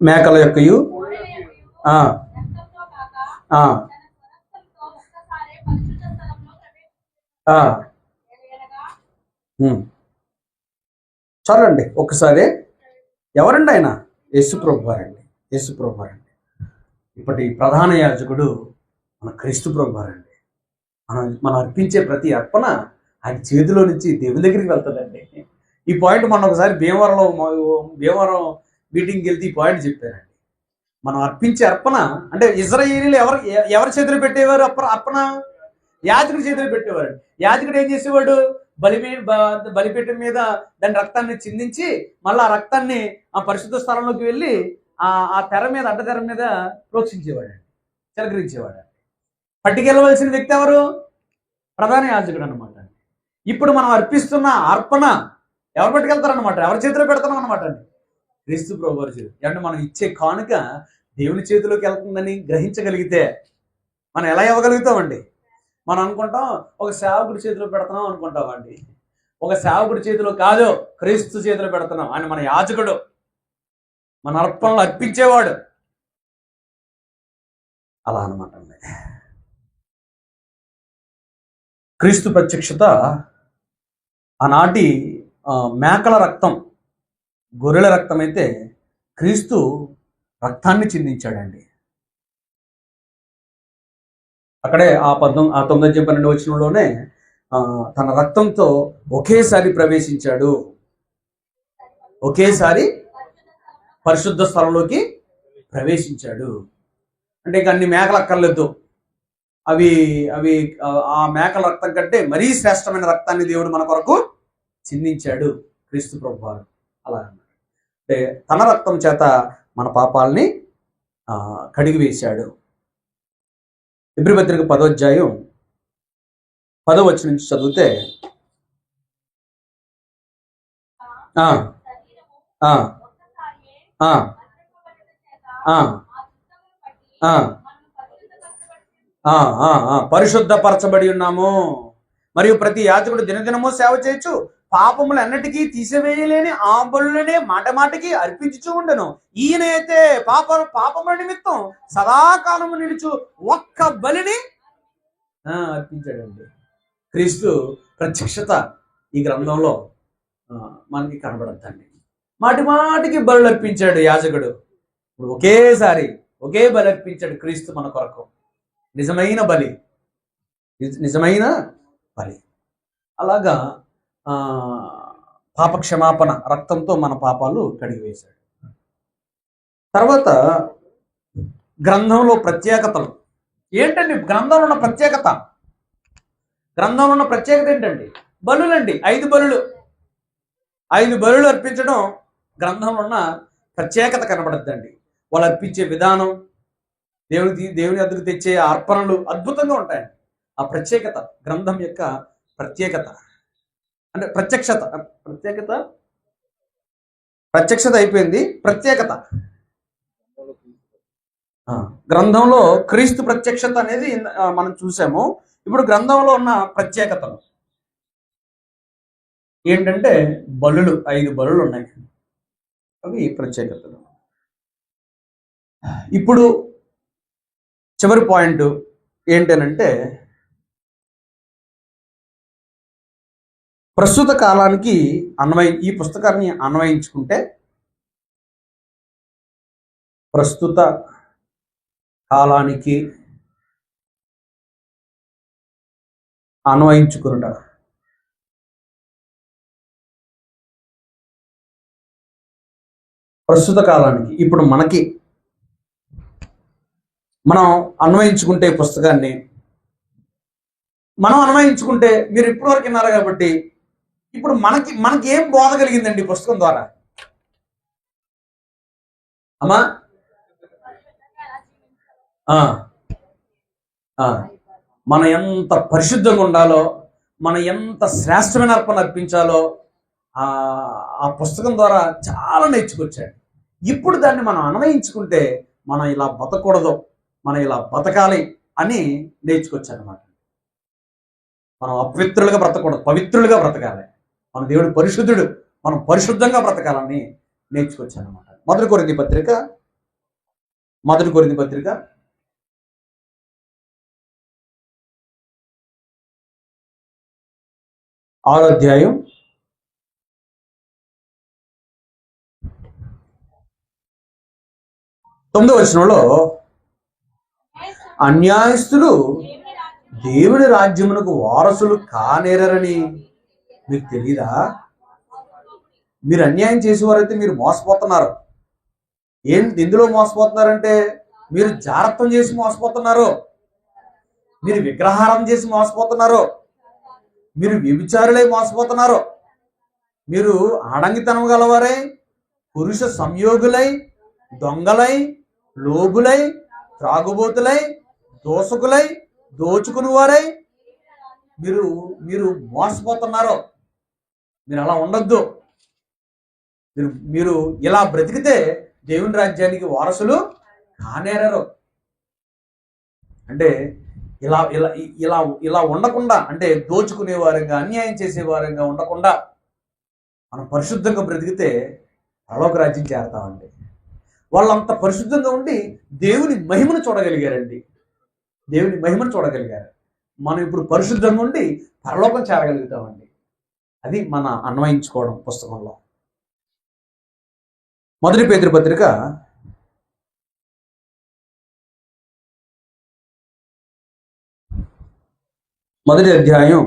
మేకల యొక్కయు చాలండి ఒక్కసారి. ఎవరండి ఆయన? యేసుప్రభు వారండి. ఇప్పటి ప్రధాన యాజకుడు మన క్రీస్తు ప్రభు వారండి. మనం అర్పించే ప్రతి అర్పణ ఆయన చేతిలో నుంచి దేవుని దగ్గరికి వెళ్తుందండి. ఈ పాయింట్ మొన్న ఒకసారి భీమవరం మీటింగ్కి వెళ్తే ఈ పాయింట్ చెప్పారండి. మనం అర్పించే అర్పణ అంటే ఇజ్రాయేలీలు ఎవరి చేతులు పెట్టేవారు? అర్పణ యాజకుడి చేతులు పెట్టేవారండి. యాజకుడు ఏం చేసేవాడు? బలిపీఠం మీద దాని రక్తాన్ని చిందించి మళ్ళీ ఆ రక్తాన్ని ఆ పరిశుద్ధ స్థలంలోకి వెళ్ళి ఆ తెర మీద, అడ్డతెర మీద ప్రోక్షించేవాడండి, చిలకరించేవాడు. పట్టుకెళ్ళవలసిన వ్యక్తి ఎవరు? ప్రధాన యాజకుడు అనమాట. ఇప్పుడు మనం అర్పిస్తున్న అర్పణ ఎవరు పట్టుకెళ్తారనమాట? ఎవరి చేతిలో పెడతాం అనమాట అండి? క్రీస్తు ప్రభు వారి చేతి. అంటే మనం ఇచ్చే కానుక దేవుని చేతిలోకి వెళ్తుందని గ్రహించగలిగితే మనం ఎలా ఇవ్వగలుగుతామండి? మనం అనుకుంటాం ఒక సేవకుడి చేతిలో పెడుతున్నాం అనుకుంటామండి. ఒక సేవకుడి చేతిలో కాదు, క్రీస్తు చేతిలో పెడుతున్నాం. ఆయన మన యాజకుడు, మన అర్పణలు అర్పించేవాడు. అలా అనమాట అండి. క్రీస్తు ప్రత్యక్షత ఆనాటి మేకల రక్తం, గొర్రెల రక్తం అయితే క్రీస్తు రక్తాన్ని చిందించాడండి. అక్కడే ఆ 9-12 వచనంలోనే తన రక్తంతో ఒకేసారి ప్రవేశించాడు, ఒకేసారి పరిశుద్ధ స్థలంలోకి ప్రవేశించాడు. అంటే ఇక అన్ని మేకలు అక్కర్లేదు. అవి అవి ఆ మేకల రక్తం కంటే మరీ శ్రేష్టమైన రక్తాన్ని దేవుడు మన కొరకు చిందించాడు క్రీస్తు ప్రభు వారు. అలా అంటే తన రక్తం చేత మన పాపాలని కడిగి వేశాడు. హెబ్రీ పత్రిక 10వ అధ్యాయం 10వ వచనం నుంచి చదివితే పరిశుద్ధపరచబడి ఉన్నాము, మరియు ప్రతి యాజకుడు దినదినము సేవ చేయొచ్చు, పాపములు అన్నిటికీ తీసివేయలేని ఆ బలులనే మాటమాటికి అర్పించుచూ ఉండను. ఈయన అయితే పాపముల నిమిత్తం సదాకాలము నిలుచు ఒక్క బలిని అర్పించాడండి. క్రీస్తు ప్రత్యక్షత ఈ గ్రంథంలో మనకి కనబడద్దండి. మాటి మాటికి బలు అర్పించాడు యాజకుడు. ఇప్పుడు ఒకేసారి ఒకే బలి అర్పించాడు క్రీస్తు మన కొరకు. నిజమైన బలి, నిజమైన బలి. అలాగా పాప క్షమాపణ రక్తంతో మన పాపాలు కడిగివేశాడు. తర్వాత గ్రంథంలో ప్రత్యేకతలు ఏంటండి? గ్రంథంలో ఉన్న ప్రత్యేకత, గ్రంథంలో ఉన్న ప్రత్యేకత ఏంటండి? బలులండి. 5 బలులు, 5 బలులు అర్పించడం గ్రంథంలో ఉన్న ప్రత్యేకత కనబడద్దండి. వాళ్ళు అర్పించే విధానం, దేవుని ఎదురు తెచ్చే అర్పణలు అద్భుతంగా ఉంటాయండి. ఆ ప్రత్యేకత గ్రంథం యొక్క ప్రత్యేకత. అంటే ప్రత్యక్షత అయిపోయింది, ప్రత్యేకత. గ్రంథంలో క్రీస్తు ప్రత్యక్షత అనేది మనం చూసాము. ఇప్పుడు గ్రంథంలో ఉన్న ప్రత్యేకతలు ఏంటంటే బలులు, 5 బలులు ఉన్నాయి. అవి ప్రత్యేకతలు. ఇప్పుడు చివరి పాయింట్ ఏంటనంటే, ప్రస్తుత కాలానికి ఈ పుస్తకాన్ని అన్వయించుకుంటే, ప్రస్తుత కాలానికి అన్వయించుకునుట, ప్రస్తుత కాలానికి ఇప్పుడు మనం అన్వయించుకుంటే పుస్తకాన్ని మనం అన్వయించుకుంటే, మీరు ఇప్పటివరకు విన్నారు కాబట్టి ఇప్పుడు మనకి ఏం బోధ కలిగిందండి పుస్తకం ద్వారా? అమ్మా మనం ఎంత పరిశుద్ధంగా ఉండాలో, మనం ఎంత శ్రేష్టమైన అర్పణ అర్పించాలో ఆ పుస్తకం ద్వారా చాలా నేర్చుకొచ్చాడు. ఇప్పుడు దాన్ని మనం అన్వయించుకుంటే మనం ఇలా బతకూడదు, మనం ఇలా బతకాలి అని నేర్చుకొచ్చారనమాట. మనం అపవిత్రులుగా బ్రతకూడదు, పవిత్రులుగా బ్రతకాలి. మన దేవుడు పరిశుద్ధుడు, మనం పరిశుద్ధంగా బ్రతకాలని నేర్చుకొచ్చారనమాట. మొదటి కొరింథీ పత్రిక 6వ అధ్యాయం 9వ వచనంలో, అన్యాయస్తులు దేవుని రాజ్యమునకు వారసులు కానేరని మీకు తెలీదా? మీరు అన్యాయం చేసేవారైతే మీరు మోసపోతున్నారు. ఎందులో మోసపోతున్నారంటే, మీరు జాగ్రత్తం చేసి మోసపోతున్నారు, మీరు విగ్రహారం చేసి మోసపోతున్నారు, మీరు వ్యభిచారులై మోసపోతున్నారు, మీరు ఆడంగితనం గలవారై, పురుష సంయోగులై, దొంగలై, లోబులై, త్రాగుబోతులై, దోషకులై, దోచుకుని వారై మీరు మోసపోతున్నారు. మీరు అలా ఉండొద్దు. మీరు మీరు ఇలా బ్రతికితే దేవుని రాజ్యానికి వారసులు కానేరరు. అంటే ఇలా ఇలా ఇలా ఇలా ఉండకుండా, అంటే దోచుకునే వారంగా, అన్యాయం చేసే వారంగా ఉండకుండా మనం పరిశుద్ధంగా బ్రతికితే పరలోక రాజ్యం చేరతామండి. వాళ్ళంత పరిశుద్ధంగా ఉండి దేవుని మహిమను చూడగలిగారండి. దేవుని మహిమను చూడగలిగారు. మనం ఇప్పుడు పరిశుద్ధంగా ఉండి పరలోకం చేరగలుగుతామండి. అది మన అన్వయించుకోవడం పుస్తకంలో. మొదటి పేతురు పత్రిక 1వ అధ్యాయం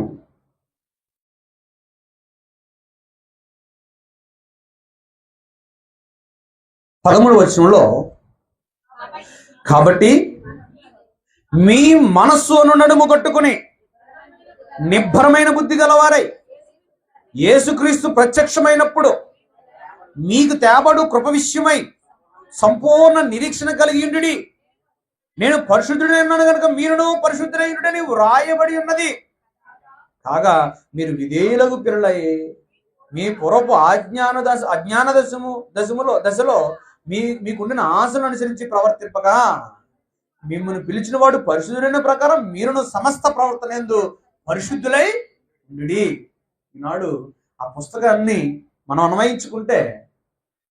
13వ వచనంలో, కాబట్టి మీ మనస్సును నడుము కట్టుకుని నిబ్బరమైన బుద్ధి గలవారై యేసుక్రీస్తు ప్రత్యక్షమైనప్పుడు మీకు తేబడు కృప విషయమై సంపూర్ణ నిరీక్షణ కలిగి ఉండుడి. నేను పరిశుద్ధుడై ఉన్నాను కనుక మీరును పరిశుద్ధులై ఉండుడని వ్రాయబడి ఉన్నది. కాగా మీరు విధేయులకు పిల్లలై మీ పూర్వపు అజ్ఞాన దశలో మీకుండిన ఆశను అనుసరించి ప్రవర్తింపగా మిమ్మల్ని పిలిచిన వాడు పరిశుద్ధుడైన ప్రకారం మీరును సమస్త ప్రవర్తన యందు పరిశుద్ధులై ఉండుడి. ఈనాడు ఆ పుస్తకాన్ని మనం అన్వయించుకుంటే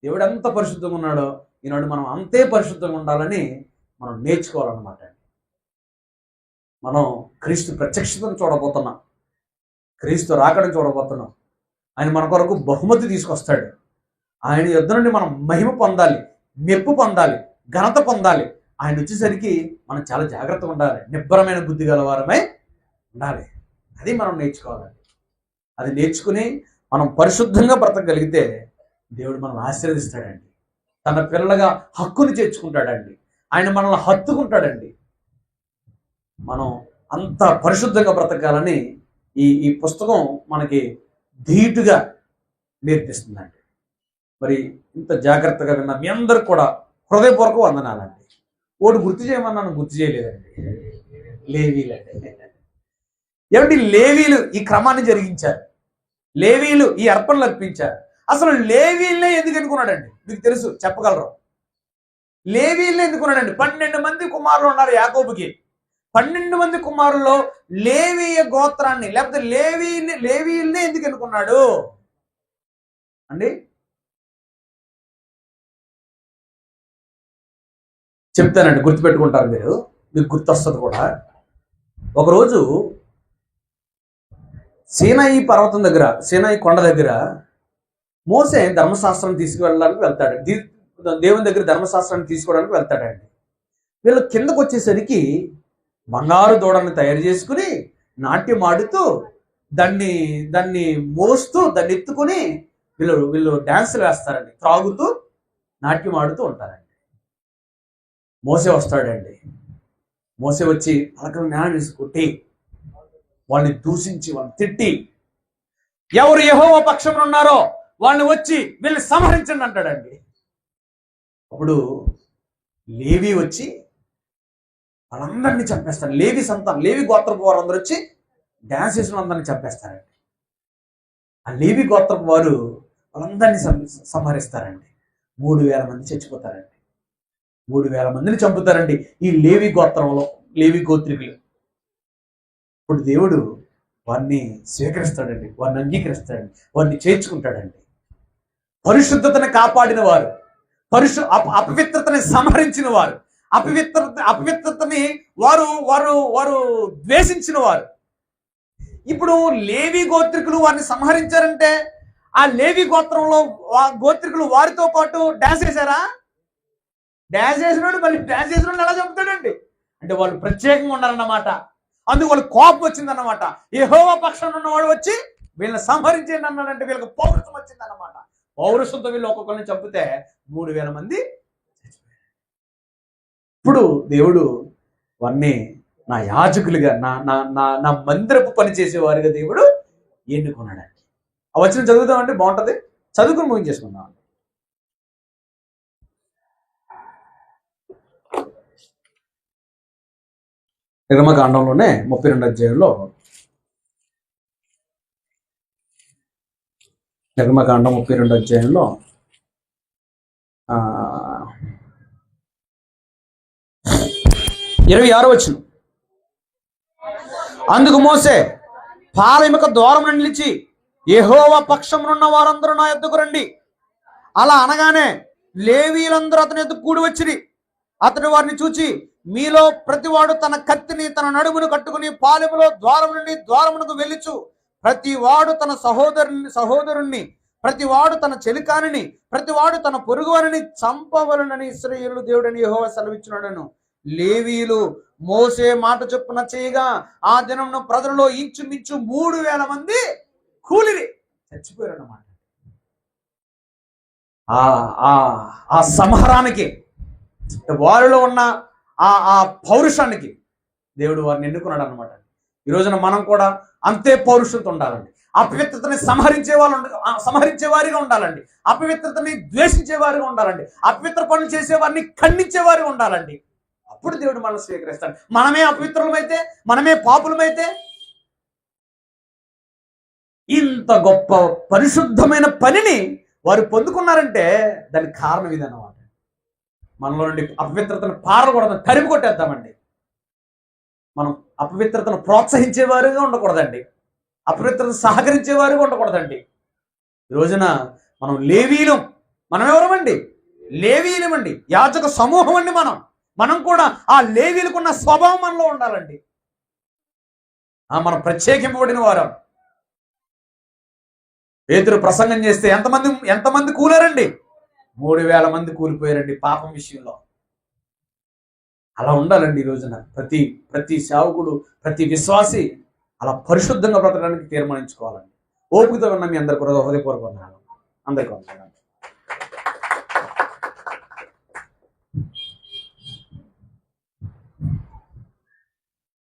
దేవుడు ఎంత పరిశుద్ధంగా ఉన్నాడో ఈనాడు మనం అంతే పరిశుద్ధంగా ఉండాలని మనం నేర్చుకోవాలన్నమాట. మనం క్రీస్తు ప్రత్యక్షతను చూడబోతున్నాం, క్రీస్తు రాకడని చూడబోతున్నాం. ఆయన మన కొరకు బహుమతి తీసుకొస్తాడు. ఆయన యుద్ధ నుండి మనం మహిమ పొందాలి, మెప్పు పొందాలి, ఘనత పొందాలి. ఆయన వచ్చేసరికి మనం చాలా జాగ్రత్తగా ఉండాలి, నిబ్బరమైన బుద్ధి గలవారమై ఉండాలి. అది మనం నేర్చుకోవాలండి. అది నేర్చుకుని మనం పరిశుద్ధంగా బ్రతకగలిగితే దేవుడు మనల్ని ఆశీర్వదిస్తాడండి. తన పిల్లలుగా హక్కుని చేర్చుకుంటాడండి. ఆయన మనల్ని హత్తుకుంటాడండి. మనం అంత పరిశుద్ధంగా బ్రతకాలని ఈ పుస్తకం మనకి ధీటుగా నేర్పిస్తుందండి. మరి ఇంత జాగ్రత్తగా విన్న మీ అందరికి కూడా హృదయపూర్వక వందనాలండి. ఓటు గుర్తు చేయమన్నాను, గుర్తు చేయలేదండి. లేవీలండి. ఏమిటి లేవీలు ఈ క్రమాన్ని జరిగించారు, లేవీలు ఈ అర్పణలు అర్పించారు. అసలు లేవీలనే ఎందుకు ఎన్నుకున్నాడండి? మీకు తెలుసు, చెప్పగలరు. లేవీలనే ఎందుకున్నాడండి? 12 మంది కుమారులు ఉన్నారు యాకోబుకి. 12 మంది కుమారుల్లో లేవీయ గోత్రాన్ని లేకపోతే లేవీలనే ఎందుకు ఎన్నుకున్నాడు అండి? చెప్తానండి, గుర్తుపెట్టుకుంటారు మీరు, మీకు గుర్తొస్తుంది కూడా. ఒకరోజు సీనాయి పర్వతం దగ్గర, సీనాయి కొండ దగ్గర మోసే ధర్మశాస్త్రం తీసుకువెళ్ళడానికి వెళ్తాడు. దేవుని దగ్గర ధర్మశాస్త్రాన్ని తీసుకోవడానికి వెళ్తాడండి. వీళ్ళు కిందకు వచ్చేసరికి బంగారు దూడని తయారు చేసుకుని నాట్యం ఆడుతూ దాన్ని మోస్తూ దాన్ని ఎత్తుకుని వీళ్ళు డ్యాన్సులు వేస్తారండి, త్రాగుతూ నాట్యం ఆడుతూ ఉంటారండి. మోసే వస్తాడండి. మోసే వచ్చి పలకలు నేల వేసుకుంటే వాళ్ళని దూషించి వాళ్ళని తిట్టి, ఎవరు యెహోవా పక్షంలో ఉన్నారో వాళ్ళని వచ్చి వీళ్ళని సంహరించండి అంటాడండి. అప్పుడు లేవి వచ్చి వాళ్ళందరినీ చంపేస్తారు. లేవి సంతానం, లేవి గోత్రపు వారు అందరూ వచ్చి డ్యాన్స్ చేసిన అందరినీ చంపేస్తారండి. ఆ లేవి గోత్రపు వారు వాళ్ళందరినీ సంహరిస్తారండి. 3000 మంది చచ్చిపోతారండి. 3000 మందిని చంపుతారండి ఈ లేవి గోత్రంలో, లేవి గోత్రికులు. ఇప్పుడు దేవుడు వారిని స్వీకరిస్తాడండి, వారిని అంగీకరిస్తాడండి, వారిని చేర్చుకుంటాడండి. పరిశుద్ధతను కాపాడిన వారు, అపవిత్రతని సంహరించిన వారు, అపవిత్రతని వారు వారు వారు ద్వేషించిన వారు. ఇప్పుడు లేవి గోత్రికులు వారిని సంహరించారంటే ఆ లేవి గోత్రంలో గోత్రికులు వారితో పాటు డాన్స్ చేశారా? డాన్స్ చేసినోడు మళ్ళీ డాన్స్ చేసినోడు ఎలా చెప్తాడండి? అంటే వాళ్ళు ప్రత్యేకంగా ఉన్నారన్నమాట. అందుకు వాళ్ళు కోపం వచ్చిందన్నమాట. యెహోవా పక్షంలో ఉన్నవాడు వచ్చి వీళ్ళని సంహరించండి అన్నాడంటే వీళ్ళకి పౌరుషం వచ్చిందన్నమాట. పౌరుషంతో వీళ్ళు ఒక్కొక్కరిని చంపితే 3000 మంది చచ్చిపోయారు. ఇప్పుడు దేవుడు వారిని నా యాజకులుగా, నా మందిరపు పని చేసేవారిగా దేవుడు ఎన్నుకున్నాడండి. ఆ వచనం చదువుతామంటే బాగుంటది, చదువుకుని ముగించేసుకుందాం. నిర్గమకాండంలోనే 32వ అధ్యాయంలో, నిర్గమకాండం 32వ అధ్యాయంలో 26వ వచనం. అందుకు మోసే పాలెముక ద్వారం నిలిచి, యెహోవా పక్షమునున్న వారందరూ నా యొద్దకు రండి. అలా అనగానే లేవీయులందరూ అతని యొద్దకు కూడి వచ్చిరి. అతడు వారిని చూచి, మీలో ప్రతివాడు తన కత్తిని తన నడుమును కట్టుకుని పాలెములో ద్వారం నుండి ద్వారమునకు వెళ్ళిచు, ప్రతివాడు తన సహోదరుణ్ణి, ప్రతివాడు తన చెలికానిని, ప్రతివాడు తన పొరుగువారిని చంపవలనని ఇశ్రాయేలు దేవుడని యెహోవా సెలవిచ్చున్నాడను. లేవీయులు మోసే మాట చొప్పున చేయగా ఆ దినంలో ప్రజలలో ఇంచుమించు 3000 మంది కూలిరి, చచ్చిపోయారు అన్నమాట. ఆ సంహారానికి, వారిలో ఉన్న ఆ పౌరుషానికి దేవుడు వారిని ఎన్నుకున్నాడు అన్నమాట. ఈ రోజున మనం కూడా అంతే పౌరుషంతో ఉండాలండి. అపవిత్రతని సంహరించే వారిగా ఉండాలండి. అపవిత్రతని ద్వేషించే వారిగా ఉండాలండి. అపవిత్ర పనులు చేసే వారిని ఖండించే వారిగా ఉండాలండి. అప్పుడు దేవుడు మనల్ని స్వీకరిస్తాడు. మనమే అపవిత్రులమైతే, మనమే పాపులమైతే, ఇంత గొప్ప పరిశుద్ధమైన పనిని వారు పొందుకున్నారంటే దానికి కారణం ఇదన్నమాట. మనలో నుండి అపవిత్రతను పారకూడదు, తరిమి కొట్టేద్దామండి. మనం అపవిత్రతను ప్రోత్సహించేవారుగా ఉండకూడదండి. అపవిత్రతను సహకరించేవారుగా ఉండకూడదండి. ఈ రోజున మనం లేవీలం. మనం ఎవరమండి? లేవీలమండి, యాజక సమూహం అండి. మనం కూడా ఆ లేవీలకున్న స్వభావం మనలో ఉండాలండి. మనం ప్రత్యేకింపబడిన వారం. పేతురు ప్రసంగం చేస్తే ఎంతమంది కూలారండి? 3000 మంది కూలిపోయారండి పాపం విషయంలో. అలా ఉండాలండి. ఈ రోజున ప్రతి సేవకుడు, ప్రతి విశ్వాసి అలా పరిశుద్ధంగా బ్రతకడానికి తీర్మానించుకోవాలండి. ఓపికతో ఉన్న మీ అందరికీ హృదయపూర్వక వందనాలు. అందరికీ వందనాలు.